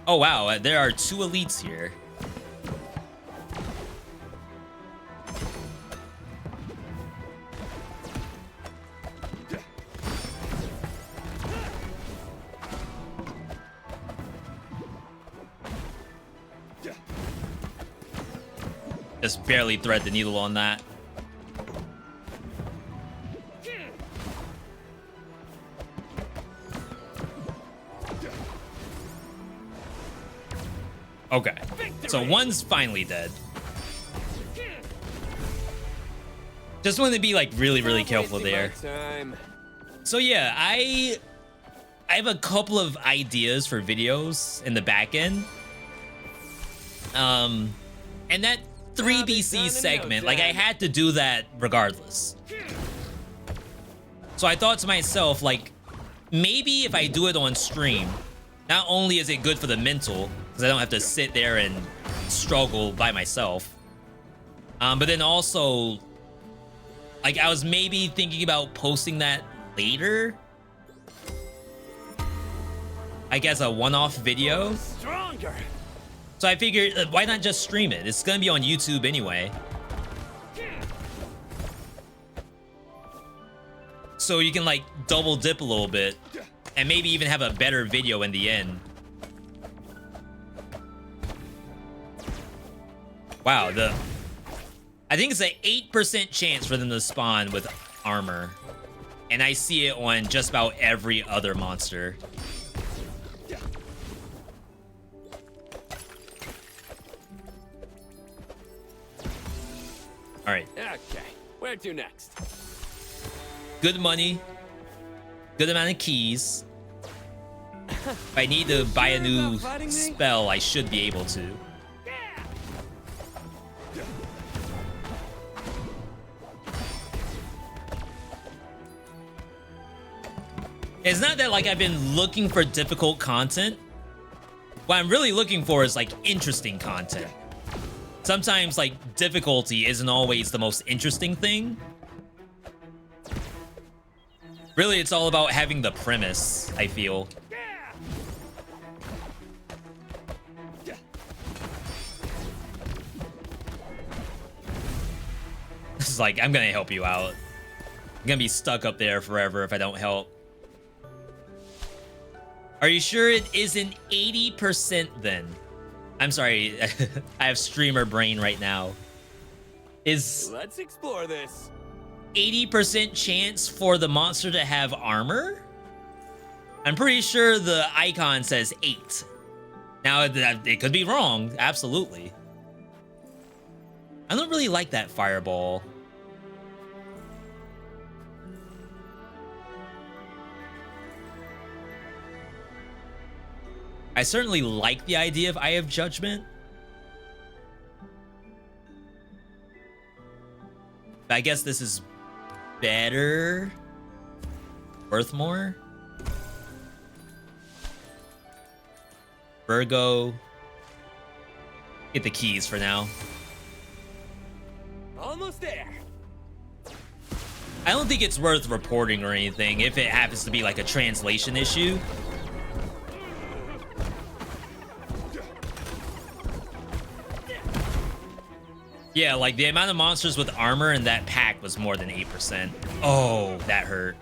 Oh, wow, there are 2 elites here. Just barely thread the needle on that. Okay, so one's finally dead. Just wanted to be like really, really careful there. So yeah, I have a couple of ideas for videos in the back end. And that 3BC segment, like, I had to do that regardless. So I thought to myself, like, maybe if I do it on stream, not only is it good for the mental, because I don't have to sit there and struggle by myself, but then also, like, I was maybe thinking about posting that later, I guess a one-off video. Stronger. So I figured, why not just stream it? It's gonna be on YouTube anyway. So you can, like, double dip a little bit and maybe even have a better video in the end. Wow, I think it's an 8% chance for them to spawn with armor. And I see it on just about every other monster. All right. Okay, where to next? Good money. Good amount of keys. If I need to buy a new spell, I should be able to. It's not that like I've been looking for difficult content. What I'm really looking for is like interesting content. Sometimes like difficulty isn't always the most interesting thing. Really, it's all about having the premise, I feel. This is like, I'm gonna help you out. I'm gonna be stuck up there forever if I don't help. Are you sure it isn't 80% then? I'm sorry, I have streamer brain right now. Let's explore this. 80% chance for the monster to have armor? I'm pretty sure the icon says 8. Now, it could be wrong, absolutely. I don't really like that fireball. I certainly like the idea of Eye of Judgment. But I guess this is better. Worth more. Virgo. Get the keys for now. Almost there. I don't think it's worth reporting or anything if it happens to be like a translation issue. Yeah, like the amount of monsters with armor in that pack was more than 8%. Oh, that hurt.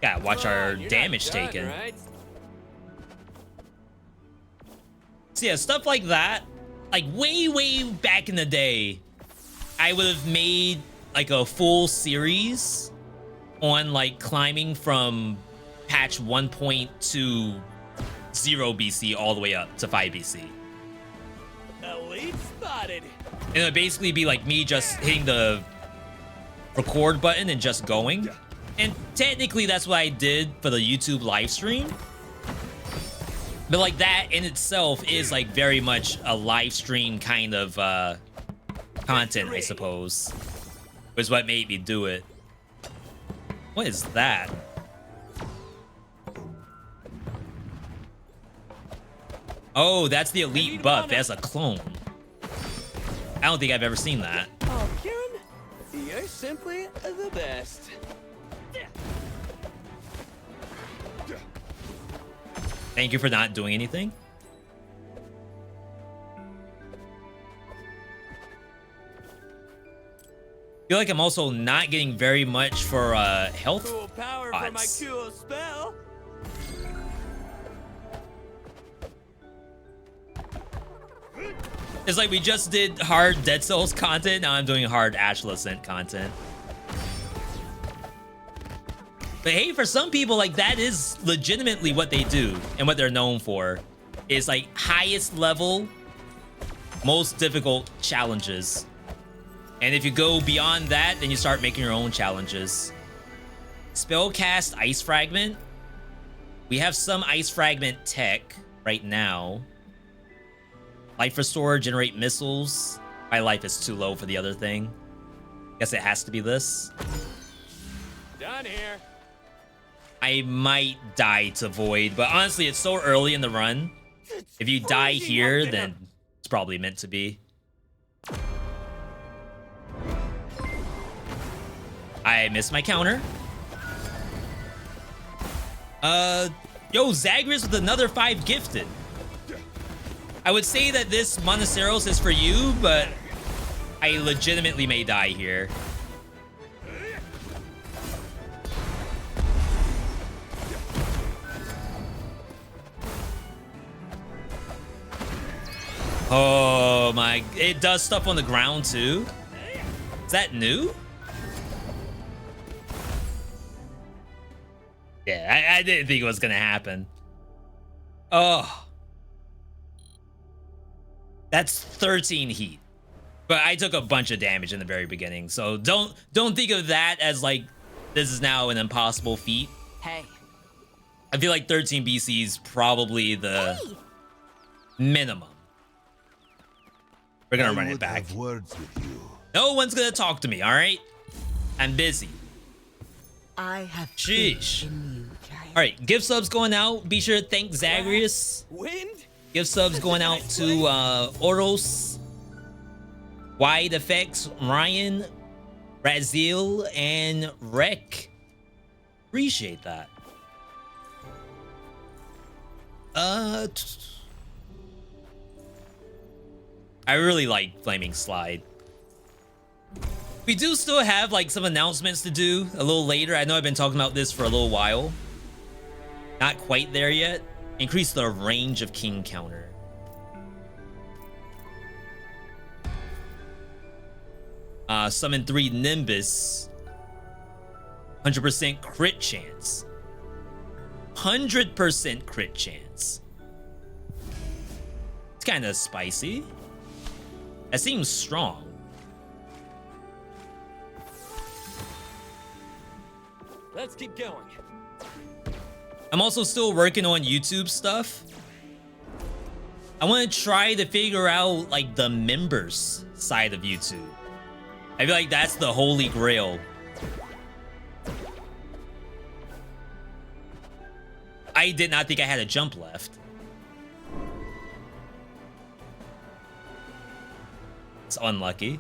Gotta watch our damage taken. Right? So yeah, stuff like that, like way back in the day, I would have made like a full series on like climbing from patch 1.20 BC all the way up to 5 BC. Elite spotted. And it would basically be like me just hitting the record button and just going. And technically that's what I did for the YouTube live stream. But like that in itself is like very much a live stream kind of content, I suppose. Was what made me do it. What is that? Oh, that's the elite buff as a clone. I don't think I've ever seen that. Oh, Kieran, you're simply the best. Thank you for not doing anything. Feel like I'm also not getting very much for health Cool power pots. from my cool spell. It's like we just did hard Dead Cells content, now I'm doing hard Astral Ascent content. But hey, for some people, like that is legitimately what they do and what they're known for. Is like highest level, most difficult challenges. And if you go beyond that, then you start making your own challenges. Spellcast Ice Fragment. We have some Ice Fragment tech right now. Life Restore, generate missiles. My life is too low for the other thing. Guess it has to be this. Done here. I might die to Void, but honestly, it's so early in the run. If you die here, then it's probably meant to be. I missed my counter. Yo, Zagreus with another 5 gifted. I would say that this Monasteros is for you, but I legitimately may die here. Oh my, it does stuff on the ground too? Is that new? Yeah, I didn't think it was gonna happen. Oh. That's 13 heat. But I took a bunch of damage in the very beginning, so don't think of that as like this is now an impossible feat. Hey. I feel like 13 BC is probably the Minimum. We're gonna I run it would back. have words with you. No one's gonna talk to me, all right? I'm busy. I have Sheesh. faith in you, giant. All right, gift subs going out. Be sure to thank Zagreus. Wind? Gift subs going out to Oros, Wide Effects, Ryan, Razil, and Rek. Appreciate that. I really like Flaming Slide. We do still have like some announcements to do a little later. I know I've been talking about this for a little while. Not quite there yet. Increase the range of king counter. Summon 3 Nimbus. 100% crit chance. 100% crit chance. It's kind of spicy. That seems strong. Let's keep going. I'm also still working on YouTube stuff. I want to try to figure out like the members side of YouTube. I feel like that's the holy grail. I did not think I had a jump left. It's unlucky.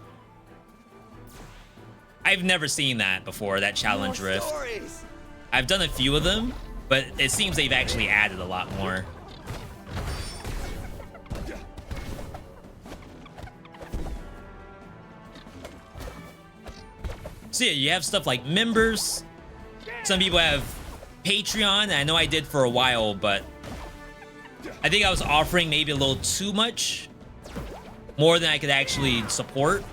I've never seen that before, that challenge More rift. stories. I've done a few of them, but it seems they've actually added a lot more. So yeah, you have stuff like members. Some people have Patreon. I know I did for a while, but I think I was offering maybe a little too much. More than I could actually support.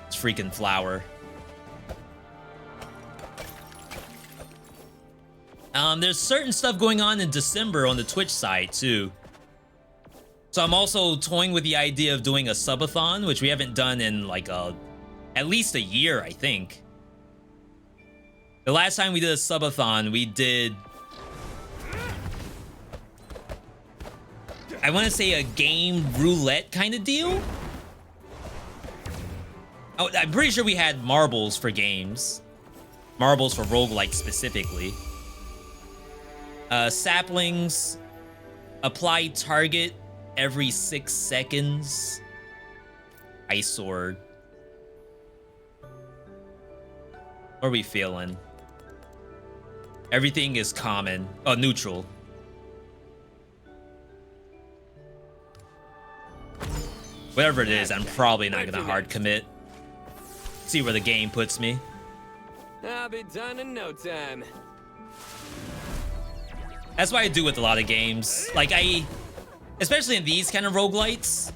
It's freaking flower. There's certain stuff going on in December on the Twitch side too. So I'm also toying with the idea of doing a subathon, which we haven't done in like at least a year, I think. The last time we did a subathon, we did, I want to say, a game roulette kind of deal. Oh, I'm pretty sure we had marbles for games. Marbles for roguelike specifically. Saplings. Apply target every 6 seconds. Ice sword. What are we feeling? Everything is common. Oh, neutral. Whatever it is, I'm probably not gonna hard commit. See where the game puts me. I'll be done in no time. That's what I do with a lot of games. Like especially in these kind of roguelites,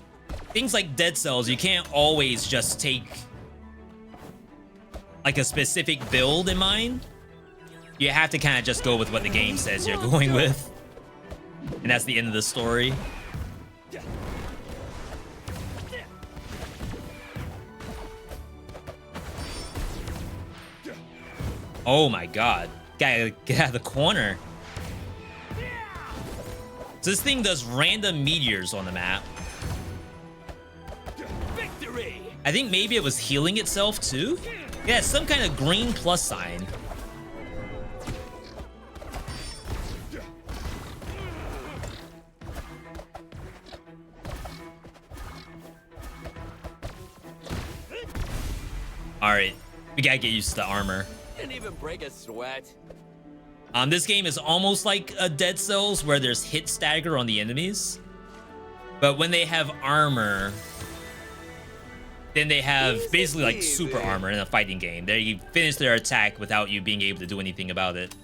things like Dead Cells, you can't always just take like a specific build in mind. You have to kind of just go with what the game says you're going with. And that's the end of the story. Oh my god. Gotta get out of the corner. So this thing does random meteors on the map. Victory! I think maybe it was healing itself too? Yeah, some kind of green plus sign. Alright, we gotta get used to the armor. Didn't even break a sweat. This game is almost like a Dead Cells where there's hit stagger on the enemies. But when they have armor, then they have basically like super armor in a fighting game. They finish their attack without you being able to do anything about it.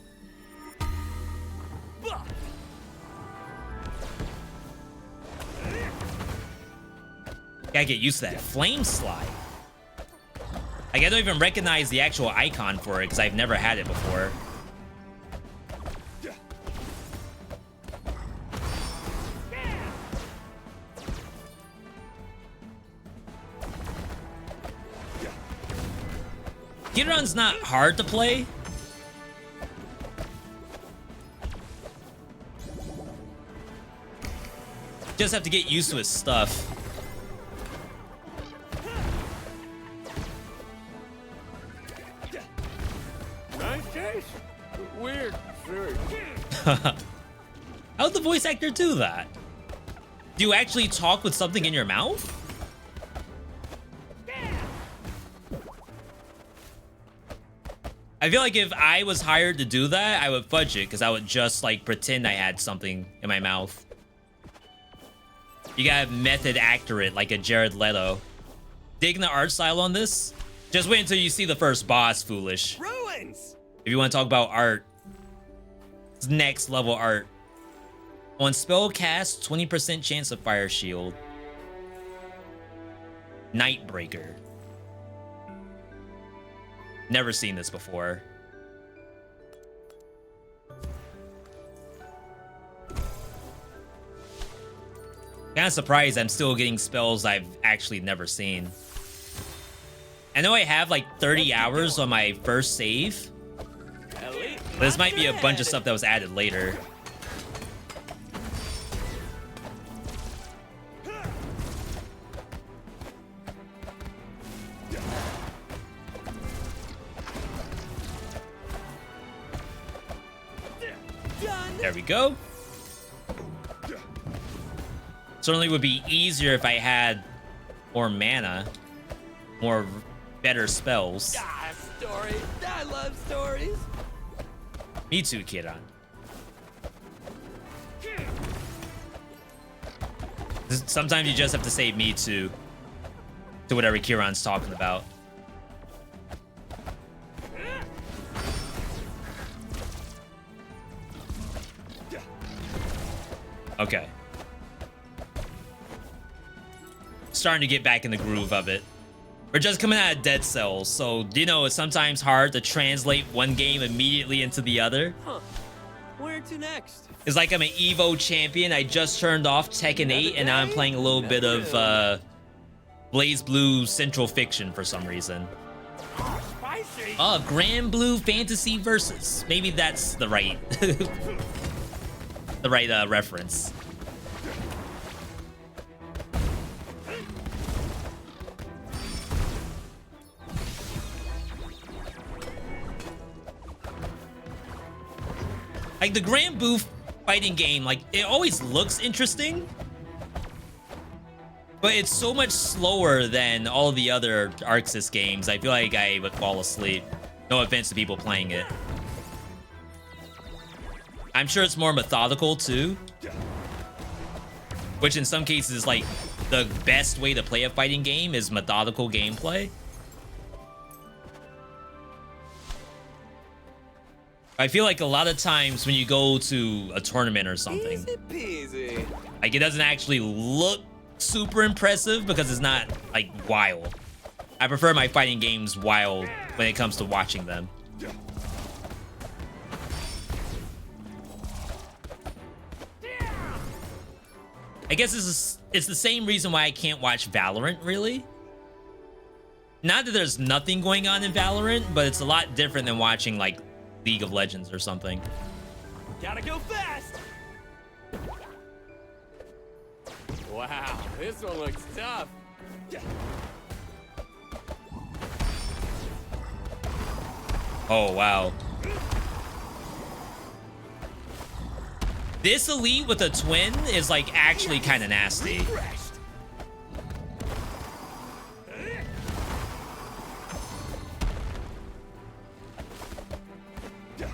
Gotta get used to that flame slide. Like, I don't even recognize the actual icon for it because I've never had it before. Kieran's not hard to play. Just have to get used to his stuff. Nice case. Weird. Sure. How'd the voice actor do that? Do you actually talk with something in your mouth? I feel like if I was hired to do that, I would fudge it, because I would just like pretend I had something in my mouth. You gotta method accurate like a Jared Leto. Digging the art style on this? Just wait until you see the first boss, Foolish. Ruins. If you want to talk about art, it's next level art. On spell cast, 20% chance of fire shield. Nightbreaker. Never seen this before. Kind of surprised I'm still getting spells I've actually never seen. I know I have like 30 hours on my first save. But this might be a bunch of stuff that was added later. There we go. Certainly would be easier if I had more mana, more better spells. Ah, stories. I love stories. Me too, Kiran. Sometimes you just have to say me too to whatever Kiran's talking about. Okay. Starting to get back in the groove of it. We're just coming out of Dead Cells, so you know it's sometimes hard to translate one game immediately into the other. Huh. Where to next? It's like I'm an Evo champion. I just turned off Tekken 8 and now I'm playing a little bit of Blaze Blue Central Fiction for some reason. Spicy. Grand Blue Fantasy Versus. Maybe that's the right the right reference. Like the Grand Blue fighting game, like it always looks interesting, but it's so much slower than all the other Arxis games. I feel like I would fall asleep. No offense to people playing it. I'm sure it's more methodical too, which in some cases is like the best way to play a fighting game is methodical gameplay. I feel like a lot of times when you go to a tournament or something, Easy peasy. like it doesn't actually look super impressive because it's not like wild. I prefer my fighting games wild when it comes to watching them. I guess it's the same reason why I can't watch Valorant, really. Not that there's nothing going on in Valorant, but it's a lot different than watching like League of Legends or something. Gotta go fast. Wow, this one looks tough. Oh, wow. This elite with a twin is like actually kind of nasty. Refreshed.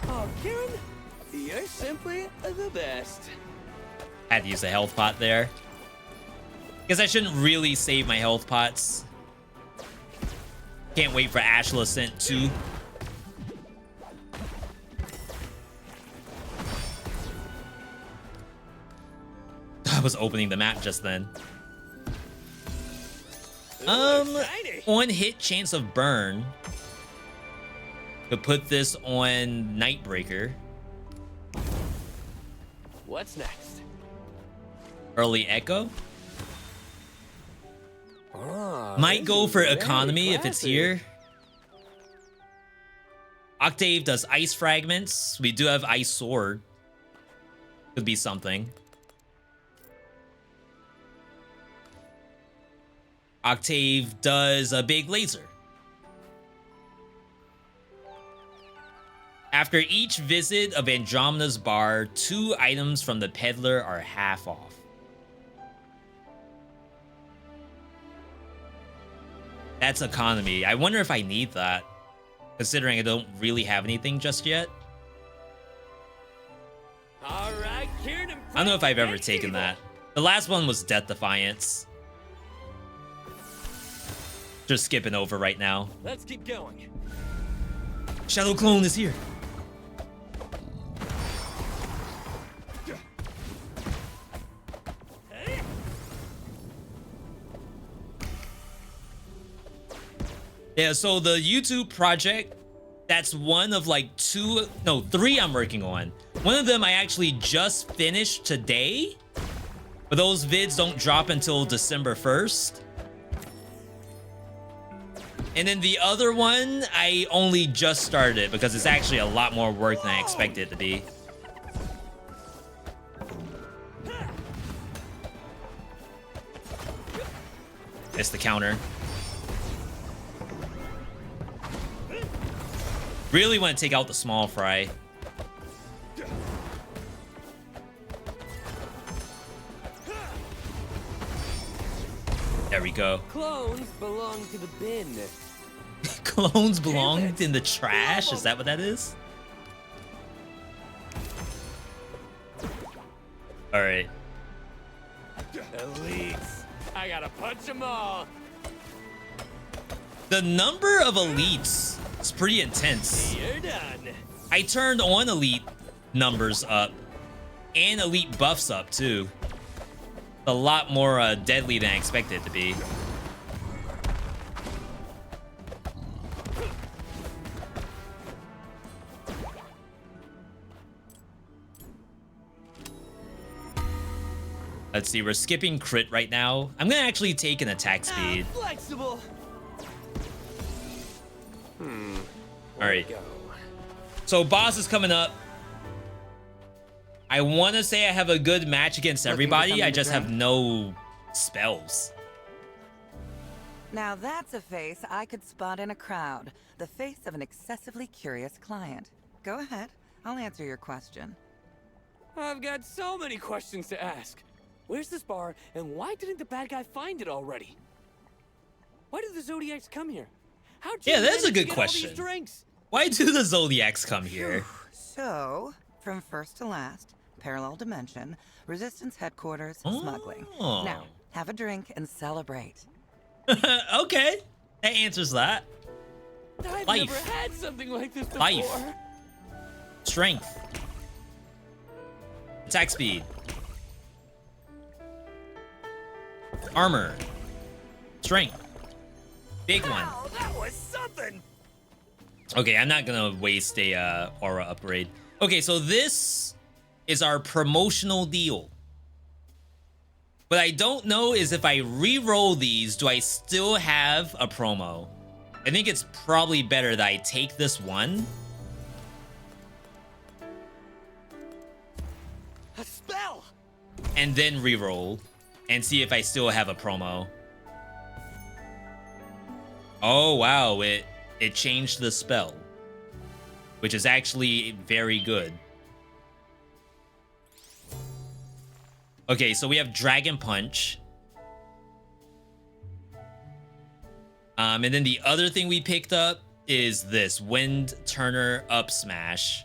Oh, Kieran, you're simply the best. Had to use a health pot there. Guess I shouldn't really save my health pots. Can't wait for Astral Ascent 2. I was opening the map just then. Shiny. On hit chance of burn. Could put this on Nightbreaker. What's next? Early Echo. Oh, Might this go is for very economy if it's classy. here. Octave does ice fragments. We do have ice sword. Could be something. Octave does a big laser. After each visit of Andromeda's bar, 2 items from the peddler are half off. That's economy. I wonder if I need that, considering I don't really have anything just yet. All right, Kieran. I don't know if I've ever taken that. The last one was Death Defiance. Just skipping over right now. Let's keep going. Shadow Clone is here. Yeah, so the YouTube project, that's one of like 3 I'm working on. One of them I actually just finished today, but those vids don't drop until December 1st. And then the other one, I only just started it because it's actually a lot more work than I expected it to be. It's the counter. Really want to take out the small fry. There we go. Clones belong to the bin. Clones belonged in the trash? Is that what that is? Alright. Elites. I gotta punch them all. The number of elites is pretty intense. You're done. I turned on elite numbers up and elite buffs up too. A lot more deadly than I expected it to be. Let's see, we're skipping crit right now. I'm gonna actually take an attack speed. Flexible. All right. So boss is coming up. I want to say I have a good match against everybody. I just have no spells. Now that's a face I could spot in a crowd. The face of an excessively curious client. Go ahead. I'll answer your question. I've got so many questions to ask. Where's this bar, and why didn't the bad guy find it already? Why did the Zodiacs come here? How'd you Yeah, that's a manage to good get question. all these drinks? Why do the Zodiacs come here? So, from first to last, parallel dimension, resistance headquarters, smuggling. Oh. Now, have a drink and celebrate. Okay, that answers that. I've Life. never had something like this before. Life. Strength. Attack speed. Armor. Strength. Big one. Wow, that was something. Okay, I'm not gonna waste a aura upgrade. Okay, so this is our promotional deal. What I don't know is if I re-roll these, do I still have a promo? I think it's probably better that I take this one. A spell. And then re-roll and see if I still have a promo. Oh wow, it changed the spell, which is actually very good. Okay, so we have Dragon Punch. And then the other thing we picked up is this Wind Turner Up Smash.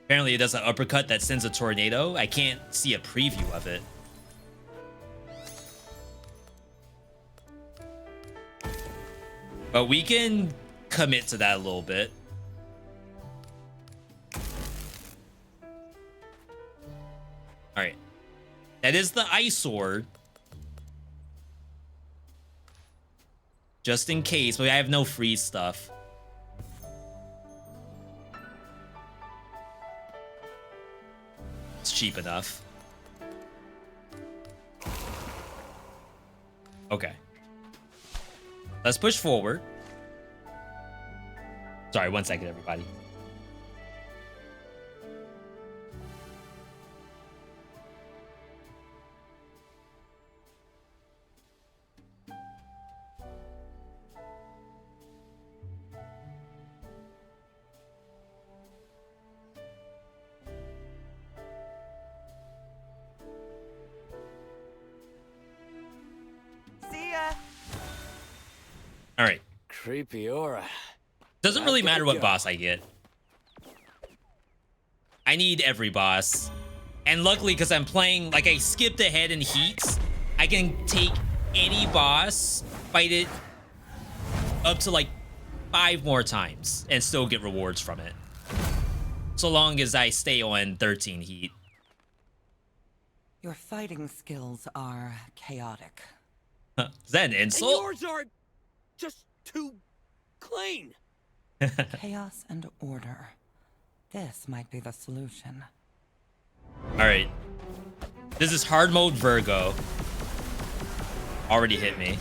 Apparently it does an uppercut that sends a tornado. I can't see a preview of it. But we can commit to that a little bit. All right. That is the Ice Sword. Just in case, but I have no free stuff. It's cheap enough. Okay. Let's push forward. Sorry, 1 second, everybody. See ya. All right. Creepy aura. Doesn't really Gotta matter what go. boss I get. I need every boss. And luckily, because I'm playing, like I skipped ahead in heats, I can take any boss, fight it up to like 5 more times and still get rewards from it. So long as I stay on 13 heat. Your fighting skills are chaotic. Is that an And insult? yours are just too clean. Chaos and order. This might be the solution. All right. This is hard mode Virgo. Already hit me.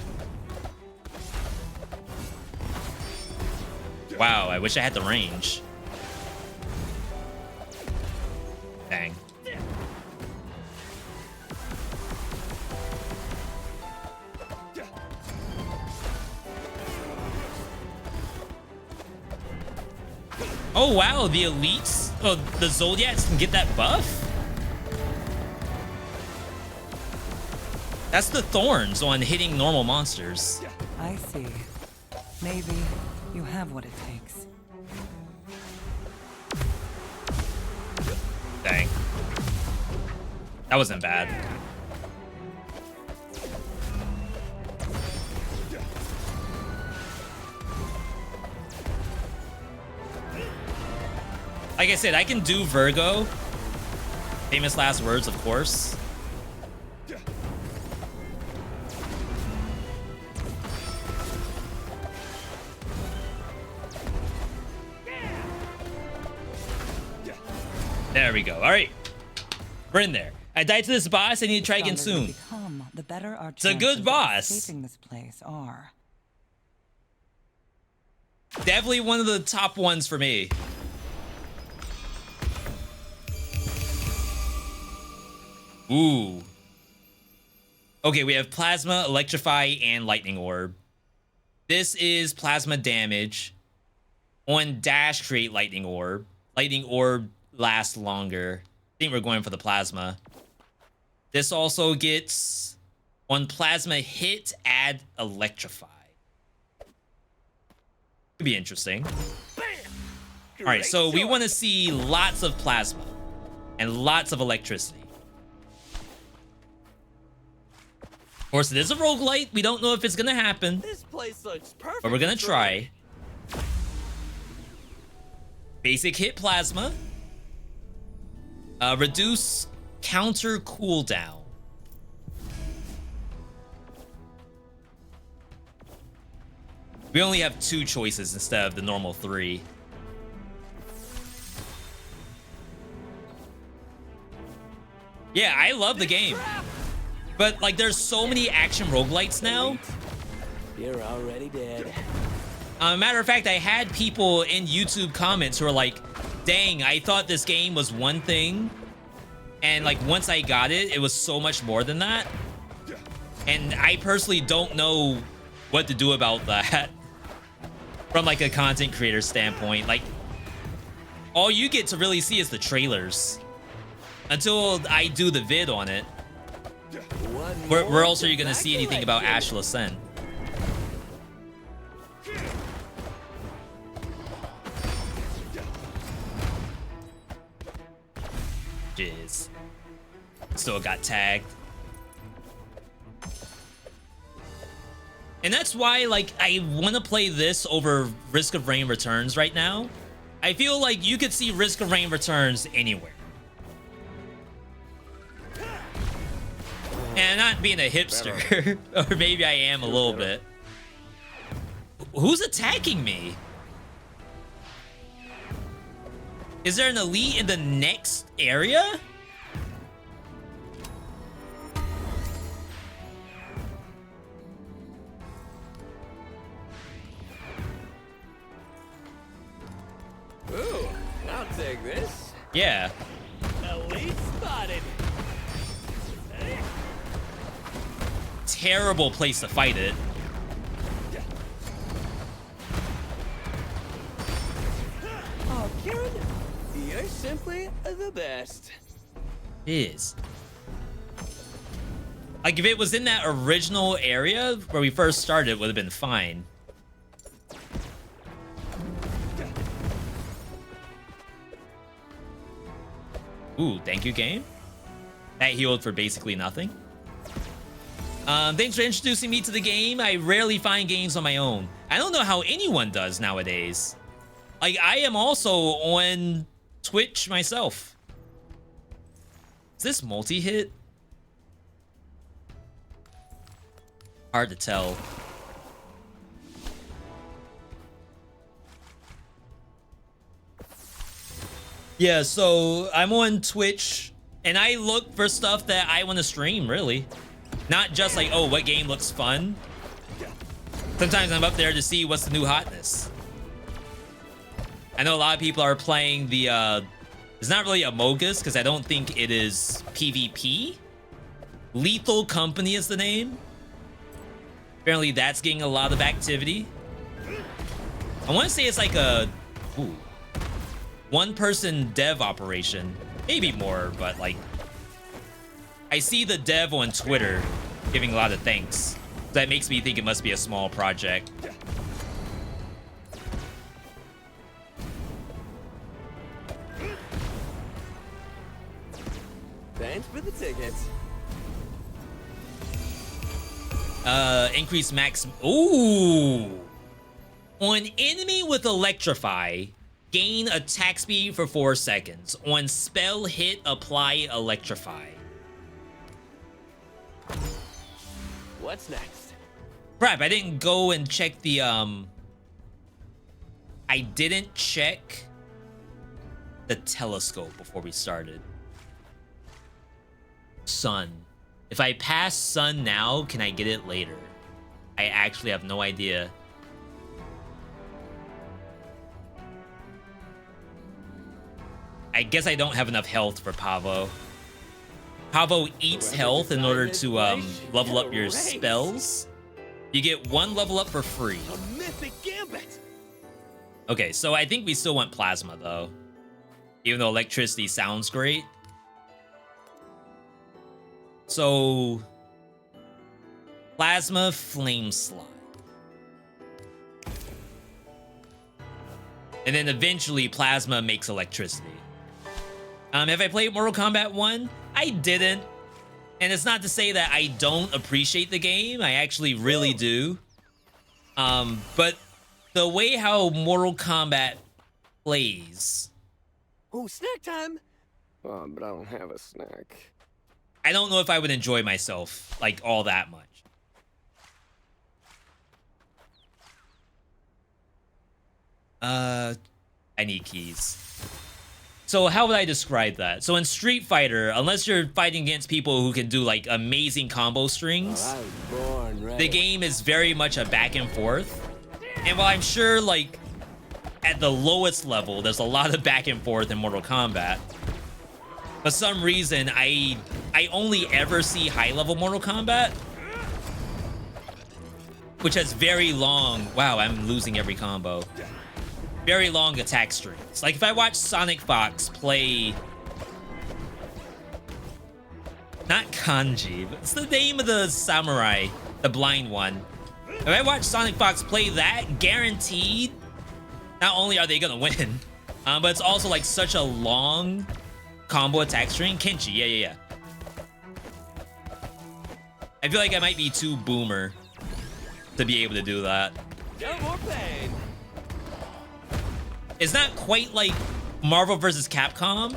Wow, I wish I had the range. Dang. Oh wow, the elites, oh, the Zodiacs can get that buff? That's the thorns on hitting normal monsters. I see. Maybe you have what it takes. Dang. That wasn't bad. Like I said, I can do Virgo. Famous last words, of course. There we go. All right. We're in there. I died to this boss. I need to try again Stronger you soon. become, the better our a good chances of boss. escaping this place are. Definitely one of the top ones for me. Ooh. Okay, we have Plasma, Electrify, and Lightning Orb. This is Plasma damage. On dash, create Lightning Orb. Lightning Orb lasts longer. I think we're going for the Plasma. This also gets... On Plasma hit, add Electrify. Could be interesting. All right, so we want to see lots of Plasma and lots of electricity. Of course, it is a roguelite. We don't know if it's going to happen, This place looks perfect. but we're going to for try. Basic hit Plasma. Reduce counter cooldown. We only have 2 choices instead of the normal 3. Yeah, I love the game. But, like, there's so many action roguelites now. You're already dead. Matter of fact, I had people in YouTube comments who are like, dang, I thought this game was one thing. And, like, once I got it, it was so much more than that. And I personally don't know what to do about that. From, like, a content creator standpoint. Like, all you get to really see is the trailers. Until I do the vid on it. Where else are you going to see anything about Astral Ascent? Jeez. Still got tagged. And that's why, like, I want to play this over Risk of Rain Returns right now. I feel like you could see Risk of Rain Returns anywhere. And not being a hipster, or maybe I am a little bit. Who's attacking me? Is there an elite in the next area? this? Yeah. Elite spotted. Terrible place to fight it. Oh, Karen, you're simply the best. It is. Like, if it was in that original area where we first started, it would have been fine. Ooh, thank you, game. That healed for basically nothing. Thanks for introducing me to the game. I rarely find games on my own. I don't know how anyone does nowadays. Like, I am also on Twitch myself. Is this multi-hit? Hard to tell. Yeah, so I'm on Twitch, and I look for stuff that I want to stream, really. Not just like, oh, what game looks fun? Sometimes I'm up there to see what's the new hotness. I know a lot of people are playing the, it's not really Amogus, because I don't think it is PvP. Lethal Company is the name. Apparently that's getting a lot of activity. I want to say it's like a one-person dev operation. Maybe more, but like, I see the dev on Twitter giving a lot of thanks. That makes me think it must be a small project. Thanks for the tickets. Increase max. Ooh. On enemy with Electrify, gain attack speed for 4 seconds. On spell hit, apply Electrify. What's next? Crap, I didn't go and check the, I didn't check the telescope before we started. Sun. If I pass sun now, can I get it later? I actually have no idea. I guess I don't have enough health for Pavo. Pavo eats health in order to level up your spells. You get 1 level up for free. A mythic gambit. Okay, so I think we still want plasma though. Even though electricity sounds great. So plasma flame slide. And then eventually plasma makes electricity. Have I played Mortal Kombat 1? I didn't. And it's not to say that I don't appreciate the game. I actually really do. But the way how Mortal Kombat plays... Oh, snack time! Oh, but I don't have a snack. I don't know if I would enjoy myself, like, all that much. I need keys. So how would I describe that? So in Street Fighter, unless you're fighting against people who can do like amazing combo strings, the game is very much a back and forth. And while I'm sure like at the lowest level, there's a lot of back and forth in Mortal Kombat, for some reason, I only ever see high level Mortal Kombat, which has very long, wow, I'm losing every combo. Very long attack strings. Like if I watch Sonic Fox play, not Kanji, but it's the name of the samurai, the blind one. If I watch Sonic Fox play that, guaranteed, not only are they gonna win, but it's also like such a long combo attack string. Kenshi, yeah. I feel like I might be too boomer to be able to do that. No more pain. It's not quite like Marvel vs. Capcom,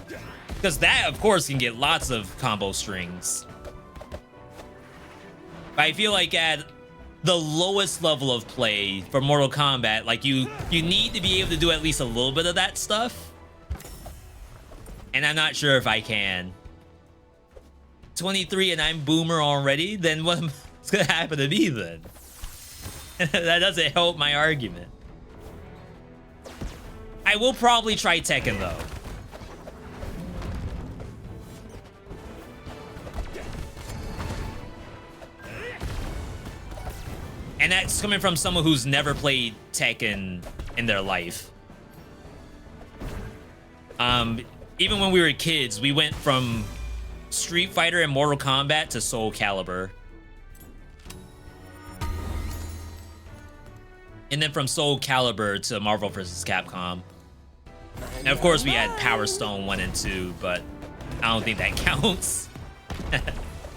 because that, of course, can get lots of combo strings. But I feel like at the lowest level of play for Mortal Kombat, like you need to be able to do at least a little bit of that stuff. And I'm not sure if I can. 23 and I'm boomer already? Then what's gonna happen to me then? That doesn't help my argument. I will probably try Tekken though. And that's coming from someone who's never played Tekken in their life. Even when we were kids, we went from Street Fighter and Mortal Kombat to Soul Calibur. And then from Soul Calibur to Marvel vs. Capcom. And of course we had Power Stone 1 and 2, but I don't think that counts.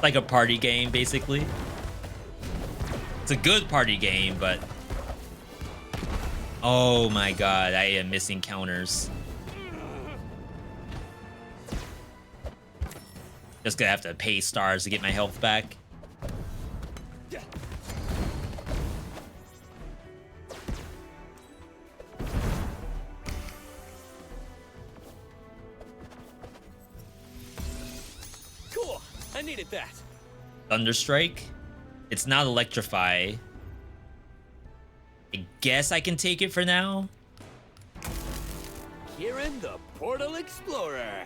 Like a party game, basically. It's a good party game, but... Oh my god, I am missing counters. Just gonna have to pay stars to get my health back. Cool. I needed that. Thunderstrike. It's not Electrify. I guess I can take it for now. Kieran the Portal Explorer.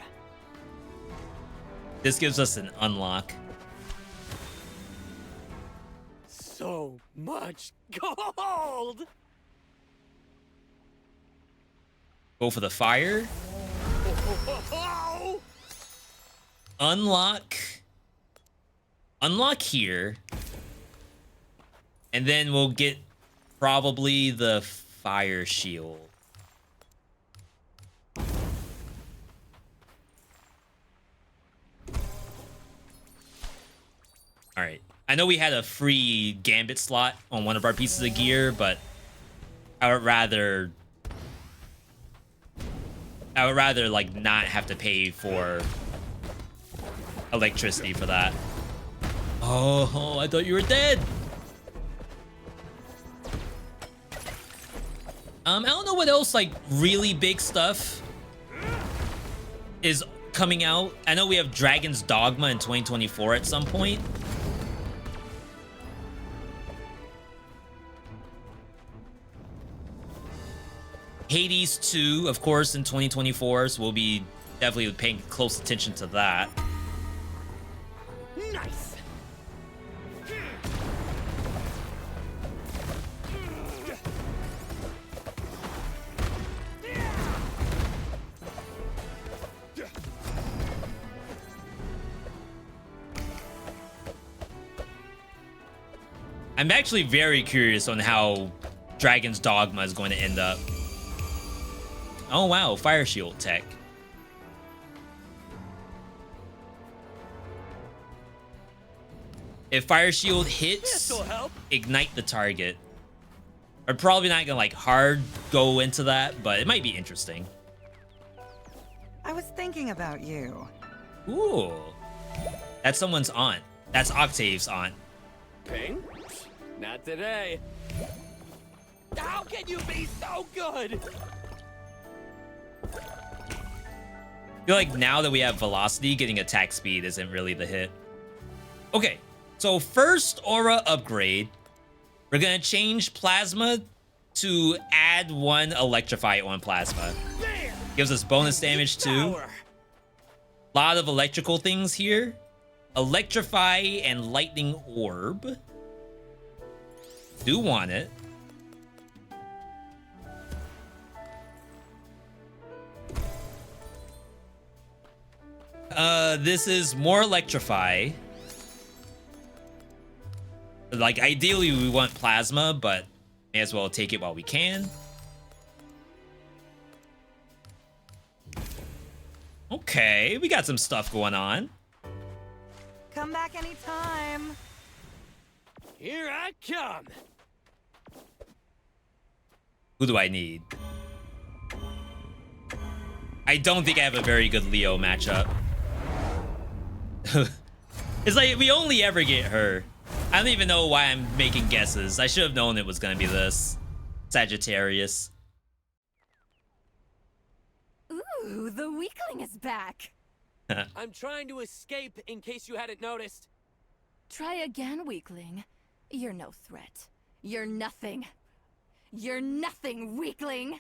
This gives us an unlock. So much gold! Go for the fire. Oh! Unlock. Unlock here. And then we'll get probably the fire shield. All right. I know we had a free Gambit slot on one of our pieces of gear, but I would rather like not have to pay for electricity for that. Oh, I thought you were dead. I don't know what else like really big stuff is coming out. I know we have Dragon's Dogma in 2024 at some point. Hades 2, of course, in 2024, so we'll be definitely paying close attention to that. Nice. I'm actually very curious on how Dragon's Dogma is going to end up. Oh wow, Fire Shield tech. If Fire Shield hits, ignite the target. I'm probably not gonna like hard go into that, but it might be interesting. I was thinking about you. Ooh. That's someone's aunt. That's Octave's aunt. Ping? Not today. How can you be so good? I feel like now that we have velocity, getting attack speed isn't really the hit. Okay, so first aura upgrade. We're gonna change Plasma to add 1 Electrify on Plasma. Gives us bonus damage too. A lot of electrical things here. Electrify and Lightning Orb. Do want it. This is more Electrify. Like, ideally we want Plasma, but may as well take it while we can. Okay, we got some stuff going on. Come back anytime. Here I come. Who do I need? I don't think I have a very good Leo matchup. It's like, we only ever get her. I don't even know why I'm making guesses. I should have known it was gonna be this. Sagittarius. Ooh, the weakling is back. I'm trying to escape in case you hadn't noticed. Try again, weakling. You're no threat. You're nothing. You're nothing, weakling.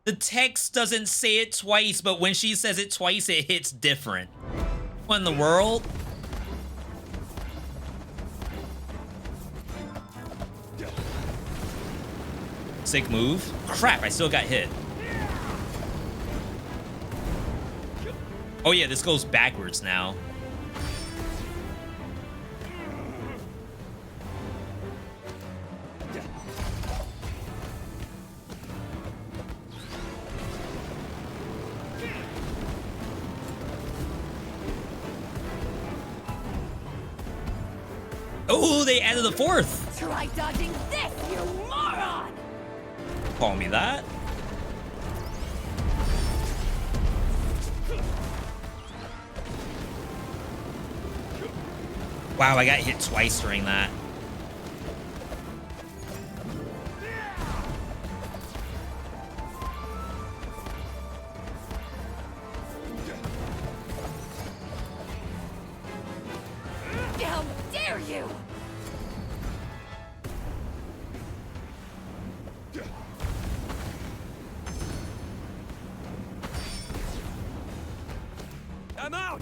The text doesn't say it twice, but when she says it twice, it hits different. What in the world? Sick move. Crap, I still got hit. Oh yeah, this goes backwards now. Oh, they added a fourth. Try dodging this, you moron! Call me that. Wow, I got hit twice during that. How dare you! I'm out.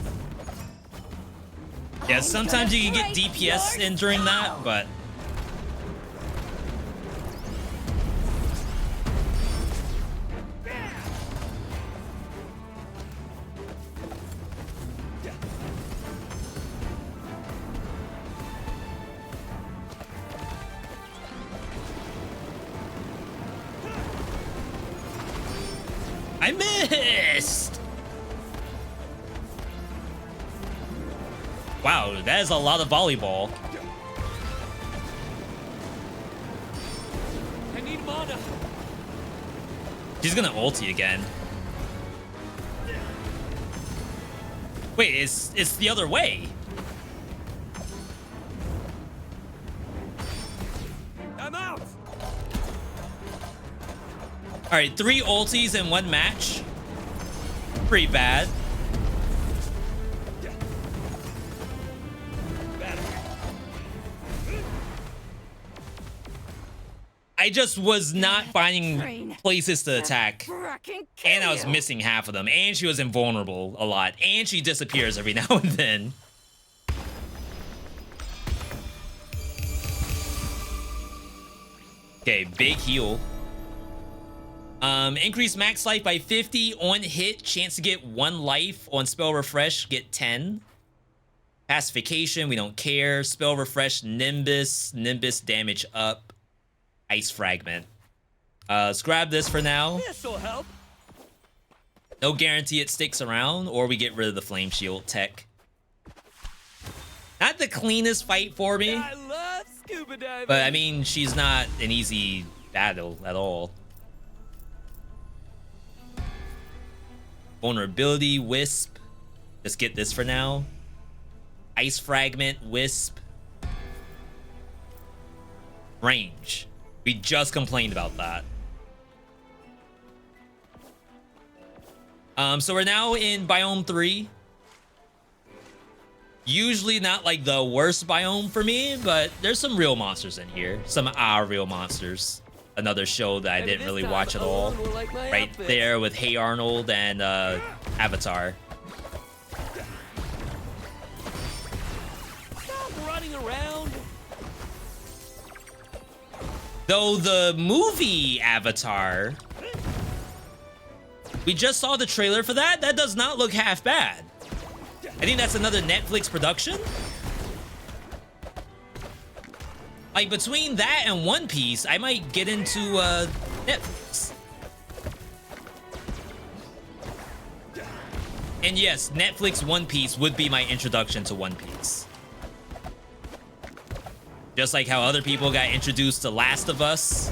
Yeah, sometimes you can get DPS in during that, but I missed. Wow, that is a lot of volleyball. I need mana. She's gonna ulti again. Wait, it's the other way. I'm out. All right, 3 ultis in 1 match. Pretty bad. I just was not finding places to attack. And I was missing half of them. And she was invulnerable a lot. And she disappears every now and then. Okay, big heal. Increase max life by 50 on hit. Chance to get 1 life. On spell refresh, get 10. Pacification, we don't care. Spell refresh, Nimbus. Nimbus damage up. Ice fragment. Let's grab this for now. This'll help. No guarantee it sticks around, or we get rid of the flame shield tech. Not the cleanest fight for me, I love scuba diving. but I mean, she's not an easy battle at all. Vulnerability, Wisp. Let's get this for now. Ice fragment, Wisp. Range. We just complained about that. So we're now in biome 3. Usually not like the worst biome for me, but there's some real monsters in here. Some real monsters. Another show that I didn't really watch at all. Right there with Hey Arnold and Avatar. Stop running around. Though the movie Avatar, we just saw the trailer for that. That does not look half bad. I think that's another Netflix production. Like, between that and One Piece, I might get into Netflix. And yes, Netflix One Piece would be my introduction to One Piece. Just like how other people got introduced to Last of Us.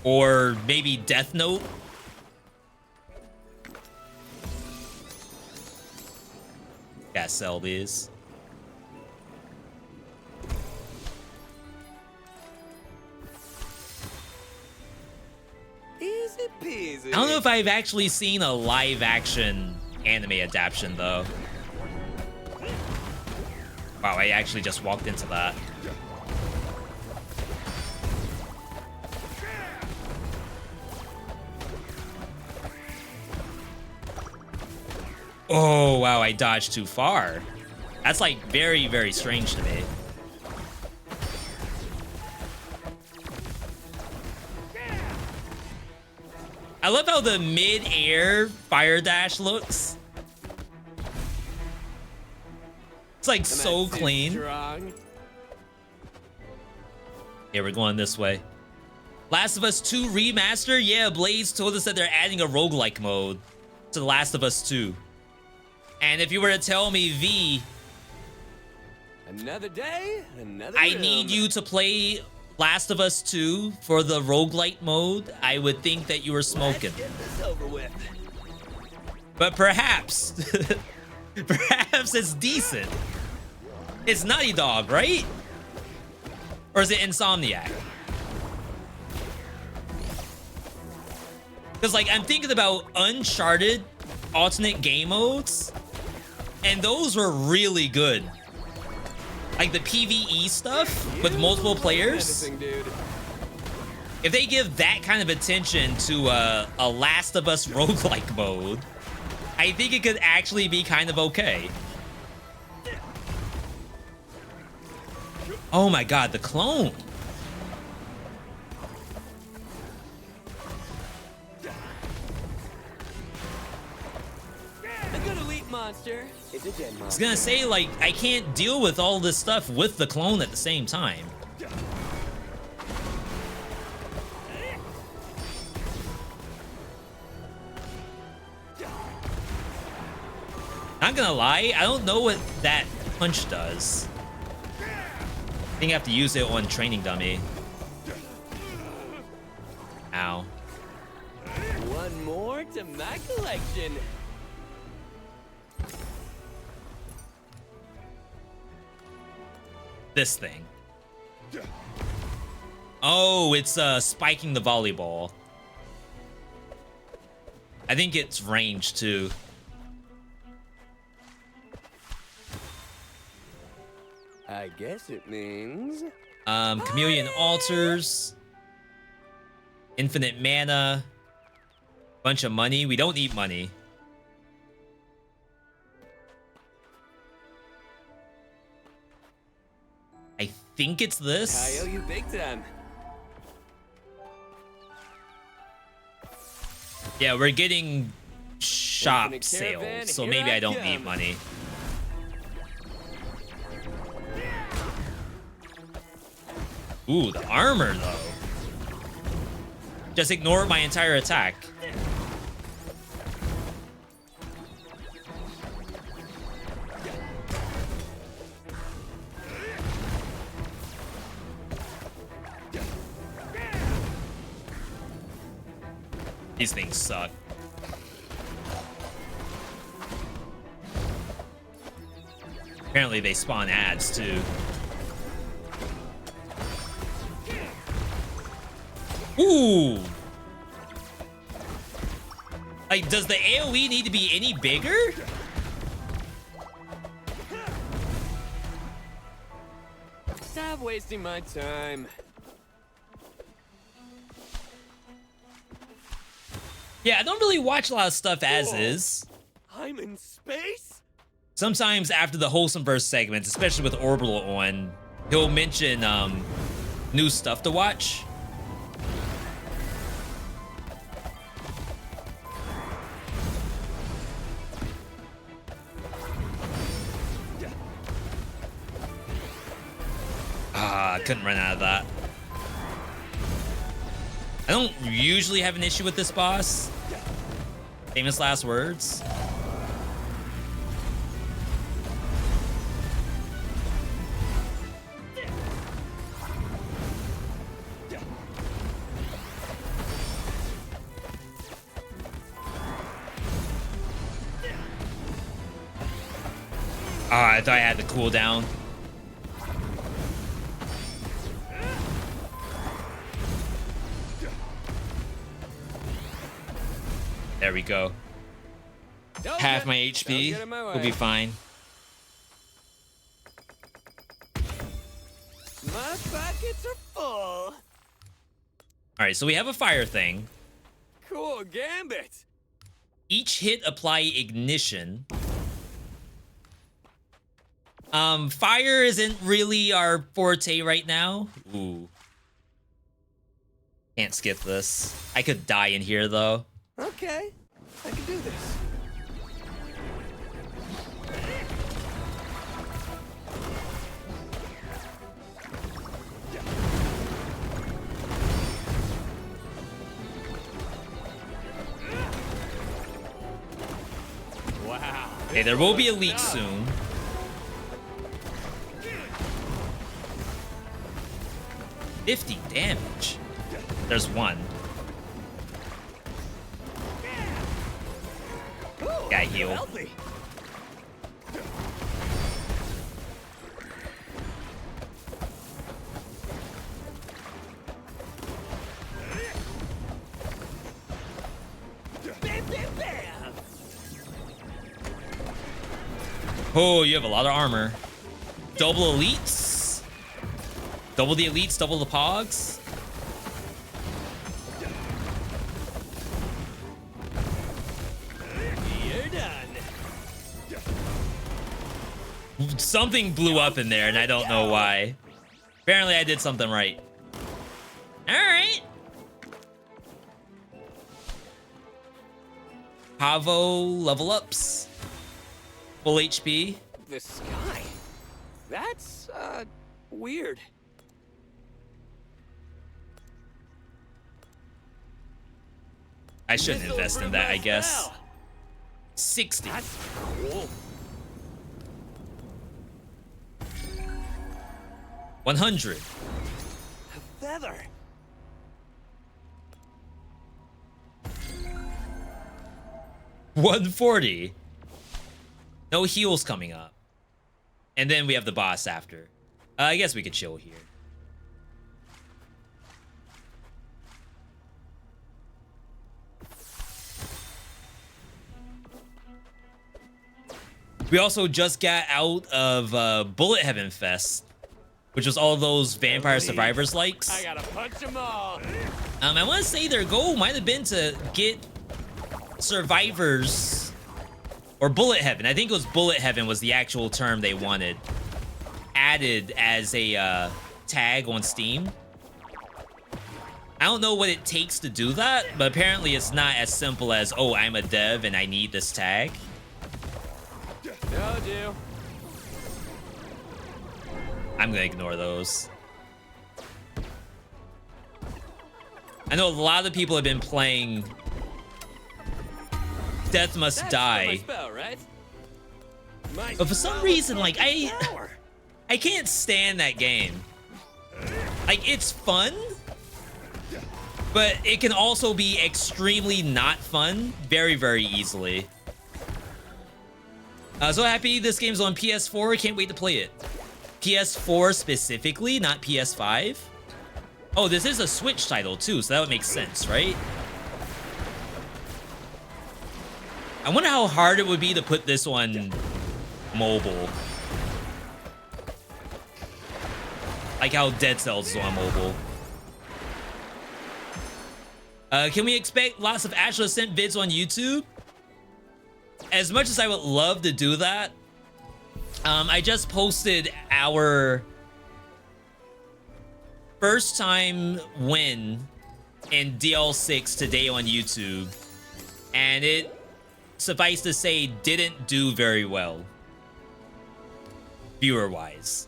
Or maybe Death Note. Gotta sell these. Easy peasy. I don't know if I've actually seen a live action anime adaptation though. Wow, I actually just walked into that. Oh, wow, I dodged too far. That's like very, very strange to me. I love how the mid-air fire dash looks. It's like so clean. Strong. Yeah, we're going this way. Last of Us 2 remaster? Yeah, Blaze told us that they're adding a roguelike mode to The Last of Us 2. And if you were to tell me, V, Another day, another I room. need you to play Last of Us 2 for the roguelite mode, I would think that you were smoking. Let's get this over with. But perhaps, perhaps it's decent. It's Naughty Dog, right? Or is it Insomniac? Because, like, I'm thinking about Uncharted alternate game modes, and those were really good. Like the PvE stuff with multiple players. Dude. If they give that kind of attention to a Last of Us roguelike mode, I think it could actually be kind of okay. Oh my god, the clone. A good elite monster is a den monster. I was gonna say, like, I can't deal with all this stuff with the clone at the same time. Not gonna lie, I don't know what that punch does. I think I have to use it on Training Dummy. Ow. One more to my collection. This thing. Oh, it's spiking the volleyball. I think it's range too. I guess it means Chameleon Altars. Infinite mana. Bunch of money. We don't need money. I think it's I this. owe you big time. Yeah, we're getting shop Infinite caravan, sales, so here maybe I I don't need come. money. Ooh, the armor though. Just ignore my entire attack. These things suck. Apparently they spawn ads too. Ooh! Like, does the AoE need to be any bigger? Stop wasting my time. Yeah, I don't really watch a lot of stuff as is. I'm in space? Sometimes after the Wholesome Verse segments, especially with Orbital on, he'll mention new stuff to watch. Ah, I couldn't run out of that. I don't usually have an issue with this boss. Famous last words. Ah, I thought I had the cooldown. There we go. Half my HP. We'll be fine. My pockets are full. All right, so we have a fire thing. Cool gambit. Each hit apply ignition. Fire isn't really our forte right now. Ooh. Can't skip this. I could die in here though. Okay, I can do this. Wow. Okay, there will be a leak soon. $50 damage. There's one. Got healed. Healthy. Bam, bam, bam. Oh, you have a lot of armor. Double elites. Double the elites, double the pogs. You're done. Something blew up in there, and I don't know why. Apparently, I did something right. All right. Pavo level ups. Full HP. The sky. That's, weird. I shouldn't Missile invest in that, I reverse guess. fell. 60. That's cool. 100. A feather. $140. No heals coming up. And then we have the boss after. I guess we could chill here. We also just got out of Bullet Heaven Fest, which was all those Vampire Survivors likes. I gotta punch them all. I want to say their goal might have been to get Survivors or Bullet Heaven. I think it was Bullet Heaven was the actual term they wanted added as a tag on Steam. I don't know what it takes to do that, but apparently it's not as simple as, oh, I'm a dev and I need this tag. No, do. I'm gonna ignore those. I know a lot of people have been playing Death Must That's Die, my spell, right? My but for some spell reason, is like, power. I can't stand that game. Like, it's fun, but it can also be extremely not fun very, very easily. So happy this game's on PS4. Can't wait to play it. PS4 specifically, not PS5. Oh, this is a Switch title too, so that would make sense, right? I wonder how hard it would be to put this on mobile. Like how Dead Cells is on mobile. Can we expect lots of Astral Ascent vids on YouTube? As much as I would love to do that, I just posted our first time win in DL6 today on YouTube, and it, suffice to say, didn't do very well viewer-wise.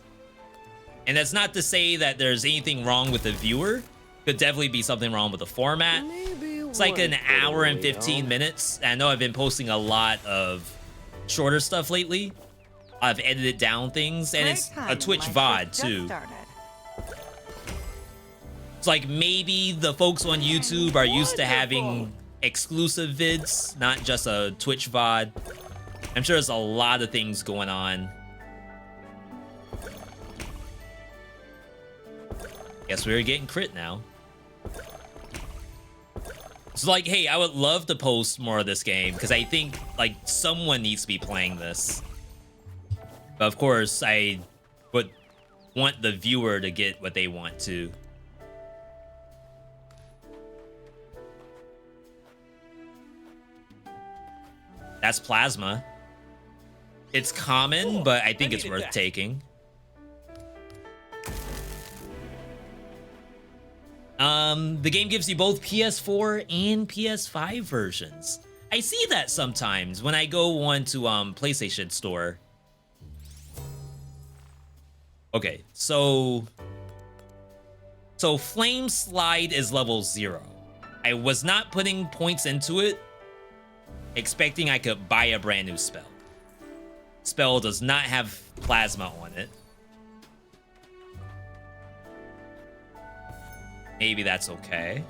And that's not to say that there's anything wrong with the viewer. Could definitely be something wrong with the format. It's like an hour and 15 minutes. I know I've been posting a lot of shorter stuff lately. I've edited down things, and it's a Twitch VOD too. It's like maybe the folks on YouTube are used to having exclusive vids, not just a Twitch VOD. I'm sure there's a lot of things going on. Guess we're getting crit now. So like, hey, I would love to post more of this game because I think like someone needs to be playing this. But of course, I would want the viewer to get what they want to. That's plasma. It's common, but I think it's worth taking. The game gives you both PS4 and PS5 versions. I see that sometimes when I go on to PlayStation Store. Okay, so Flame Slide is level 0. I was not putting points into it, expecting I could buy a brand new spell. Spell does not have plasma on it. Maybe that's okay.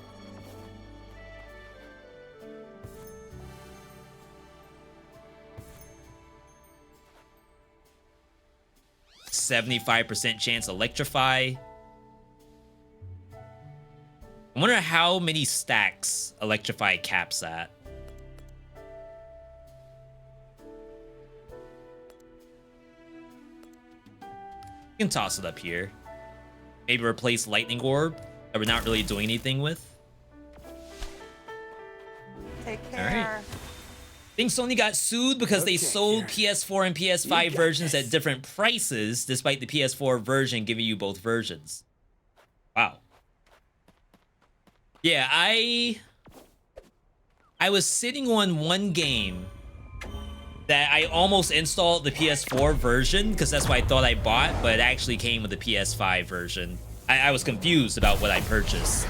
%75% chance electrify. I wonder how many stacks electrify caps at. You can toss it up here. Maybe replace lightning orb that we're not really doing anything with. Take care. All right. I think Sony got sued because they sold PS4 and PS5 versions at different prices, despite the PS4 version giving you both versions. Wow. Yeah, I was sitting on one game that I almost installed the PS4 version because that's what I thought I bought, but it actually came with the PS5 version. I was confused about what I purchased.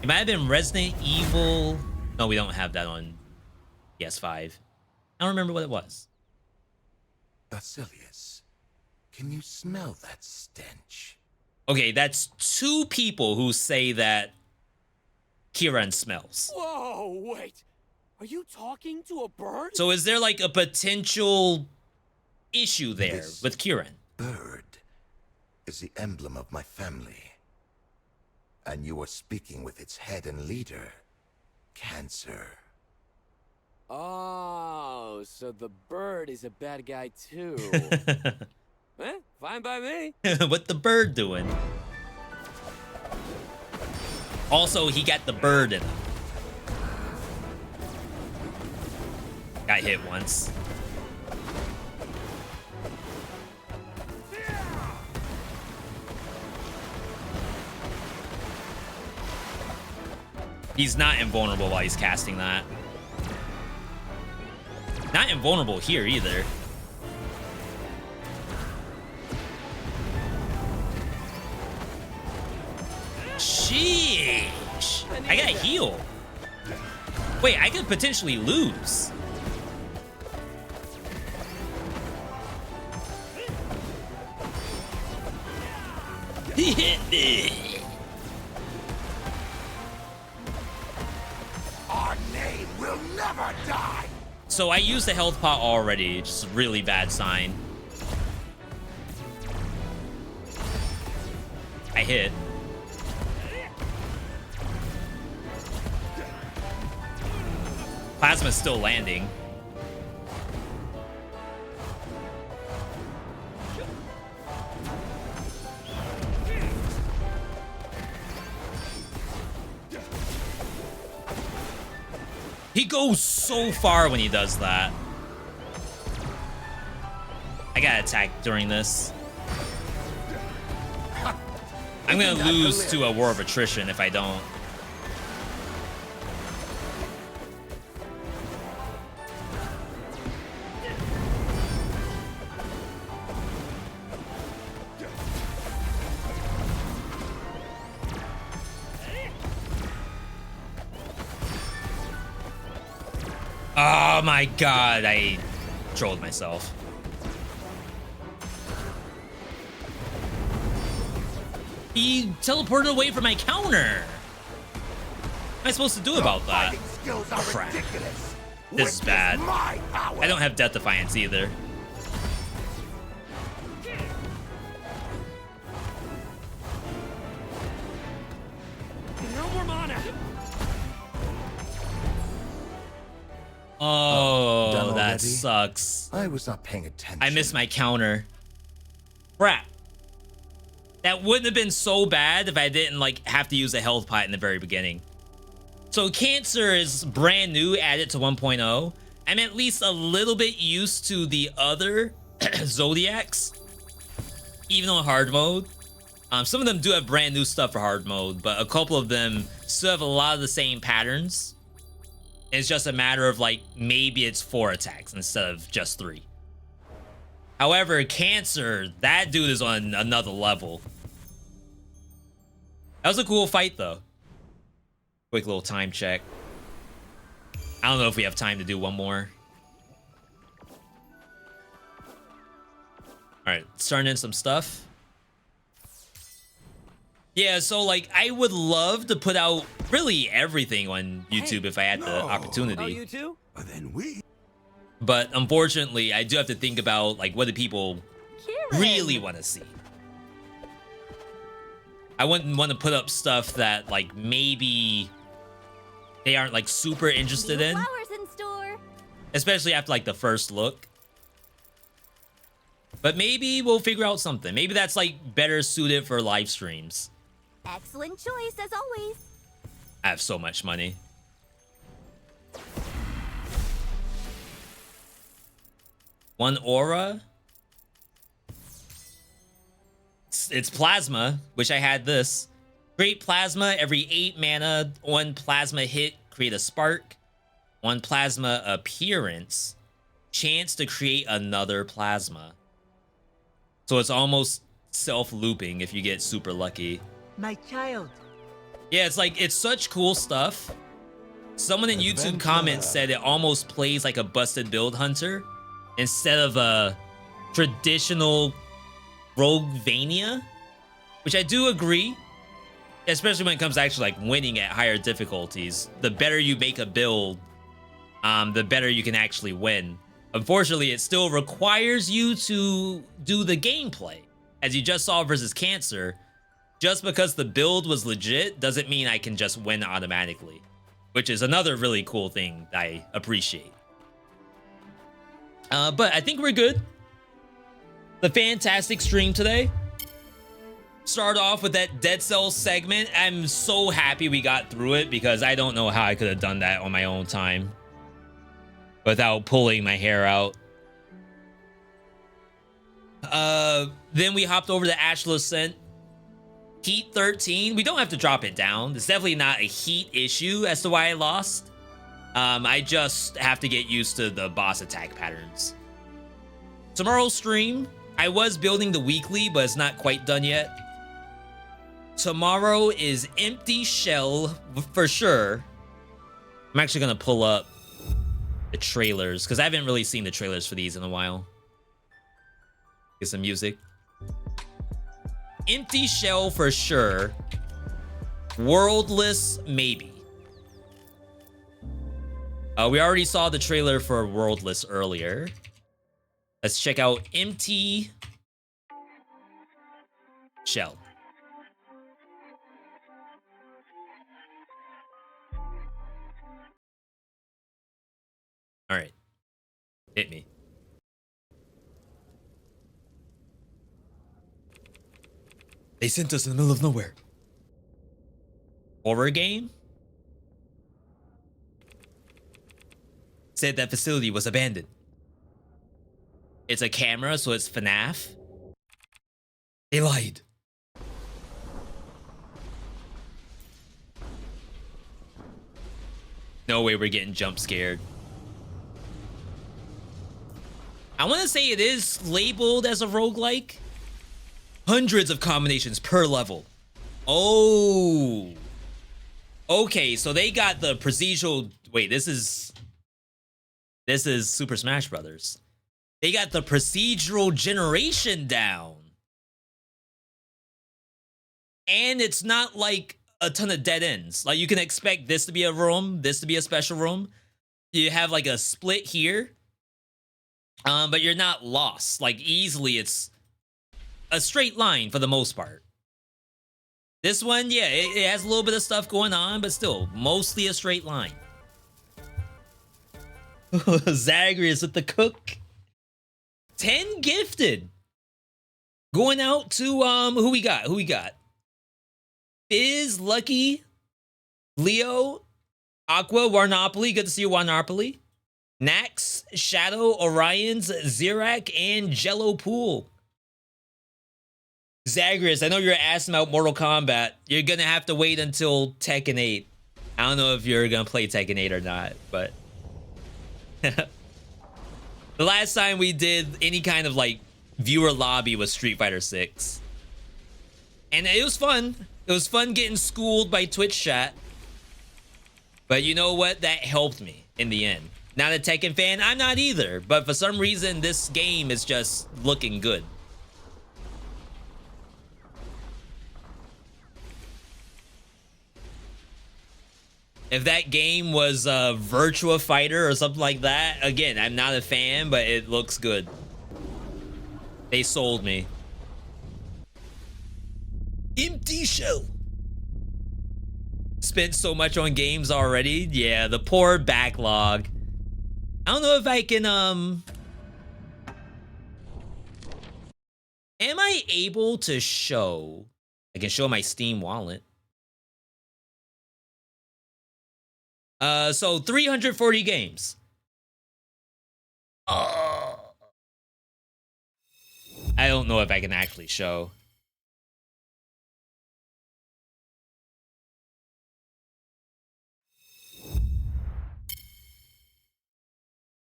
It might have been Resident Evil. No, we don't have that on PS5. I don't remember what it was. Basilius, can you smell that stench? Okay, that's 2 people who say that Kieran smells. Whoa, wait. Are you talking to a bird? So is there like a potential issue there This with Kieran? bird is the emblem of my family. And you are speaking with its head and leader, Cancer. Oh, so the bird is a bad guy too. Eh, fine by me. What the bird doing? Also, he got the bird in him. Got hit once. He's not invulnerable while he's casting that. Not invulnerable here either. Sheesh. I gotta heal. Wait, I could potentially lose. He hit me. Our name will never die! So I used the health pot already, just a really bad sign. I hit. Plasma's still landing. He goes so far when he does that. I gotta attack during this. I'm gonna lose to a war of attrition if I don't. Oh my god, I trolled myself. He teleported away from my counter. What am I supposed to do about that? Crap. This is bad. I don't have Death Defiance either. No more mana. Oh, Done that already? sucks. I was not paying attention. I missed my counter. Crap. That wouldn't have been so bad if I didn't like have to use a health pot in the very beginning. So Cancer is brand new, added to 1.0. I'm at least a little bit used to the other Zodiacs, even on hard mode. Some of them do have brand new stuff for hard mode, but a couple of them still have a lot of the same patterns. It's just a matter of like, maybe it's 4 attacks instead of just 3. However, Cancer, that dude is on another level. That was a cool fight though. Quick little time check. I don't know if we have time to do one more. All right, starting in some stuff. Yeah, so like I would love to put out really everything on YouTube if I had the opportunity. Oh, you too? But then we... But unfortunately, I do have to think about like what do people really want to see. I wouldn't want to put up stuff that like maybe they aren't like super interested in. Flowers in store. Especially after like the first look. But maybe we'll figure out something. Maybe that's like better suited for live streams. Excellent choice as always. I have so much money. One aura. It's plasma, which I had this. Create plasma every 8 mana. 1 plasma hit, create a spark. 1 plasma appearance. Chance to create another plasma. So it's almost self-looping if you get super lucky. My child. Yeah, it's like, it's such cool stuff. Someone in YouTube comments said it almost plays like a busted build hunter instead of a traditional Roguevania, which I do agree, especially when it comes to actually like winning at higher difficulties. The better you make a build, the better you can actually win. Unfortunately, it still requires you to do the gameplay. As you just saw versus Cancer, just because the build was legit doesn't mean I can just win automatically, which is another really cool thing I appreciate. But I think we're good. The fantastic stream today. Start off with that Dead Cells segment. I'm so happy we got through it because I don't know how I could have done that on my own time without pulling my hair out. Then we hopped over to Astral Ascent. Heat 13. We don't have to drop it down. It's definitely not a heat issue as to why I lost. I just have to get used to the boss attack patterns. Tomorrow's stream, I was building the weekly, but it's not quite done yet. Tomorrow is Empty Shell for sure. I'm actually gonna pull up the trailers because I haven't really seen the trailers for these in a while. Get some music. Empty Shell for sure. Worldless maybe. We already saw the trailer for Worldless earlier. Let's check out Empty Shell. All right, hit me. They sent us in the middle of nowhere. Horror game? Said that facility was abandoned. It's a camera, so it's FNAF. They lied. No way we're getting jump scared. I want to say it is labeled as a roguelike. Hundreds of combinations per level. Oh. Okay, so they got the procedural... Wait, this is Super Smash Brothers. They got the procedural generation down. And it's not like a ton of dead ends. Like, you can expect this to be a room, this to be a special room. You have like a split here. But you're not lost. Like, easily it's a straight line for the most part. This one, yeah, it has a little bit of stuff going on, but still, mostly a straight line. Zagreus with the cook. 10 gifted. Going out to, who we got? Fizz, Lucky, Leo, Aqua, Warnopoly. Good to see you, Warnopoly. Nax, Shadow, Orions, Zirak, and Jello Pool. Zagreus, I know you're asking about Mortal Kombat. You're gonna have to wait until Tekken 8. I don't know if you're gonna play Tekken 8 or not, but the last time we did any kind of like viewer lobby was Street Fighter 6. And it was fun. It was fun getting schooled by Twitch chat. But you know what? That helped me in the end. Not a Tekken fan. I'm not either. But for some reason, this game is just looking good. If that game was Virtua Fighter or something like that, again, I'm not a fan, but it looks good. They sold me. Empty shell. Spent so much on games already. Yeah, the poor backlog. I don't know if I can, am I able to show? I can show my Steam wallet. So 340 games. I don't know if I can actually show.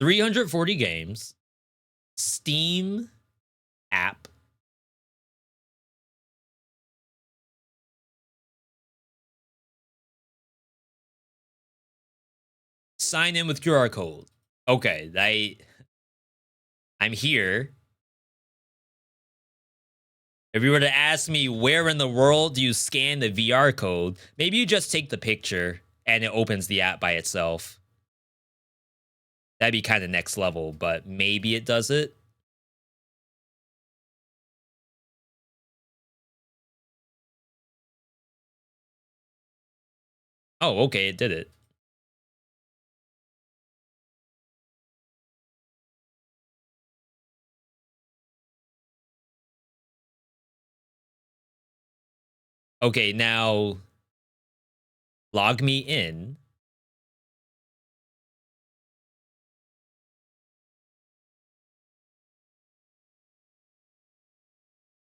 $340 games. Steam app. Sign in with QR code. Okay, I'm here. If you were to ask me where in the world do you scan the VR code, maybe you just take the picture and it opens the app by itself. That'd be kind of next level, but maybe it does it. Oh, okay, it did it. Okay, now log me in.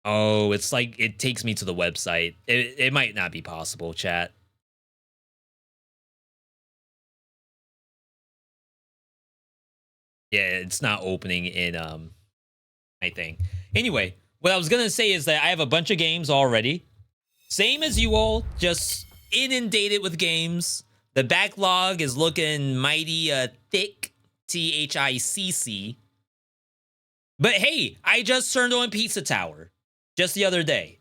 Oh, it's like it takes me to the website. It might not be possible, chat. Yeah, it's not opening in my thing. Anyway, what I was gonna say is that I have a bunch of games already. Same as you all, just inundated with games. The backlog is looking mighty thick, THICC. But hey, I just turned on Pizza Tower just the other day.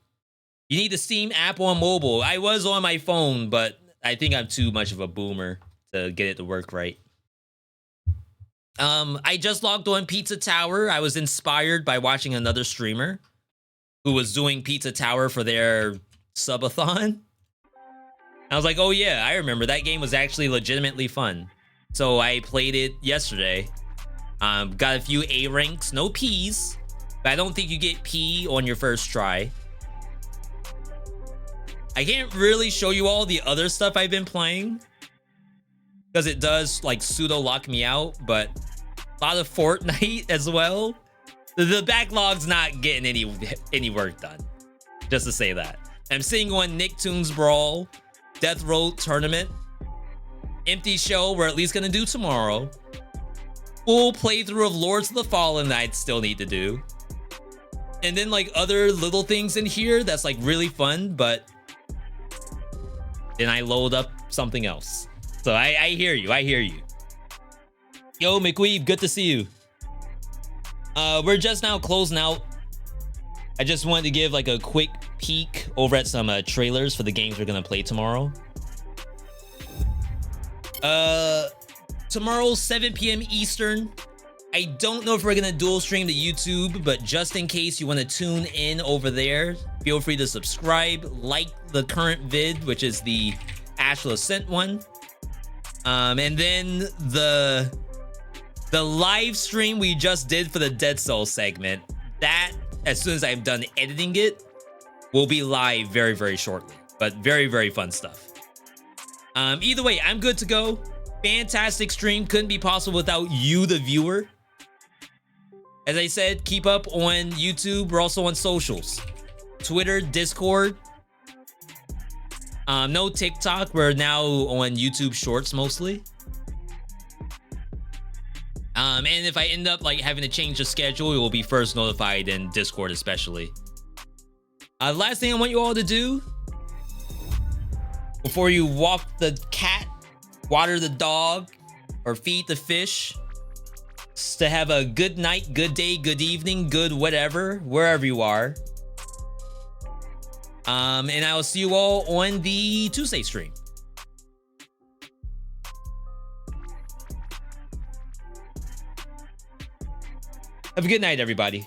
You need the Steam app on mobile. I was on my phone, but I think I'm too much of a boomer to get it to work right. I just logged on Pizza Tower. I was inspired by watching another streamer who was doing Pizza Tower for their subathon. I was like, oh yeah, I remember that game was actually legitimately fun. So I played it yesterday. Got a few A ranks, no P's, but I don't think you get P on your first try. I can't really show you all the other stuff I've been playing because it does like pseudo lock me out, but a lot of Fortnite as well. The backlog's not getting any work done, just to say that. I'm sitting on Nicktoons Brawl, Death Road Tournament, Empty Shell we're at least gonna do tomorrow, full playthrough of Lords of the Fallen that I still need to do, and then like other little things in here that's like really fun, but then I load up something else. So I hear you, I hear you. Yo, McWeave, good to see you. We're just now closing out. I just wanted to give like a quick peek over at some trailers for the games we're gonna play tomorrow. Tomorrow, 7 p.m. Eastern. I don't know if we're gonna dual stream to YouTube, but just in case you want to tune in over there, feel free to subscribe, like the current vid, which is the Astral Ascent one. And then the live stream we just did for the Dead Cells segment, that, as soon as I'm done editing it, will be live very, very shortly. But very, very fun stuff. Either way, I'm good to go. Fantastic stream. Couldn't be possible without you, the viewer. As I said, keep up on YouTube. We're also on socials. Twitter, Discord. No TikTok. We're now on YouTube Shorts mostly. And if I end up like having to change the schedule, it will be first notified in Discord especially. Last thing I want you all to do before you walk the cat, water the dog, or feed the fish, is to have a good night, good day, good evening, good whatever, wherever you are. And I will see you all on the Tuesday stream. Have a good night, everybody.